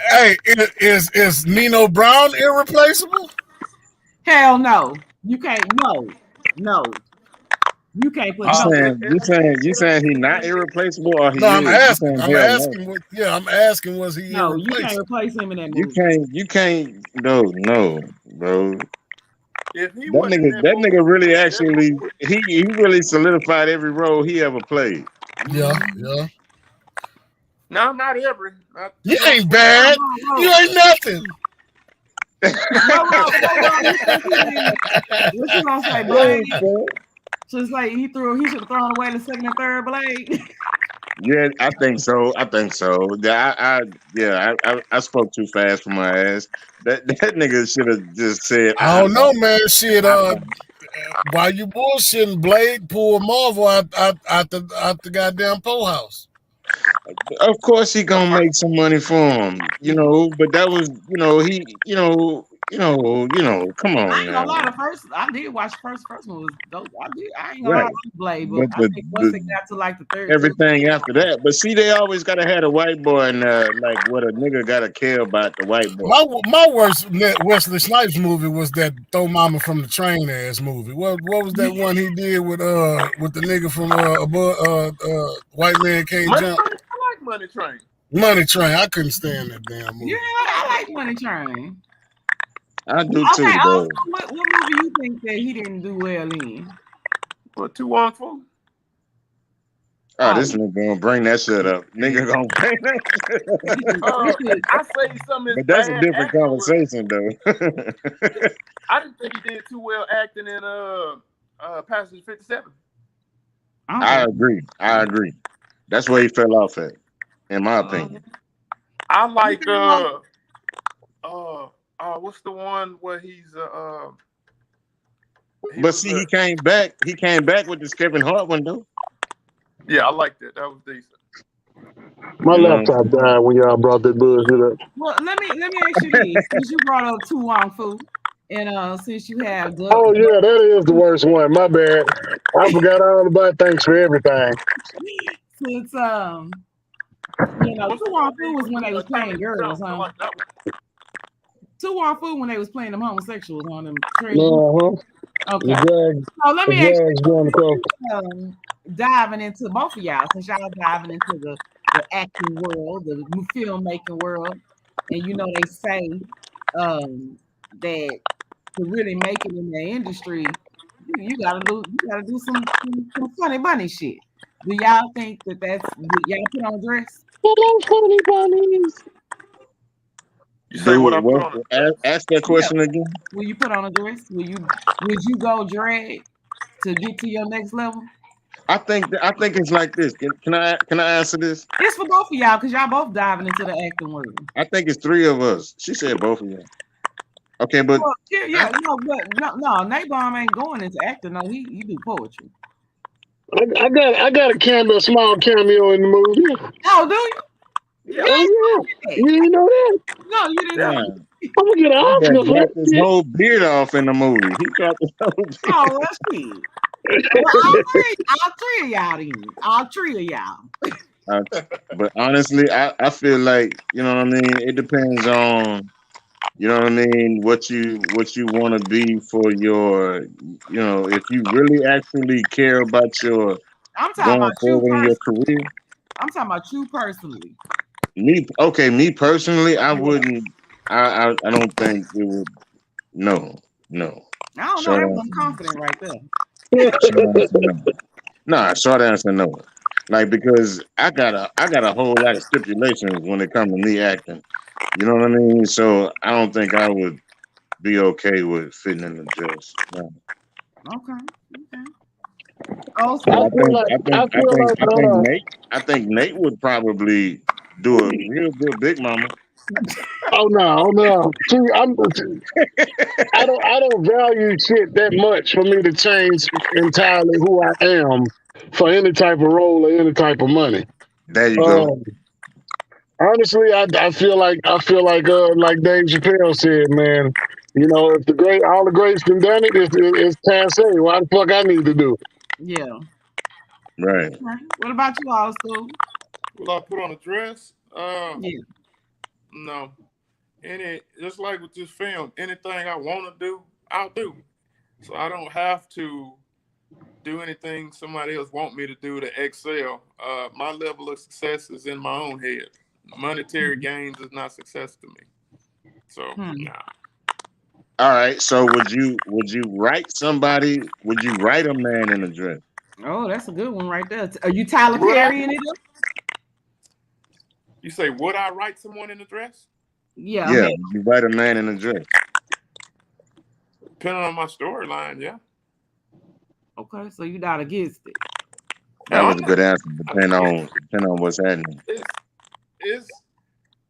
Hey, is Nino Brown irreplaceable? Hell no. You can't. No. You can't put. You saying he not irreplaceable or he? No, I'm asking. I'm asking. Was he? No, you can't replace him in that movie. You can't. No, bro. If he that nigga really actually he really solidified every role he ever played. Yeah. No, not every. You ain't bad. You ain't nothing. What you gonna say, Blade? So it's like he should have thrown away the second and third blade. Yeah, I think so. I spoke too fast for my ass. That nigga should have just said. I don't know, man. Shit. While you bullshitting, Blade pulled Marvel out the goddamn pole house. Of course he gonna make some money for him, but that was, Come on I ain't now. gonna lie. I did watch the first one was dope. I ain't gonna lie, Right. I like Blade, But but I think once it got to like the third, everything after that. But see, they always gotta have a white boy and like what a nigga gotta care about the white boy. My worst Wesley Snipes movie was that Throw Mama from the Train ass movie. What was that one he did with the nigga from White Man Can't Money Jump? Train? I like Money Train. Money Train. I couldn't stand that damn movie. yeah, I like Money Train. I do too, Okay, though. also, what movie you think that he didn't do well in? What, 2 Wong Fu? Oh, this nigga gonna bring that shit up. Nigga gonna bring that shit up. I say some of his But that's a bad different acting was, conversation, though. I didn't think he did too well acting in Passenger 57. I agree. That's where he fell off at, in my opinion. I like what's the one where he's But see, he came back. He came back with this Kevin Hart one, though. Yeah, I liked it. That was decent. My laptop died when y'all brought that bullshit up. Well, let me ask you this: since you brought up Tu Wong Fu, and since you have Oh yeah, that is the worst one. My bad. I forgot all about Thanks for Everything. Since Tu Wong Fu was when they was playing girls, huh? Tu Wong Fu when they was playing them homosexuals on them trains. Okay. So let me ask you, diving into both of y'all, since y'all diving into the acting world, the filmmaking world, and they say that to really make it in the industry, you gotta do some funny bunny shit. Do y'all think that's y'all put on a dress? Hello, funny bunnies. You say what I put on? Ask that question again. Will you put on a dress? Would you go drag to get to your next level? I think it's like this. Can I answer this? It's for both of y'all because y'all both diving into the acting world. I think it's 3 of us. She said both of y'all. Okay, but no, Nate Baum ain't going into acting. No, he do poetry. I got a small cameo in the movie. Oh, do you? Yeah. You didn't know that? No, you didn't know. I'm gonna get an Oscar for got this whole beard off in the movie. He got this whole beard. Oh, well, shit. Well, all three of y'all then. All 3 of y'all. But honestly, I feel like, you know what I mean? It depends on, you know what I mean, what you want to be for your, if you really actually care about your I'm talking going about forward in your career. I'm talking about you personally. Me personally, I wouldn't. I don't think it would. No. I don't know. That wasn't confident right there. Short answer no. Like, because I got a whole lot of stipulations when it comes to me acting. You know what I mean? So I don't think I would be okay with fitting in the dress. No. Okay. I think Nate would probably do a real good Big Mama. Oh no! See, I don't value shit that much for me to change entirely who I am for any type of role or any type of money. There you go. Honestly, I feel like Dave Chappelle said, man. If all the greats done done it, it's passe. Why the fuck I need to do? Yeah. Right. What about you, Ol Skool? Will I put on a dress? Yeah. No. Just like with this film, anything I want to do, I'll do. So I don't have to do anything somebody else want me to do to excel. My level of success is in my own head. Monetary gains is not success to me. So nah. All right. So would you write somebody? Would you write a man in a dress? Oh, that's a good one right there. Are you Tyler Perry in it? You say, would I write someone in a dress? Yeah. Yeah, you write a man in a dress. Depending on my storyline, yeah. Okay, so you're not against it. That was a good answer. Depending on what's happening.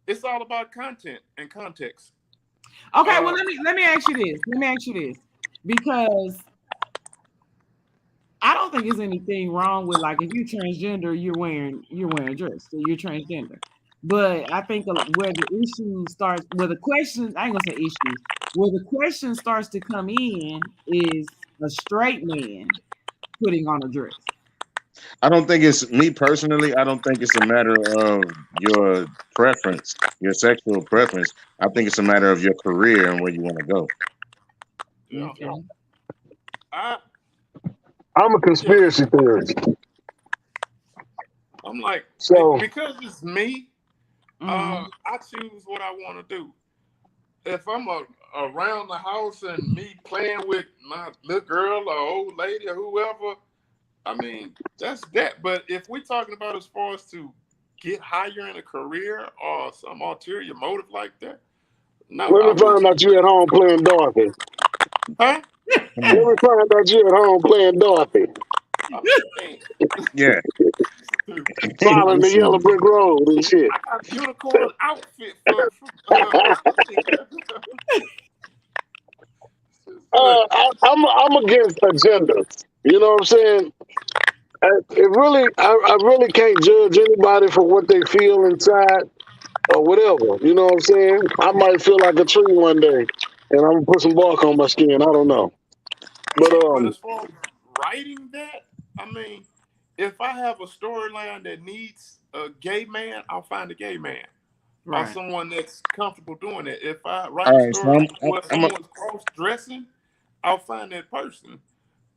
It's all about content and context. Okay, well let me ask you this. Because I don't think there's anything wrong with, like, if you're transgender, you're wearing a dress, so you're transgender. But I think where the issue starts, where the question, I ain't gonna say issue, where the question starts to come in is a straight man putting on a dress. I don't think it's me personally. I don't think it's a matter of your preference, your sexual preference. I think it's a matter of your career and where you want to go. Yeah. Okay. I'm a conspiracy theorist. I'm like, So because it's me, I choose what I want to do. If I'm around the house and me playing with my little girl or old lady or whoever, I mean, that's that. But if we're talking about as far as to get higher in a career or some ulterior motive like that, no. let me find out you at home playing Dorothy. Huh? Let me find out you at home playing Dorothy. Yeah. Following the yellow brick road and shit. I got a unicorn outfit for I'm against agendas. You know what I'm saying? I really can't judge anybody for what they feel inside or whatever. You know what I'm saying? I might feel like a tree one day, and I'm gonna put some bark on my skin. I don't know, but as far as writing that, I mean, if I have a storyline that needs a gay man, I'll find a gay man. Or someone that's comfortable doing it. If I write a story where someone's cross-dressing, I'll find that person.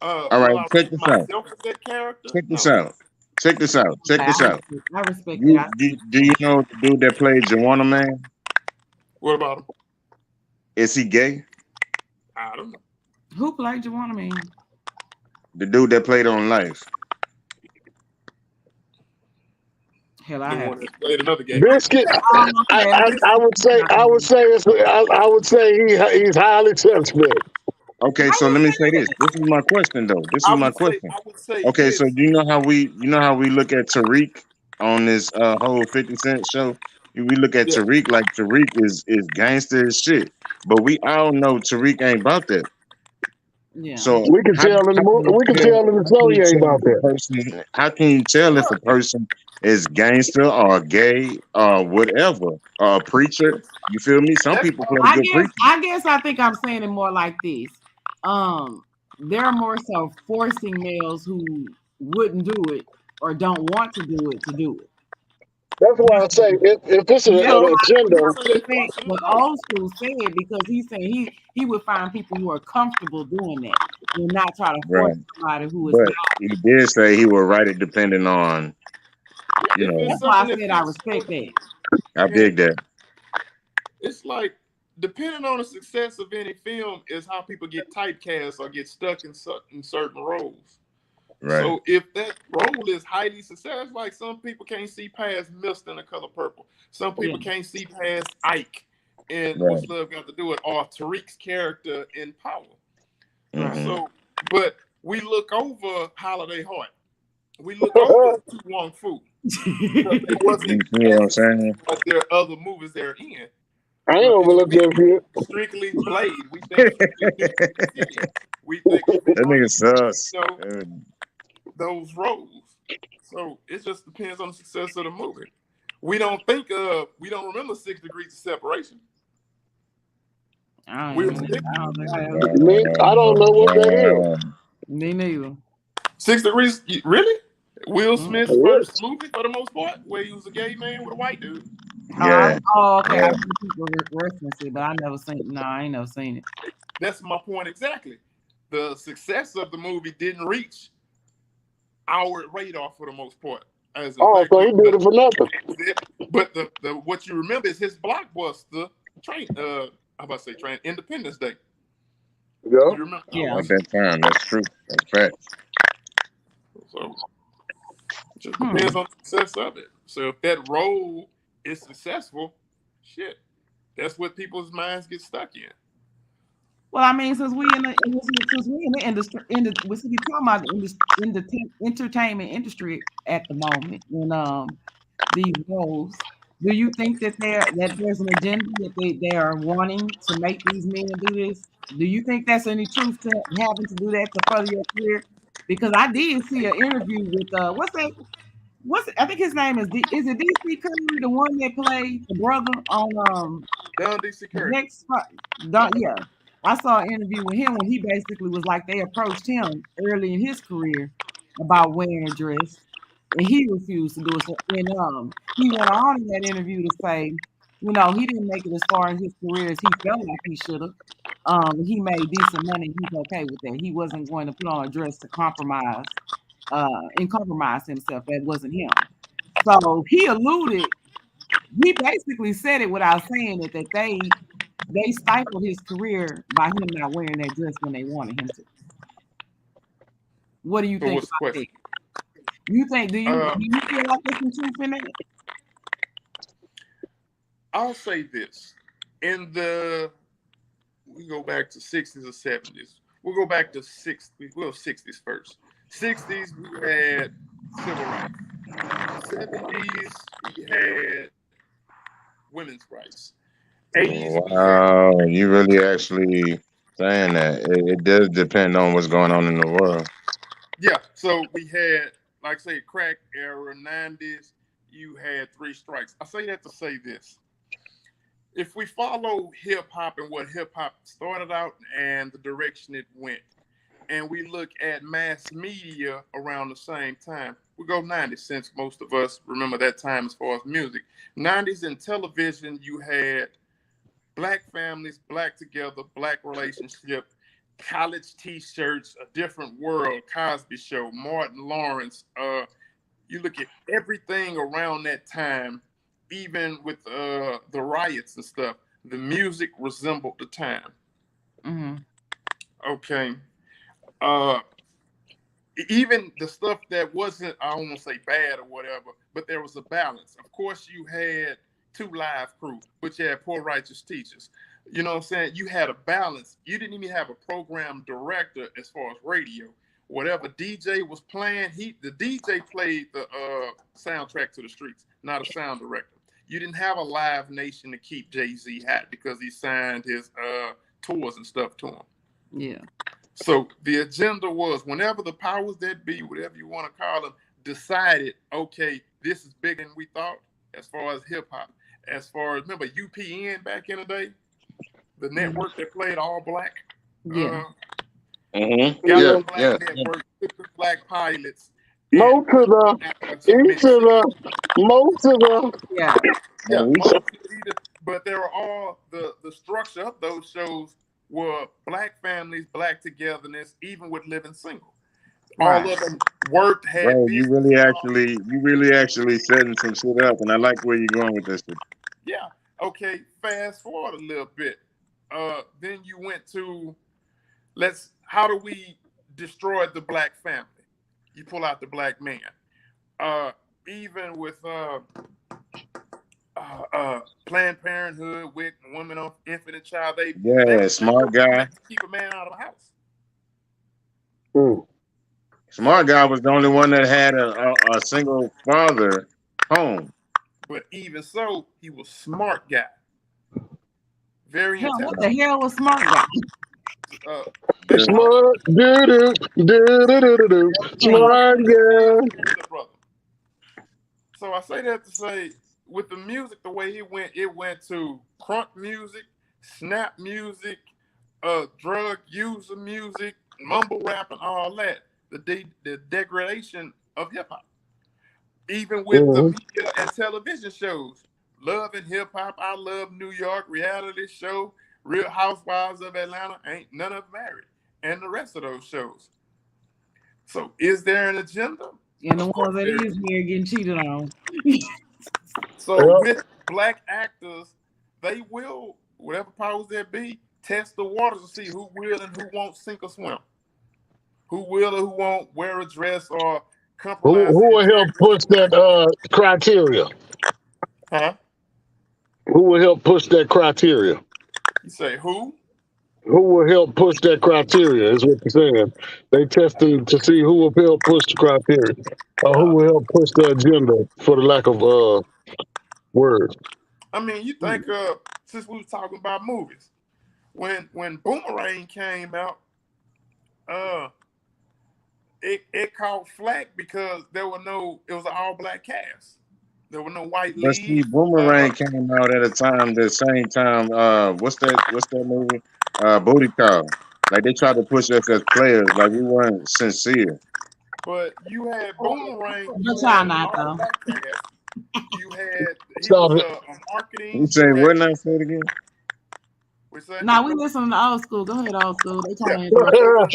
All right, check this out. That character? Check this out. Check this out. Check this out. I respect Do that. you know the dude that played Joanna Man? What about him? Is he gay? I don't know. Who played Joanna Man? The dude that played on Life. Hell, I have played another game. Biscuit. I would say he's highly suspect. Okay, so let me say this. This is my question, though. This is my question. Okay, so you know how we look at Tariq on this whole 50 Cent show? We look at Tariq like Tariq is gangster as shit, but we all know Tariq ain't about that. Yeah. So we can tell in the show he ain't about that. How can you tell if a person is gangster or gay or whatever or a preacher? You feel me? Some people play good preachers. I think I'm saying it more like this. There are more so forcing males who wouldn't do it or don't want to do it. That's why I say if this is an agenda. What Old School said, because he's saying he would find people who are comfortable doing that and not try to force somebody who is. But he did say he would write it depending on, you know. That's why I said I respect that. I dig that. It's like, depending on the success of any film is how people get typecast or get stuck in certain roles. Right. So if that role is highly successful, like some people can't see past Mist in The Color Purple. Some people can't see past Ike in What's Love Got to Do It, or Tariq's character in Power. Mm-hmm. So, but we look over Holiday Heart. We look over Tu Wong Fu. It wasn't, you know what I'm saying? But there are other movies they're in. I ain't overlooked that shit. Strictly Blade. We think that nigga sucks. Those roles. So it just depends on the success of the movie. We don't remember 6 Degrees of Separation. I don't know what that is. Me neither. 6 Degrees, really? Will Smith's first movie for the most part, where he was a gay man with a white dude. Yeah. Okay. I see people reference it, but I never seen it. No, I ain't never seen it. That's my point exactly. The success of the movie didn't reach our radar for the most part. So he did it for nothing. But the what you remember is his blockbuster Independence Day. Yeah. At that time, that's true. That's fact. So it just depends on the success of it. So if that role is successful, shit, that's what people's minds get stuck in. Well, I mean, since we in the industry, we talking about the entertainment industry at the moment, and these roles, do you think that there's an agenda that they are wanting to make these men do this? Do you think that's any truth to having to do that to further your career? Because I did see an interview with what's that I think his name is is it DC Curry, the one that played the brother on Don DC Curry. Yeah. I saw an interview with him when he basically was like they approached him early in his career about wearing a dress, and he refused to do it. So, and he went on in that interview to say, he didn't make it as far in his career as he felt like he should have. He made decent money. He's okay with that. He wasn't going to put on a dress to compromise and compromise himself. That wasn't him. So he basically said it without saying it, that they stifled his career by him not wearing that dress when they wanted him to. What do you think about that? You think, do you feel like there's some truth in that? I'll say this. We go back to 60s or 70s. We'll go back to 60s. Well, 60s first. 60s, we had civil rights. 70s, we had women's rights. 80s, wow, you really actually saying that. It does depend on what's going on in the world. Yeah, so we had, like say, crack era, 90s, you had 3 strikes. I say that to say this. If we follow hip-hop and what hip-hop started out and the direction it went, and we look at mass media around the same time, we go 90s, since most of us remember that time as far as music. 90s in television, you had black families, black together, black relationship, college t-shirts, A Different World, Cosby Show, Martin Lawrence. You look at everything around that time, even with the riots and stuff, the music resembled the time. Mm-hmm. Okay. Even the stuff that wasn't, I don't want to say bad or whatever, but there was a balance. Of course, you had 2 Live Crew, which had Poor Righteous Teachers. You know what I'm saying? You had a balance. You didn't even have a program director as far as radio. Whatever DJ was playing, the DJ played the soundtrack to the streets, not a sound director. You didn't have a Live Nation to keep Jay-Z hot because he signed his tours and stuff to him. Yeah. So the agenda was, whenever the powers that be, whatever you want to call them, decided, okay, this is bigger than we thought as far as hip-hop. As far as, remember UPN back in the day? The network that played all black? Yeah. Black network, black pilots. Most of the. Yeah. But there were all the structure of those shows were black families, black togetherness, even with living single. Right. All of them worked, had Bro, you really actually setting some shit up, and I like where you're going with this. Yeah. Okay. Fast forward a little bit. Then you went to how do we destroy the black family? You pull out the black man. Even with Planned Parenthood, with Women on Infinite Child, they smart guy. Keep a man out of the house. Mm. Smart guy was the only one that had a single father home. But even so, he was smart guy. Very intelligent. What the hell was smart guy? Smart, smart guy. So I say that to say, with the music, the way it went to crunk music, snap music, drug user music, mumble rap, and all that. The degradation of hip hop. Even with the media and television shows, Love and Hip Hop, I Love New York, reality show, Real Housewives of Atlanta, ain't none of them married, and the rest of those shows. So, is there an agenda? And the ones that is here getting cheated on. So, with black actors, they will, whatever powers there be, test the waters to see who will and who won't sink or swim. Who will or who won't wear a dress or compromise. Who will help push that criteria? Huh? Who will help push that criteria? You say who? Who will help push that criteria is what you're saying. They testing to see who will help push the criteria. Or who will help push the agenda, for the lack of words. I mean, you think since we were talking about movies, when Boomerang came out, it caught flack because it was an all black cast. There were no white But see, leads. Boomerang came out at a time, the same time. What's that movie? Booty Call. Like they tried to push us as players, like we weren't sincere. But you had Boomerang, But you y'all had not all though. black cast. He So was a You marketing say what director. now? Say it again. We say Nah, we listening to Old School. Go ahead, Old School. They trying to Boomerang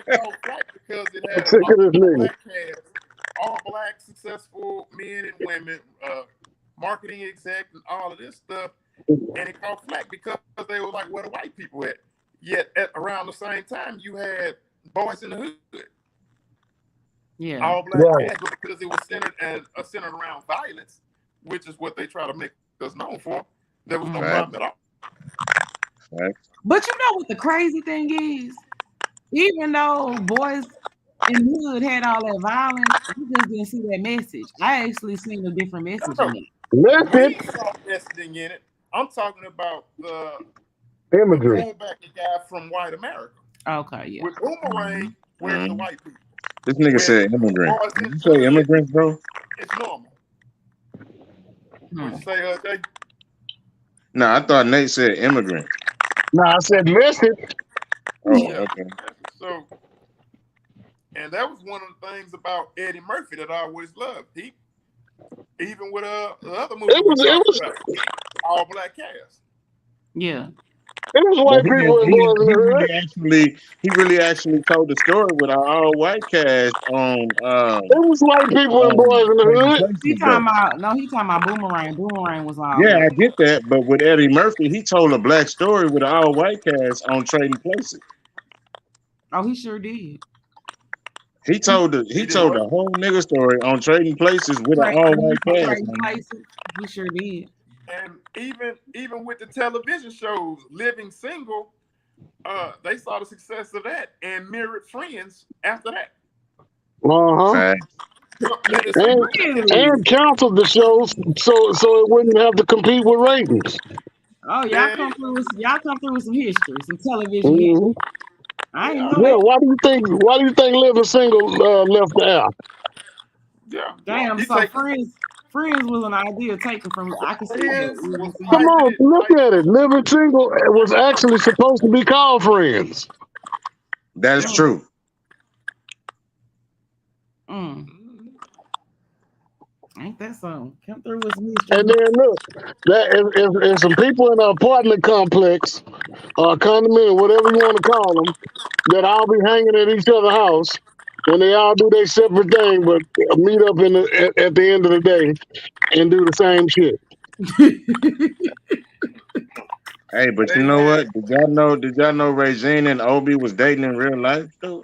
called flack because it had sick all of this nigga. black cast, all black successful men and women, marketing exec and all of this stuff, and it called flack because they were like, where the white people at? Yet around the same time, you had Boys in the Hood, Yeah. all black Right. cast, but because it was centered around violence, which is what they try to make us known for. There was no problem at all. But you know what the crazy thing is? Even though Boys in the Hood had all that violence, we just didn't see that message. I actually seen a different message in it. We saw messaging in it. I'm talking about the Imagery. pullback guy from White America. Okay, yeah. With Boomerang, where's the white people? This nigga said immigrant. Boys Did in you the say Hood, immigrants, bro? it's normal. What'd you say, Jay? No, I thought Nate said immigrant. No, I said message. Oh, Yeah. okay. So, and that was one of the things about Eddie Murphy that I always loved. He, even with the other movie we talked about, all black cast. Yeah. It was white people in Boys in the Hood. He really actually told the story with our all white cast on. It was white people in Boys in the Hood. He talking about Boomerang. Boomerang was all Yeah, black. I get that, but with Eddie Murphy, he told a black story with an all white cast on Trading Places. Oh, he sure did. He told the whole nigga story on Trading Places with an all white cast. Trading Places. He sure did. And even with the television shows, Living Single, they saw the success of that and mirrored Friends after that. And canceled the shows so it wouldn't have to compete with ratings. Oh, y'all come through with some history, some television history. I ain't know that. Why do you think Living Single left the air? Yeah. Damn, so Friends was an idea taken from I can see that. Come on, look at it. Living Single was actually supposed to be called Friends. That's true. Ain't that something? Come through with some history. And then look, if some people in an apartment complex or condominium, whatever you want to call them, that all be hanging at each other's house when they all do their separate thing, but meet up at the end of the day and do the same shit. Hey, but you know what? Did y'all know Regine and Obi was dating in real life though?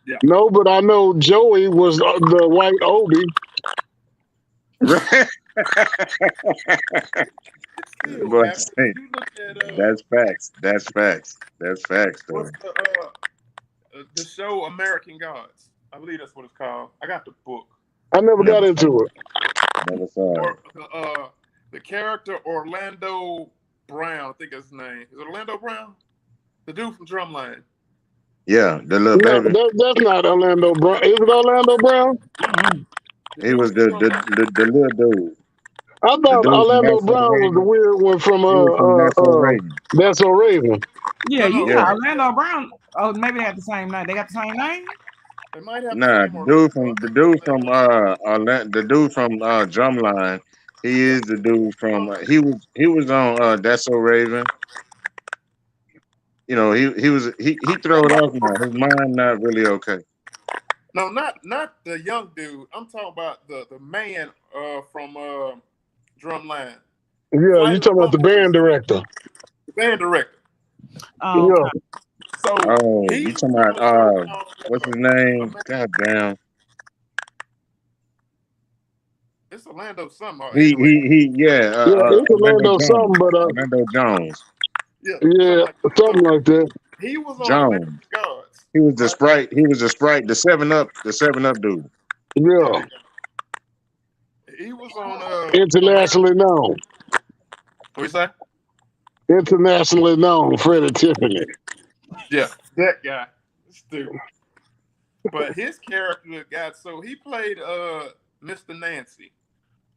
Yeah. No, but I know Joey was the white Obi. Boy, that's facts. That's facts. That's facts, though. What's the show American Gods? I believe that's what it's called. I got the book. I never got into it. Never saw it. The character Orlando Brown, I think that's his name. Is it Orlando Brown? The dude from Drumline. Yeah, the little baby. That's not Orlando Brown. Is it Orlando Brown? He was the little dude. I thought Orlando Brown was the weird one from That's So Raven. Yeah, you got Orlando Brown. Oh, maybe they have the same name. They got the same name? They might have the dude from Drumline. He is the dude from he was on That's So Raven. You know, he throw it off now. His mind not really okay. No, not the young dude. I'm talking about the man from Drumline. Yeah, you talking about the band director. The band director. Oh, yeah. So you talking about what's his name? God damn. It's Orlando something. It's Orlando something, but Orlando Jones. Yeah, something like that. He was on Jones. Gods. He was the Sprite. He was the Sprite. The 7-Up dude. Yeah. He was on internationally known. What you say? Internationally known, Freddie Tiffany. Yeah. That guy, stupid. But his character got he played Mr. Nancy.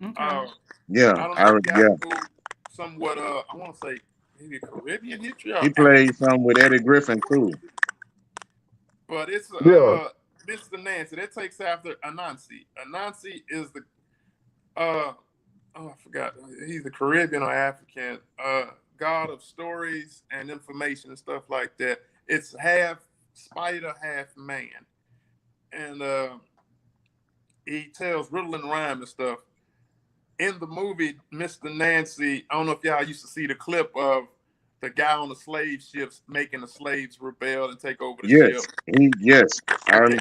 Okay. Yeah, I don't know if yeah. you got somewhat I want to say maybe Caribbean history or He played some with Eddie Griffin too. but it's Yeah. Mr. Nancy. That takes after Anansi. Anansi is the I forgot. He's the Caribbean or African god of stories and information and stuff like that. It's half spider, half man, and he tells riddle and rhyme and stuff. In the movie Mr. Nancy, I don't know if y'all used to see the clip of the guy on the slave ships making the slaves rebel and take over the ship. Yes, I'm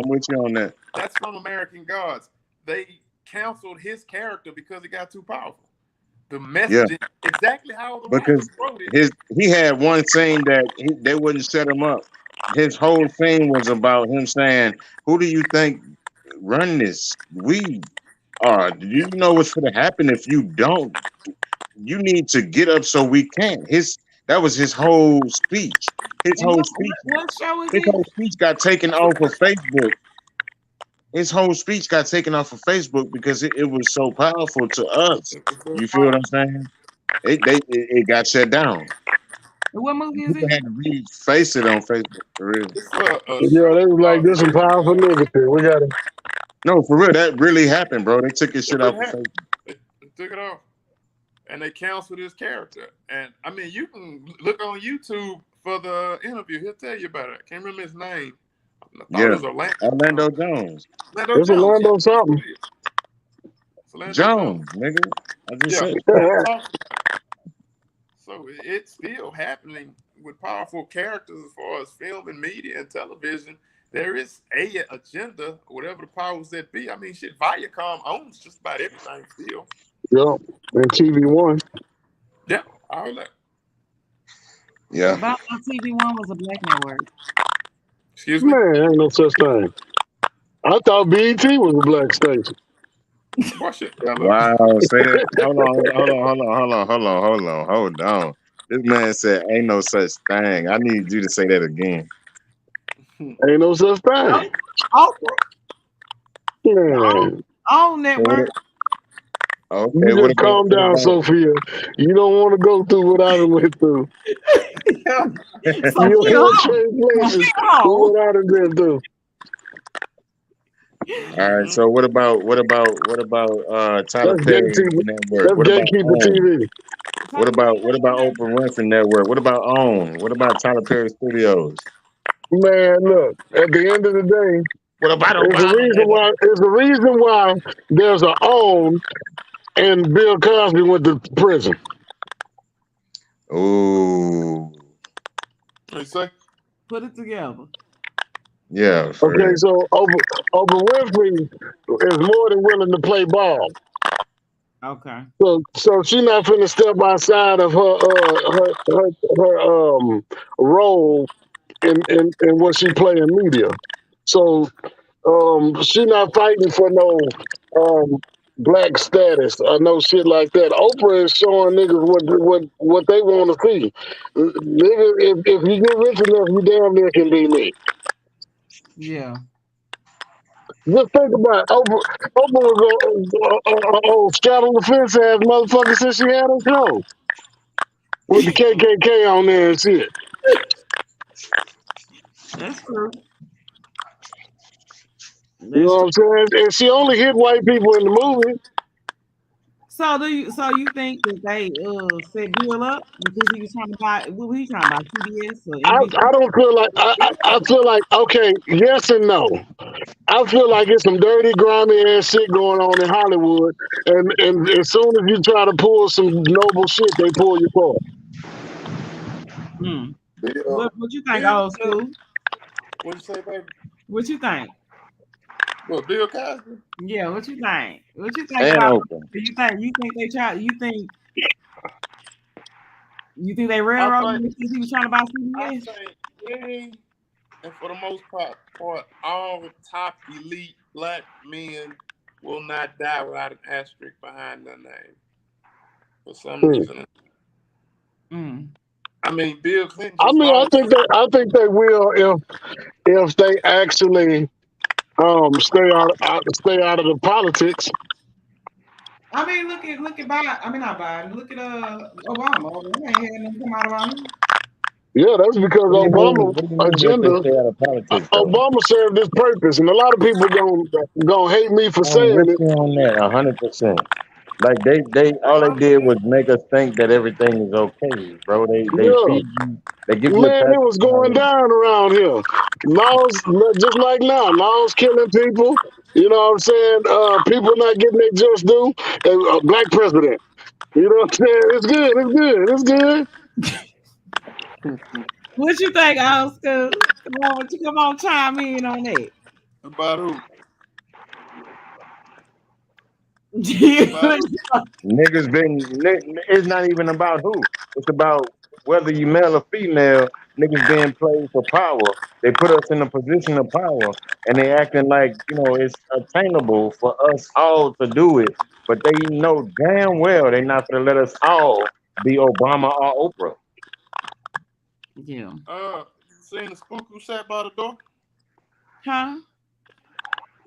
with you on that. That's from American Gods. They canceled his character because it got too powerful. The message, exactly how the because wrote it. he had one scene that they wouldn't set him up. His whole thing was about him saying, "Who do you think run this? We are. Do you know what's going to happen if you don't? You need to get up so we can." That was his whole speech. His And whole speech. what show is His it? whole speech got taken off of Facebook. His whole speech got taken off of Facebook because it was so powerful to us. You feel what I'm saying? It got shut down. What movie is People it? had to reface it on Facebook for real. Yeah, they was like, "This some powerful niggas here. We got to." No, for real, that really happened, bro. They took his shit off of Facebook. They took it off, and they canceled his character. And I mean, you can look on YouTube for the interview. He'll tell you about it. I can't remember his name. I thought it was Orlando Jones. It's Orlando something. Jones, nigga. I just said. So it's still happening with powerful characters as far as film and media and television. There is a agenda, whatever the powers that be. I mean, shit, Viacom owns just about everything still. Yeah, and TV1. Yeah, all that. Yeah. Viacom TV1 was a black network. Excuse me? Man, ain't no such thing. I thought BET was a black station. Wow, say that. Hold on. This man said, "Ain't no such thing." I need you to say that again. Ain't no such thing. Man. On network. Okay, You just calm down, Sophia. You don't want to go through what I done went through. You don't want to trade places with what I done been through. All right. So what about Tyler That's Perry gatekeeper. Network? That's What about gatekeeper OWN? TV. What about Oprah Winfrey Network? What about OWN? What about Tyler Perry Studios? Man, look. At the end of the day, what about it's the reason why. It's the reason why there's a OWN and Bill Cosby went to prison. Ooh. Put it together. Yeah. Okay, so Oprah Winfrey is more than willing to play ball. Okay. So she not finna step outside of her role in what she play in media. So she not fighting for no black status or no shit like that. Oprah is showing niggas what they want to see. Nigga, if you get rich enough, you damn near can be me. Yeah. Just think about it. Oprah was straddle the fence ass motherfucker since she had her show. With the KKK on there and shit. That's true. You know what I'm saying? And she only hit white people in the movie. So you think that they set Bill up because he was trying to buy what was he trying to buy CBS or NBC? I don't feel like I feel like okay, yes and no. I feel like it's some dirty, grimy ass shit going on in Hollywood, and as soon as you try to pull some noble shit, they pull you for it. What you think, Old School? What you say, baby? What you think? What, Bill Cosby? Yeah, what you think? What you think And about? Oprah. You think they try? You think they railroaded him because he was trying to buy CBS? I think and for the most part, all top elite black men will not die without an asterisk behind their name for some reason. I mean, Bill Clinton I just mean, lost. I think they will if they actually stay out of the politics. I mean, look at Biden. I mean, not Biden. Look at Obama. They ain't had nothing come out about him. Yeah, that's because What do you mean? Obama What do you mean if they agenda. stay out of politics, though? Obama served this purpose, and a lot of people gonna hate me for I'm saying with it. you on that, 100%. Like they all they did was make us think that everything is okay, bro. They Yeah, feed you, they give you a man, it was going pacifier. down around here. Laws, just like now, laws killing people. You know what I'm saying? People not getting their just due. Black president. You know what I'm saying? It's good. It's good. It's good. What you think, Ol Skool? Come on, chime in on that. About who? Niggas it's not even about who. It's about whether you male or female. Niggas being played for power. They put us in a position of power, and they acting like it's attainable for us all to do it. But they know damn well they not gonna let us all be Obama or Oprah. Yeah. Seen the spook who sat by the door? Huh?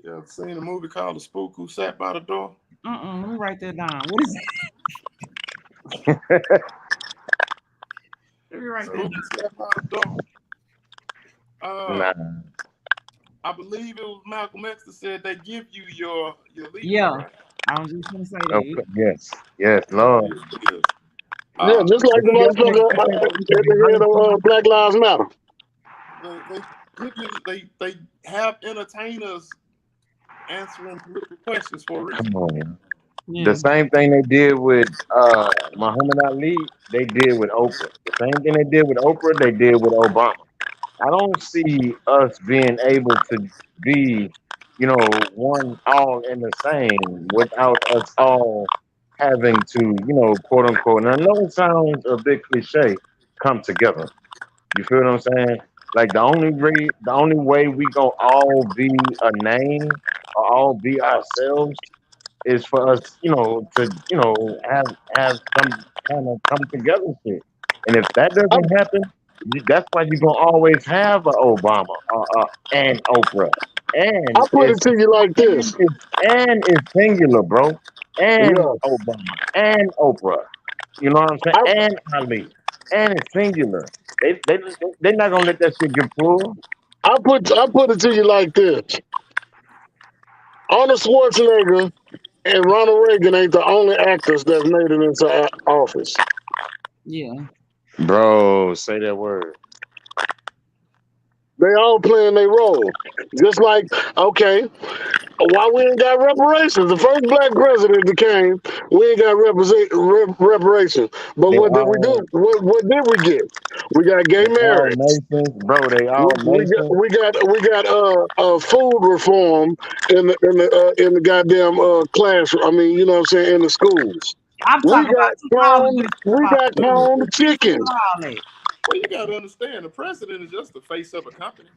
Yeah, seen a movie called The Spook Who Sat by the Door? Let me write that down. What is it? Let me write that down. Sat by the door. Nah. I believe it was Malcolm X that said they give you your leader. Yeah. Right? I was just gonna say that. Okay. Yes, Lord. Yeah, just like the motherfucker at the head of Black Lives Matter. They have entertainers answering political questions for a reason. Come on. Yeah. The same thing they did with Muhammad Ali, they did with Oprah. The same thing they did with Oprah, they did with Obama. I don't see us being able to be, one all in the same without us all having to, quote unquote, and I know it sounds a bit cliche, come together. You feel what I'm saying? Like the only way we gonna all be a name or all be ourselves is for us, to have some kind of come together shit. And if that doesn't happen, that's why you're gonna always have an Obama and Oprah, I and put it to you like this. it's singular, bro, and Yeah. Obama and Oprah. You know what I'm saying? And Ali, and it's singular. They're not gonna let that shit get plural. I put it to you like this. Arnold Schwarzenegger and Ronald Reagan ain't the only actors that's made it into office. Yeah. Bro, say that word. They all playing their role. Just like, okay, why we ain't got reparations? The first black president that came, we ain't got reparations. But what did we do? What did we get? We got gay marriage. Bro, they all Masons. We got food reform in the goddamn class. I mean, you know what I'm saying, in the schools. I'm talking about we got cloned chickens. Well, you got to understand, the president is just the face of a company.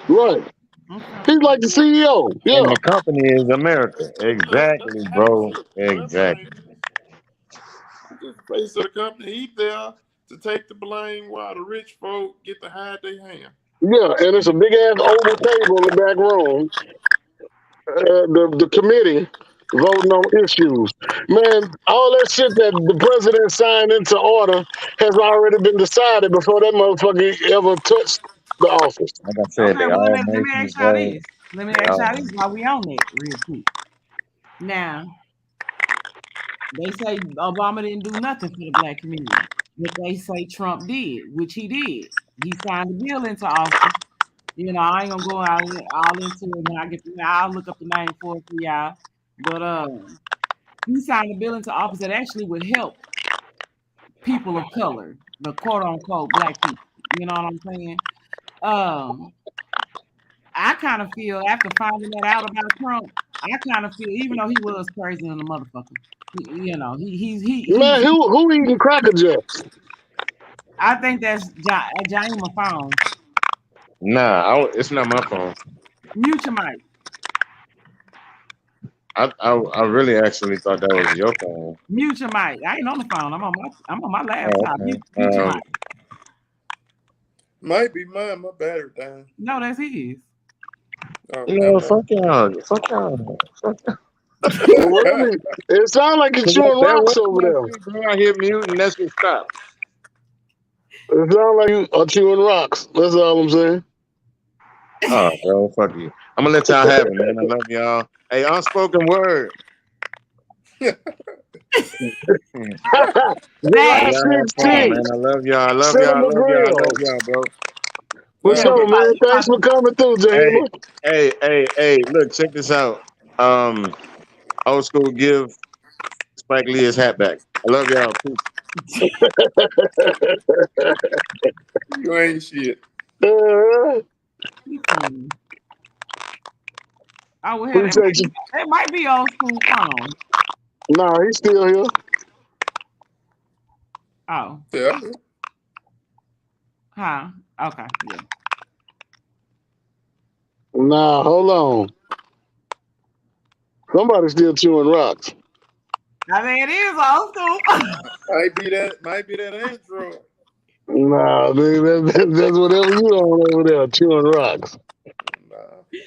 Right. He's like the CEO. Yeah. And the company is America. Exactly, bro. Exactly. Just the face of the company. He's there to take the blame while the rich folk get to hide their hand. Yeah, and it's a big ass oval table in the back room. The committee voting on issues. Man, all that shit that the president signed into order has already been decided before that motherfucker ever touched the office. Like I said, Okay, well, let me ask y'all this. Let me ask y'all this while we on that real quick. Now, they say Obama didn't do nothing for the black community, but they say Trump did, which he did. He signed the bill into office. I ain't gonna go all into it when I get I'll look up the name for y'all. But he signed the bill into office that actually would help people of color, the quote unquote black people. You know what I'm saying? I kind of feel after finding that out about Trump, I kind of feel even though he was crazy in the motherfucker, Man, who eating Cracker Jacks? I think that's Jaima phone. Nah, it's not my phone. Mute your mic. I really actually thought that was your phone. Mute your mic. I ain't on the phone. I'm on my laptop. Okay. Mute your mic. Might be mine. My battery down. No, that's his. Oh, No, fuck y'all. Fuck y'all. Fuck y'all. Really? It sounds like you're chewing That rocks was over my there. shit, bro. I hear mute and that's what stopped. It sounds like you are chewing rocks. That's all I'm saying. Oh, bro, fuck you. I'm gonna let y'all have it, man. I love y'all. Hey, Unspoken Word. July Hey, Y'all have fun, 16th, man. I love y'all. I love y'all. I Cinema love y'all. I Grill. love y'all, bro. What's yeah, up, you man? Thanks about for coming through, Hey, Jayla. hey. Look, check this out. Old School give Spike Lee his hat back. I love y'all. Peace. You ain't shit. I would have Appreciate you. that might be Old School phone. Nah, he's still here. Oh. Yeah. Huh. Okay. Yeah. Nah, hold on. Somebody's still chewing rocks. I mean, it is Old School. Might be that Android. Nah, dude, that's whatever you on over there, chewing rocks. Nah.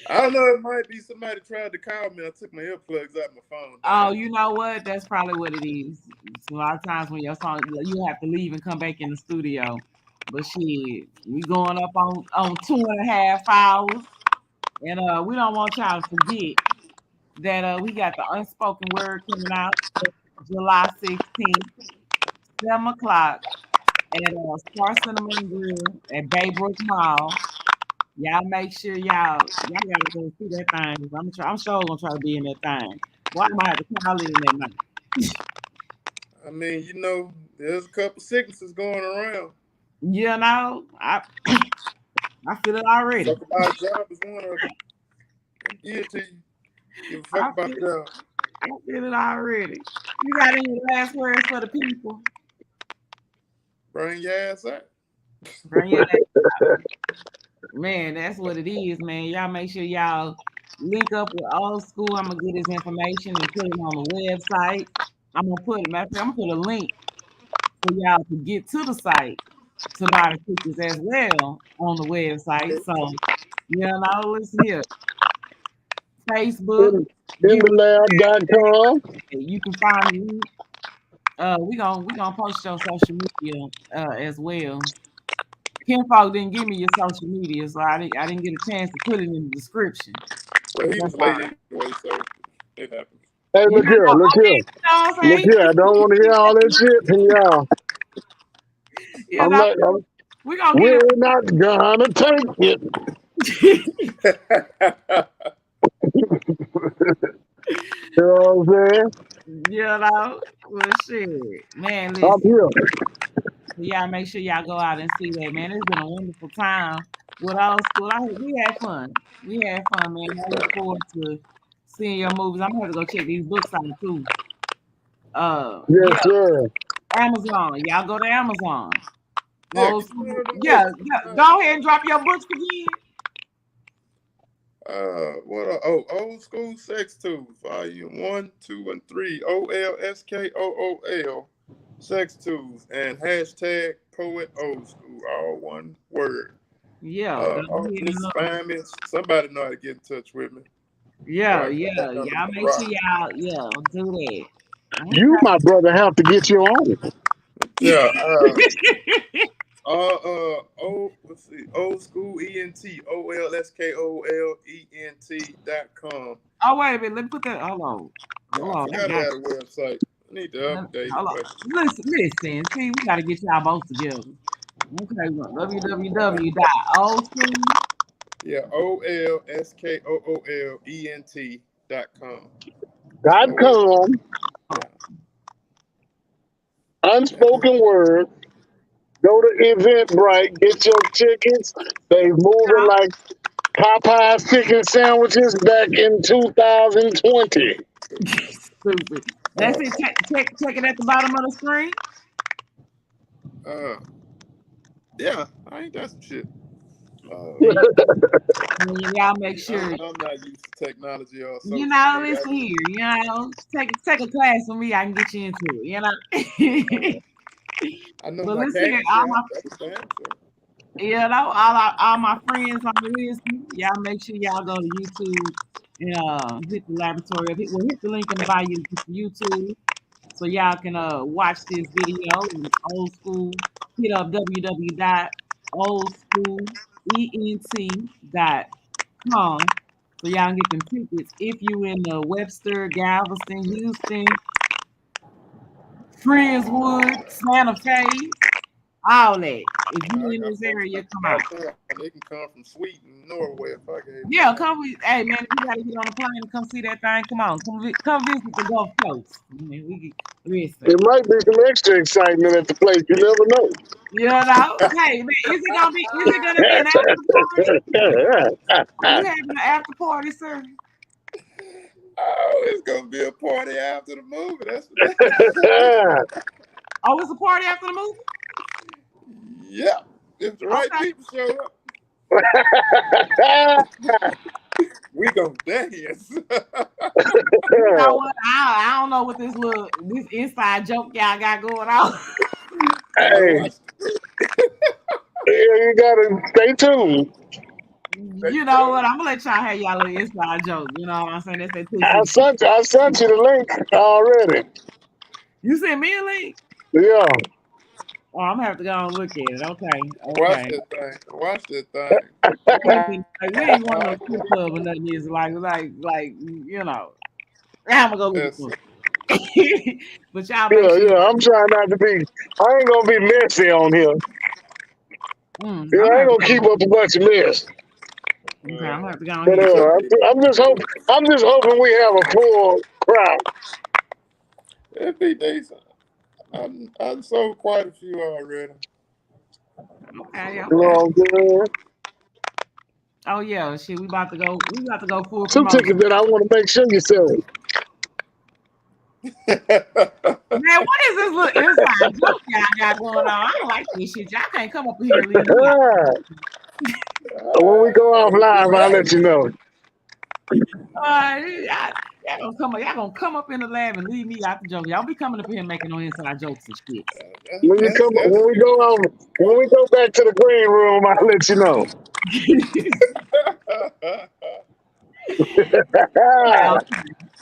I don't know. It might be somebody tried to call me. I took my earplugs out my phone. Oh, you know what? That's probably what it is. It's a lot of times when your song, you have to leave and come back in the studio. But shit, we going up on 2.5 hours, and we don't want y'all to forget that we got the Unspoken Word coming out July 16th, 7 o'clock at Star Cinema and Grill at Baybrook Mall. Y'all make sure y'all gotta go see that thing. I'm sure gonna try to be in that thing. Well, I might have to call in that night. I mean, there's a couple sicknesses going around. You know, I feel it already. Talk about job is one of them. Give it to you. Give a fuck about job. I feel it already. You got any last words for the people? Bring your ass out. Bring your ass out. Man, that's what it is, man. Y'all make sure y'all link up with Old School. I'm gonna get his information and put it on the website. I'm gonna put a link for y'all to get to the site to buy the tickets as well on the website. So, listen here. Facebook, InTheLab.com. you can find me. We gonna post your social media as well. Kinfolk didn't give me your social media, so I didn't get a chance to put it in the description. Well, he That's was all late right. anyway, so it happens. Hey, look here, look here. Look here, I don't want to hear all that shit from y'all. We're gonna get We're it. not gonna take it. You know what I'm saying? Well, shit, man. I'm Listen, here. y'all make sure y'all go out and see that, man. It's been a wonderful time with Old School. We had fun. We had fun, man. I look forward to seeing your movies. I'm gonna have to go check these books out too. Yes, sir. Amazon. Y'all go to Amazon. Yeah, Old School. Yeah, go ahead and drop your books again. Old School Sex Tools, Volume 1, 2, and 3. OLSKOOL Sex Tools and hashtag Poet Ol Skool, all one word. Yeah. Somebody know how to get in touch with me. Yeah. Y'all make sure y'all do that. You, my brother, have to get your own. Yeah. Let's see. Old School ENT, OLSKOOLENT.com. Oh, wait a minute. Let me put that. Hold on. I forgot I had a website. I need to update it. Listen. See, we got to get y'all both together. Okay, www.oldschool. Yeah, OLSKOOLENT.com. .com. Unspoken Word. Go to Eventbrite. Get your tickets. They moving like Popeye's chicken sandwiches back in 2020. Stupid. That's it. Check it at the bottom of the screen. Yeah, I ain't got some shit. Y'all make sure. I'm not used to technology or social Listen here. Take a class with me. I can get you into it. I know But my listen here. You know, all my friends on the list, y'all make sure y'all go to YouTube and hit the laboratory. Hit the link in the bio to YouTube so y'all can watch this video in Old School. Hit up www.oldschoolent.com so y'all can get them tickets. If you in the Webster, Galveston, Houston, Friendswood, Santa Fe, all that. If you in this area, come out. They can come from Sweden, Norway, if I gave Yeah, come. Hey, man, if you gotta get on a plane and come see that thing, come on, come visit the Gulf Coast. I mean, It might be some extra excitement at the place. You never know. You know, hey, man, is it gonna be an after party? Are you having an after party, sir? Oh, it's gonna be a party after the movie. That's Oh, it's a party after the movie? Yeah, if the right people show up, we gonna dance. You know what? I don't know what this inside joke y'all got going on. Hey, you gotta stay tuned. You know what? I'm gonna let y'all have y'all little inside joke. You know what I'm saying? That's that I sent you the link already. You sent me a link? Yeah. Oh, I'm gonna have to go and look at it. Okay. Watch that thing. We ain't want no strip club or nothing. Is like you know. I'm gonna go look at it. But y'all make sure. Yeah. I'm trying not to be. I ain't gonna be messy on here. I ain't gonna keep up a bunch of mess. Okay, I'm gonna have to go on But I'm just hoping we have a full crowd. It'd be decent. I've sold quite a few already. Okay. You know what I'm saying? Oh yeah, shit. We about to go full Two promotion. tickets that I want to make sure you sell. Man, what is this little inside joke y'all got going on? I don't like this shit. Y'all can't come up here and leave me out. When we go off live, I'll let you know. Y'all gonna come up in the lab and leave me out the joke. Y'all be coming up here and making no inside jokes and shit. When we go back to the green room, I'll let you know.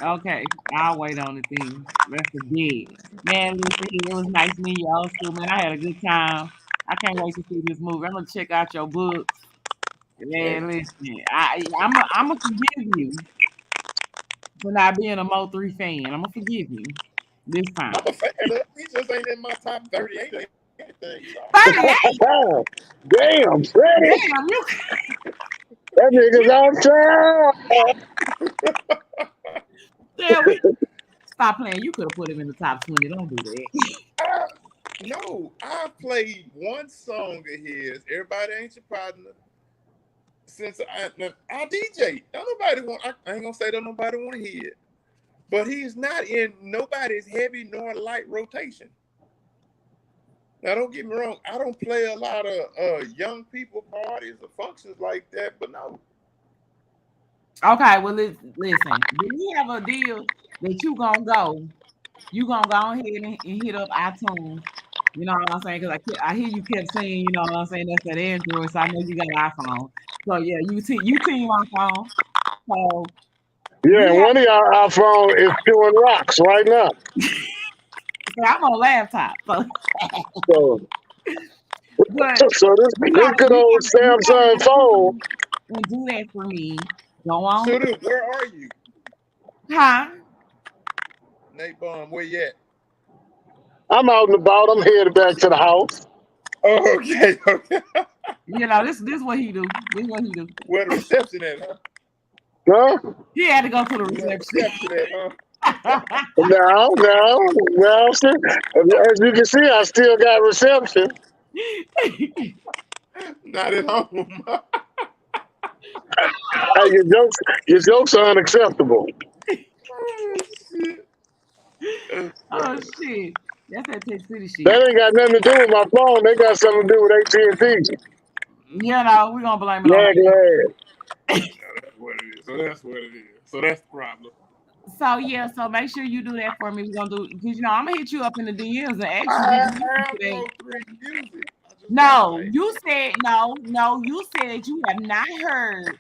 Okay, I'll wait on the thing. That's the big man. Listen, it was nice meeting you, Old School, man. I had a good time. I can't wait to see this movie. I'm gonna check out your books. Man, listen, I'm gonna forgive you for not being a Mo3 fan. I'm gonna forgive you this time. I'm a fan of it. He just ain't in my top 38 or anything. 38? Damn, Freddie. Damn, you. That nigga's outside. Yeah, stop playing. You could have put him in the top 20. Don't do that. No, I played one song of his. Everybody Ain't Your Partner. Since I DJ, don't nobody want. I ain't gonna say don't nobody want to hear it, but he's not in nobody's heavy nor light rotation. Now, don't get me wrong. I don't play a lot of young people parties or functions like that, but no. Okay, well, listen. Do you have a deal that you gonna go ahead and hit up iTunes? You know what I'm saying? Because I hear you kept saying, you know what I'm saying, that's that Android, so I know you got an iPhone. So yeah, you team iPhone. So yeah, one of y'all iPhone is doing rocks right now. I'm on a laptop. So this good old Samsung phone. And do that for me. Go on. Shooter, where are you? Huh? Nate Baum, where you at? I'm out and about. I'm headed back to the house. Oh, okay. You know, this what he do. This what he do. Where the reception at, huh? Huh? He had to go to the reception. No. As you can see, I still got reception. Not at home. Hey, your jokes are unacceptable. Oh shit. That's that Tech City shit. That ain't got nothing to do with my phone. They got something to do with AT&T. You know, we're gonna blame it on That's what it is. So that's the problem. So yeah, so make sure you do that for me. We're gonna do because I'm gonna hit you up in the DMs and I actually have no music. I No, you said no. You said you have not heard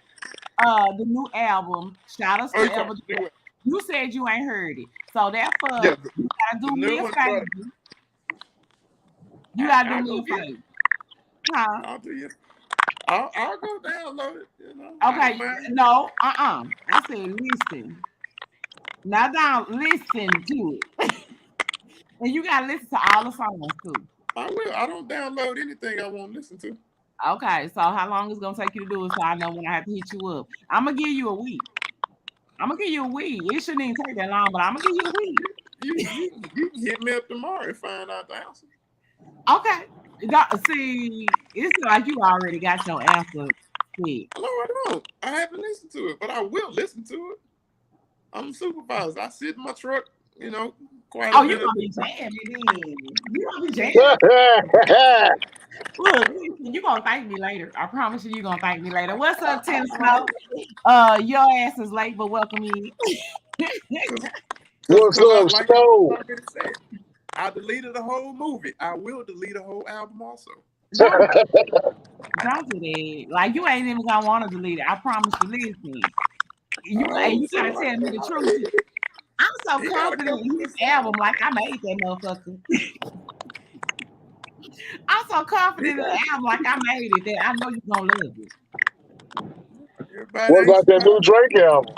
the new album, Shout Us Oh, you Forever. talking new one? You said you ain't heard it. So therefore, Yeah, you gotta the do me new a one, favor. but You gotta do I'll me go a get it. favor. Huh? I'll do you. I'll go download it. You know. Okay. No, I said listen. Now down, listen to it. And you gotta listen to all the songs too. I will. I don't download anything I won't listen to. Okay, so how long is it gonna take you to do it so I know when I have to hit you up? I'm gonna give you a week. It shouldn't even take that long, but I'm gonna give you a week. You can hit me up tomorrow and find out the answer. Okay. See, it's like you already got your answer. See. No, I don't. I haven't listened to it, but I will listen to it. I'm a supervisor. I sit in my truck, you know, quite a bit. You gonna be jamming then. You gonna be jamming. Look, you gonna thank me later. I promise you gonna thank me later. What's up, Tim Snow? Your ass is late, but welcome in. What's up, like Snow? I deleted the whole movie. I will delete a whole album also. Don't do that. Like you ain't even gonna want to delete it. I promise you. Listen, you gotta tell me the truth. I'm so confident in this album, like I made that motherfucker. I'm so confident in the album, like I made it, that I know you're gonna love it. What about that new Drake album?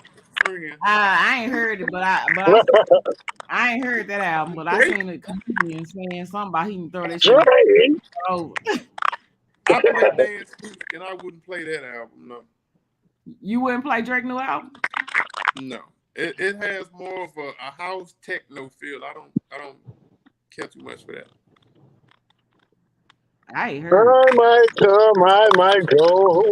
I ain't heard it, but I ain't heard that album, but I seen a comedian saying something about he can throw that shit over. I play dance music and I wouldn't play that album, no. You wouldn't play Drake new album? No. It has more of a house techno feel. I don't care too much for that. I ain't heard. I might come, I might go.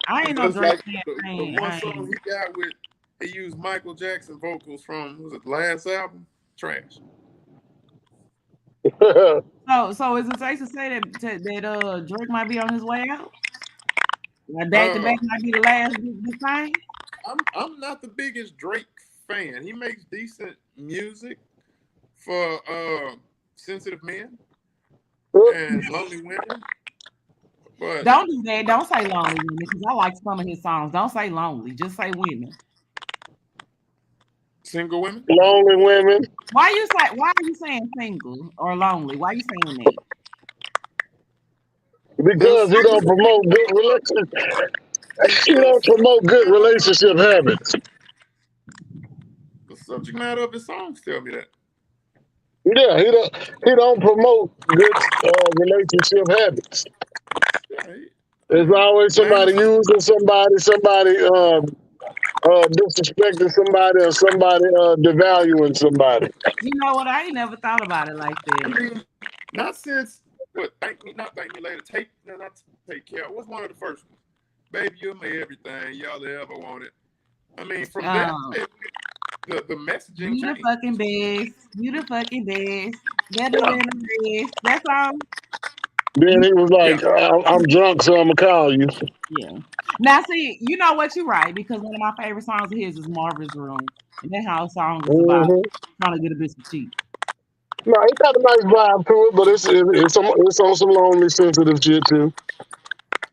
I ain't no Drake fan. The one song he got with, he used Michael Jackson vocals from, was it the last album? Trash. So is it safe to say that Drake might be on his way out? Like back to back might be the last big thing? I'm not the biggest Drake fan. He makes decent music for sensitive men and lonely women. But don't do that. Don't say lonely women because I like some of his songs. Don't say lonely. Just say women. Single women? Lonely women. Why are you saying single or lonely? Why are you saying that? Because he don't promote good relationships. He don't promote good relationship habits. The subject matter of his songs tell me that. Yeah, he don't promote good relationship habits. There's always somebody using somebody disrespecting somebody, or somebody devaluing somebody. You know what? I ain't never thought about it like that. I mean, not since thank me later. Not take care. What's one of the first ones? Baby, you're my everything y'all ever wanted. I mean, from that, the messaging. You the fucking best. You the fucking best. Better than the best. That's all. Then he was like, I'm drunk, so I'm going to call you. Yeah. Now, see, you know what? You're right, because one of my favorite songs of his is Marvin's Room. And that how song is about trying to get a bitch to cheat. No, it got a nice vibe to it, but it's on some lonely, sensitive shit, too.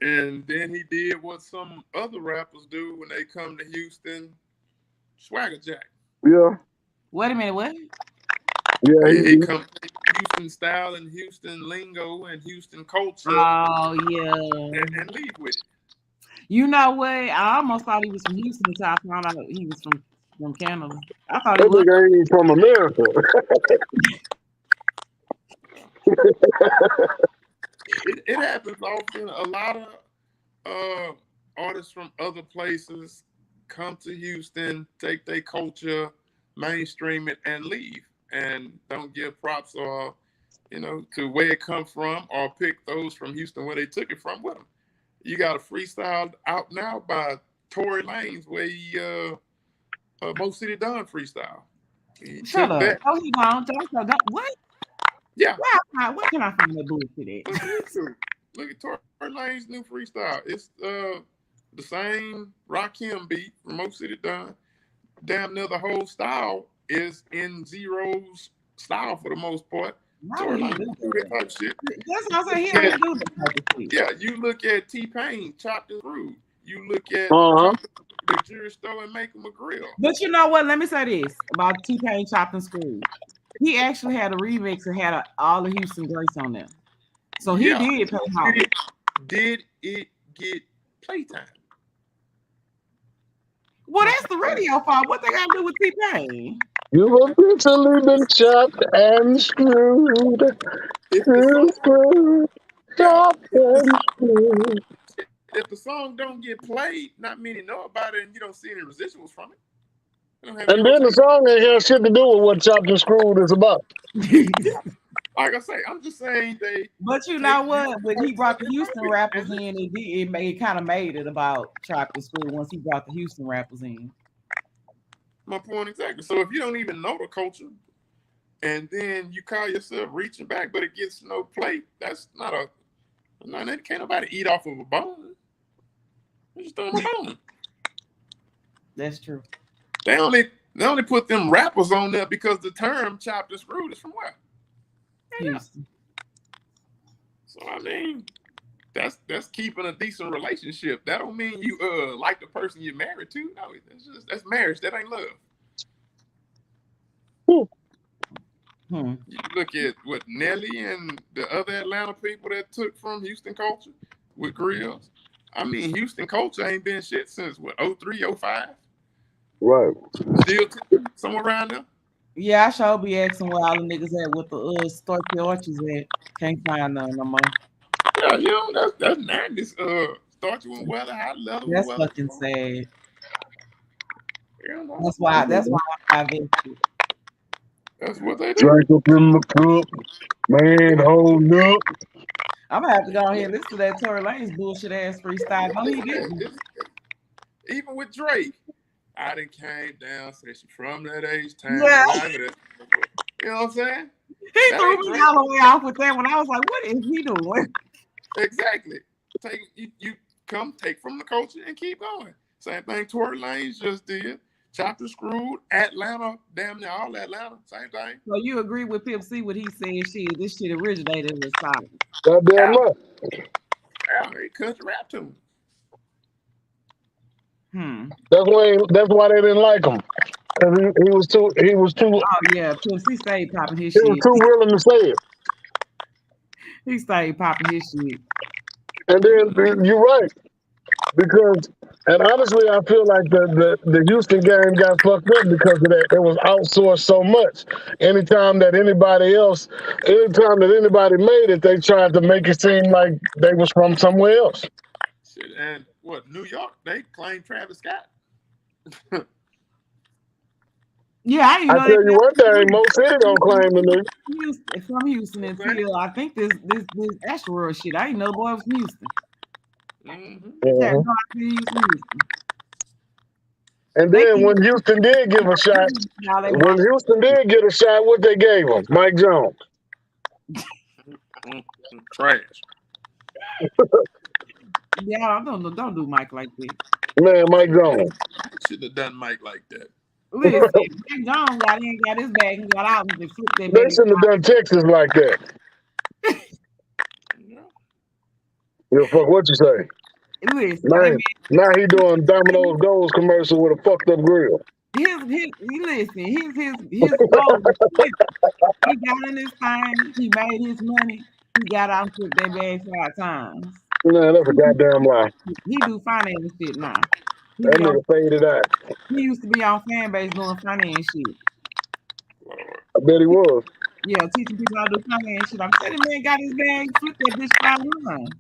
And then he did what some other rappers do when they come to Houston, Swagger Jack. Yeah. Wait a minute, what? Yeah, he comes Houston style and Houston lingo and Houston culture. Oh, yeah. And leave with it. You know what? I almost thought he was from Houston until I found out he was from Canada. I thought he was from America. It happens often. A lot of artists from other places come to Houston, take their culture, mainstream it, and leave, and don't give props or to where it come from, or pick those from Houston where they took it from with them. You got a freestyle out now by Tory Lanez where he Mo City Don freestyle. Shut up. Oh, he gone. What? Yeah. Where can I find that bullshit at? Look at Tory Lanez new freestyle. It's the same Rakim beat from Mo City Don. Damn near the whole style is in Zero's style for the most part. Why Tory would he Lanez do don't do that that? type of shit. That's what I say. He don't do that type of shit. Yeah, you look at T-Pain, Chopped and Screwed. You look at the jewelry store and make him a grill. But you know what? Let me say this about T-Pain Chopped and Screwed. He actually had a remix and had all the Houston Grace on there. So he did pay homage. Did it get playtime? Well, that's the radio fault. What they got to do with T-Pain? You have recently been chopped and screwed. Chopped and screwed. If the song don't get played, not many know about it, and you don't see any residuals from it. And then the song ain't have shit to do with what Chopped and Screwed is about. Like I say, I'm just saying they. But you know what? When he brought the Houston rappers in, it kind of made it about Chopped and Screwed once he brought the Houston rappers in. My point exactly. So if you don't even know the culture, and then you call yourself reaching back, but it gets no play, that's not a. No, can't nobody eat off of a bone. They just throwing a bone. That's true. They only put them rappers on there because the term chopped and screwed is from where? Houston. So I mean, that's keeping a decent relationship. That don't mean you like the person you're married to. No, that's marriage. That ain't love. You look at what Nelly and the other Atlanta people that took from Houston culture with grills. I mean, Houston culture ain't been shit since what, 03, 05? Right. Still somewhere around there. Yeah, I sure be asking where all the niggas at with the Starkey Arches at. Can't find none no more. Yeah, you know, that's 90s. Start you in weather, hot leather. That's weather. fucking sad. Yeah, That's why I invested. That's what they do. Drink up in the cup, man, hold up. I'm gonna have to go ahead and listen to that Tory Lanez bullshit ass freestyle. No, he didn't. Even with Drake, I done came down, said she from that age time. Yeah. You know what I'm saying? He threw me all the way off with that when I was like, what is he doing? Exactly. You come take from the culture and keep going. Same thing Tory Lanez just did. Chopped and Screwed, Atlanta, damn near all Atlanta, same thing. So you agree with Pimp C what he said? This shit originated with silence. Goddamn right. Yeah, he country rap too. That's why they didn't like him. He was too. Oh yeah, Pimp C stayed popping his shit. He was too willing to say it. He stayed popping his shit. And then you're right, because and honestly, I feel like the Houston game got fucked up because of that. It was outsourced so much. Anytime that anybody made it, they tried to make it seem like they was from somewhere else. Shit, and what, New York? They claim Travis Scott. Yeah, I tell you one thing, most city don't claim the nigga. From Houston until I think this asteroid shit. I didn't know the boy was from Houston. Yeah, no, Houston. And then when Houston did give a shot, what they gave him? Mike Jones. Trash. Yeah, don't do Mike like that. Man, Mike Jones. Should have done Mike like that. Listen, Mike Jones got his bag and got out and flipped that They shouldn't have done Texas like that. You fuck what you say? Listen, now he doing Domino's Goals commercial with a fucked up grill. His goal. He got in his thing. He made his money. He got out and took that bag 5 times. Man, that's a goddamn lie. He do finance shit now. That nigga faded out. He used to be on Fanbase doing finance shit. I bet he was. Yeah, teaching people how to do finance shit. I'm telling you, man, got his bag, flipped that bitch 5 times.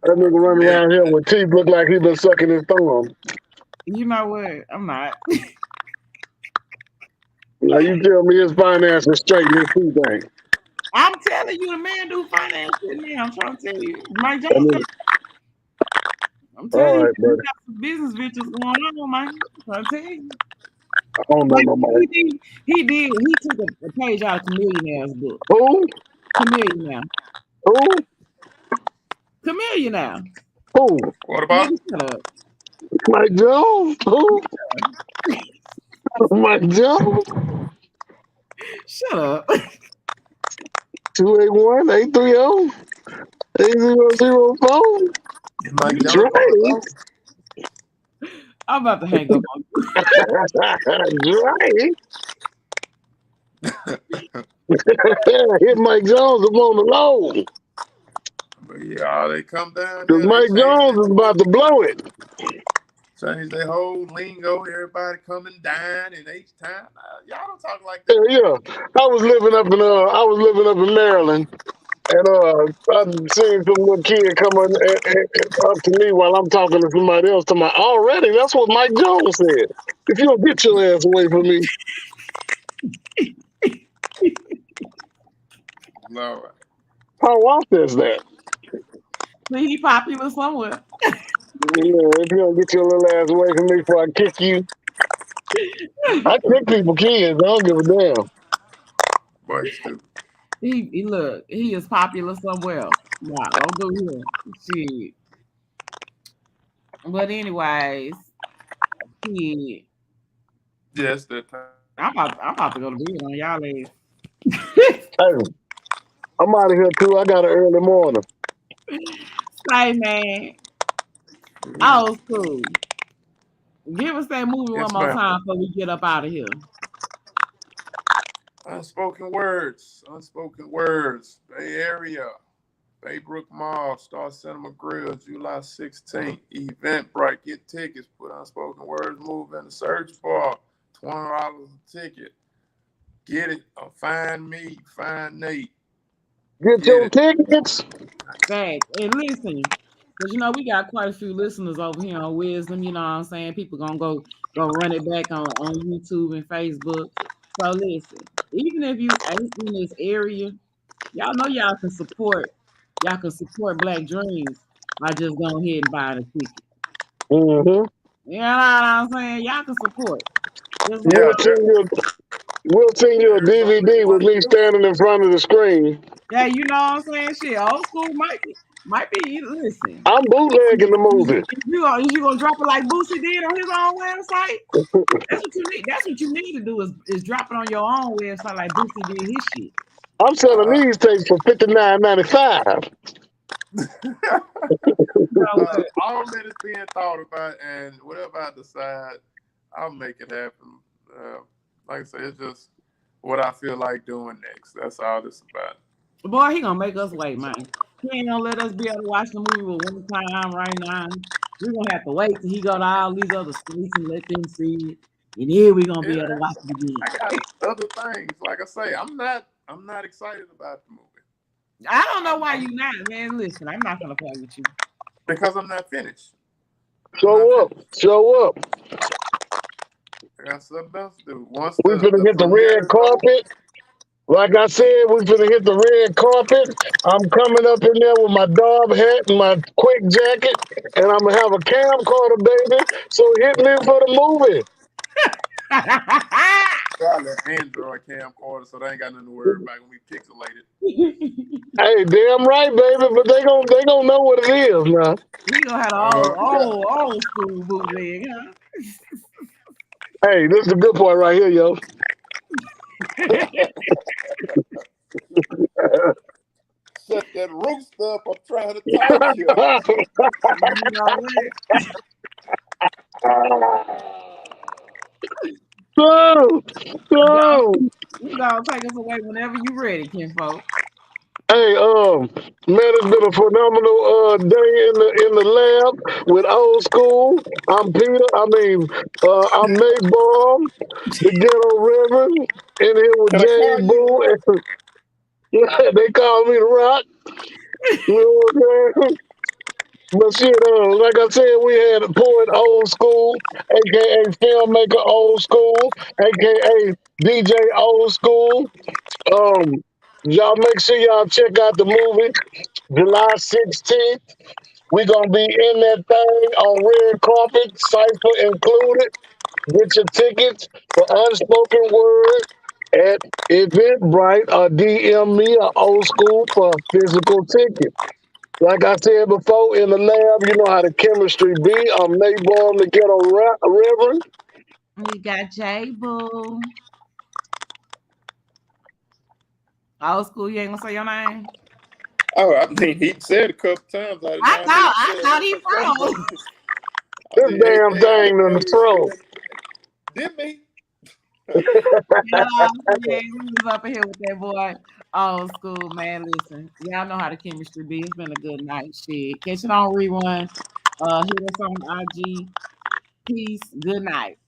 That nigga running around here with teeth look like he been sucking his thumb. You know what? I'm not. Now you tell me his finances straight in his teeth ain't. I'm telling you, the man do finance shit now. I'm trying to tell you. Mike Jones. I'm telling you, he got some business ventures going on, man. I'm trying to tell you. I don't know no more. He took a page out of Chamillionaire's book. Who? Chamillionaire. Who? Chamillionaire. Who? What about? Mike Jones? Who? Mike Jones? Shut up. 281-830-8004. Mike That's Jones on the right. phone. I'm about to hang up on you. Hit Mike Jones up on the low. But yeah, they come down Because here, they Mike Jones is about to blow it. change their whole lingo. Everybody come and dine in each time. Y'all don't talk like that. Yeah. I was living up in Maryland. And I've seen some little kid coming up to me while I'm talking to somebody else. To my already, that's what Mike Jones said. If you don't get your ass away from me, Lord. how Walt says that. He popular somewhere. If you don't get your little ass away from me before I kick you, I kick people kids. I don't give a damn. Boy, stupid. He look, he is popular somewhere else. Nah, don't do him. Shit. But anyways, shit. Yes, that time. I'm about to go to bed on y'all ass. Hey, I'm out of here too. I got an early morning. Say, man. Old School. Give us that movie one Yes, more ma'am. time before we get up out of here. Unspoken Words. Unspoken Words. Bay Area. Baybrook Mall. Star Cinema Grill. July 16th. Eventbrite. Get tickets. Put Unspoken Words movie in the search bar. $20 a ticket. Get it. Or find me. Find Nate. Get your tickets. Thanks. And listen, because you know we got quite a few listeners over here on Wisdom. You know what I'm saying? People gonna go run it back on YouTube and Facebook. So listen, even if you ain't in this area, y'all know y'all can support. Y'all can support Black Dreams by just going ahead and buying a ticket. Mm-hmm. You know what I'm saying? Y'all can support. Just We'll like send you a DVD with me standing in front of the screen. yeah, you know what I'm saying? Shit, Old School might be. Listen, I'm bootlegging the movie. Is you gonna drop it like Boosie did on his own website? That's what you need. That's what you need to do is drop it on your own website like Boosie did his shit. I'm selling these tapes for $59.95. All that is being thought about, and whatever I decide, I'll make it happen. Like I said, it's just what I feel like doing next. That's all this about. Boy, he gonna make us wait, man. He ain't gonna let us be able to watch the movie with one time right now. We're gonna have to wait till he go to all these other states and let them see it. And then we're gonna be able to watch it again. I got other things. Like I say, I'm not excited about the movie. I don't know why you not, man. Listen, I'm not gonna play with you. Because I'm not finished. Show up. I got something else to do. We finna hit the red carpet. Like I said, we finna hit the red carpet. I'm coming up in there with my dog hat and my quick jacket, and I'm gonna have a camcorder, baby. So hit me for the movie. Got an Android camcorder, so they ain't got nothing to worry about when we pixelated. Hey, damn right, baby, but they gonna know what it is now. We gonna have old school bootleg, huh? Hey, this is the good part right here, yo. Shut that rooster up! I'm trying to talk to you. You gonna take us away whenever you ready, kinfolk. Hey, man, it's been a phenomenal day in the lab with Old School. I'm Peter. I'm Nate Baum, the Ghetto Reverend, in here with Jay Boo. They call me the Rock. You know what I'm saying? But shit, like I said, we had a Poet Ol Skool, aka Filmmaker Ol Skool, aka DJ Ol Skool. Y'all make sure y'all check out the movie July 16th. We're gonna be in that thing on red carpet, cipher included. Get your tickets for Unspoken Words at Eventbrite or DM me or Old School for a physical ticket. Like I said before, in the lab, you know how the chemistry be. I'm Nate Baum, the Ghetto Reverend. We got J Boo. Old School, you ain't gonna say your name? Oh, I mean, he said a couple times. I thought he froze. This damn thing in the throat. Did me? Yeah, we was up in here with that boy. Old School, man. Listen, y'all know how the chemistry be. It's been a good night. Shit. Catch it on rerun. Hit us on IG. Peace. Good night.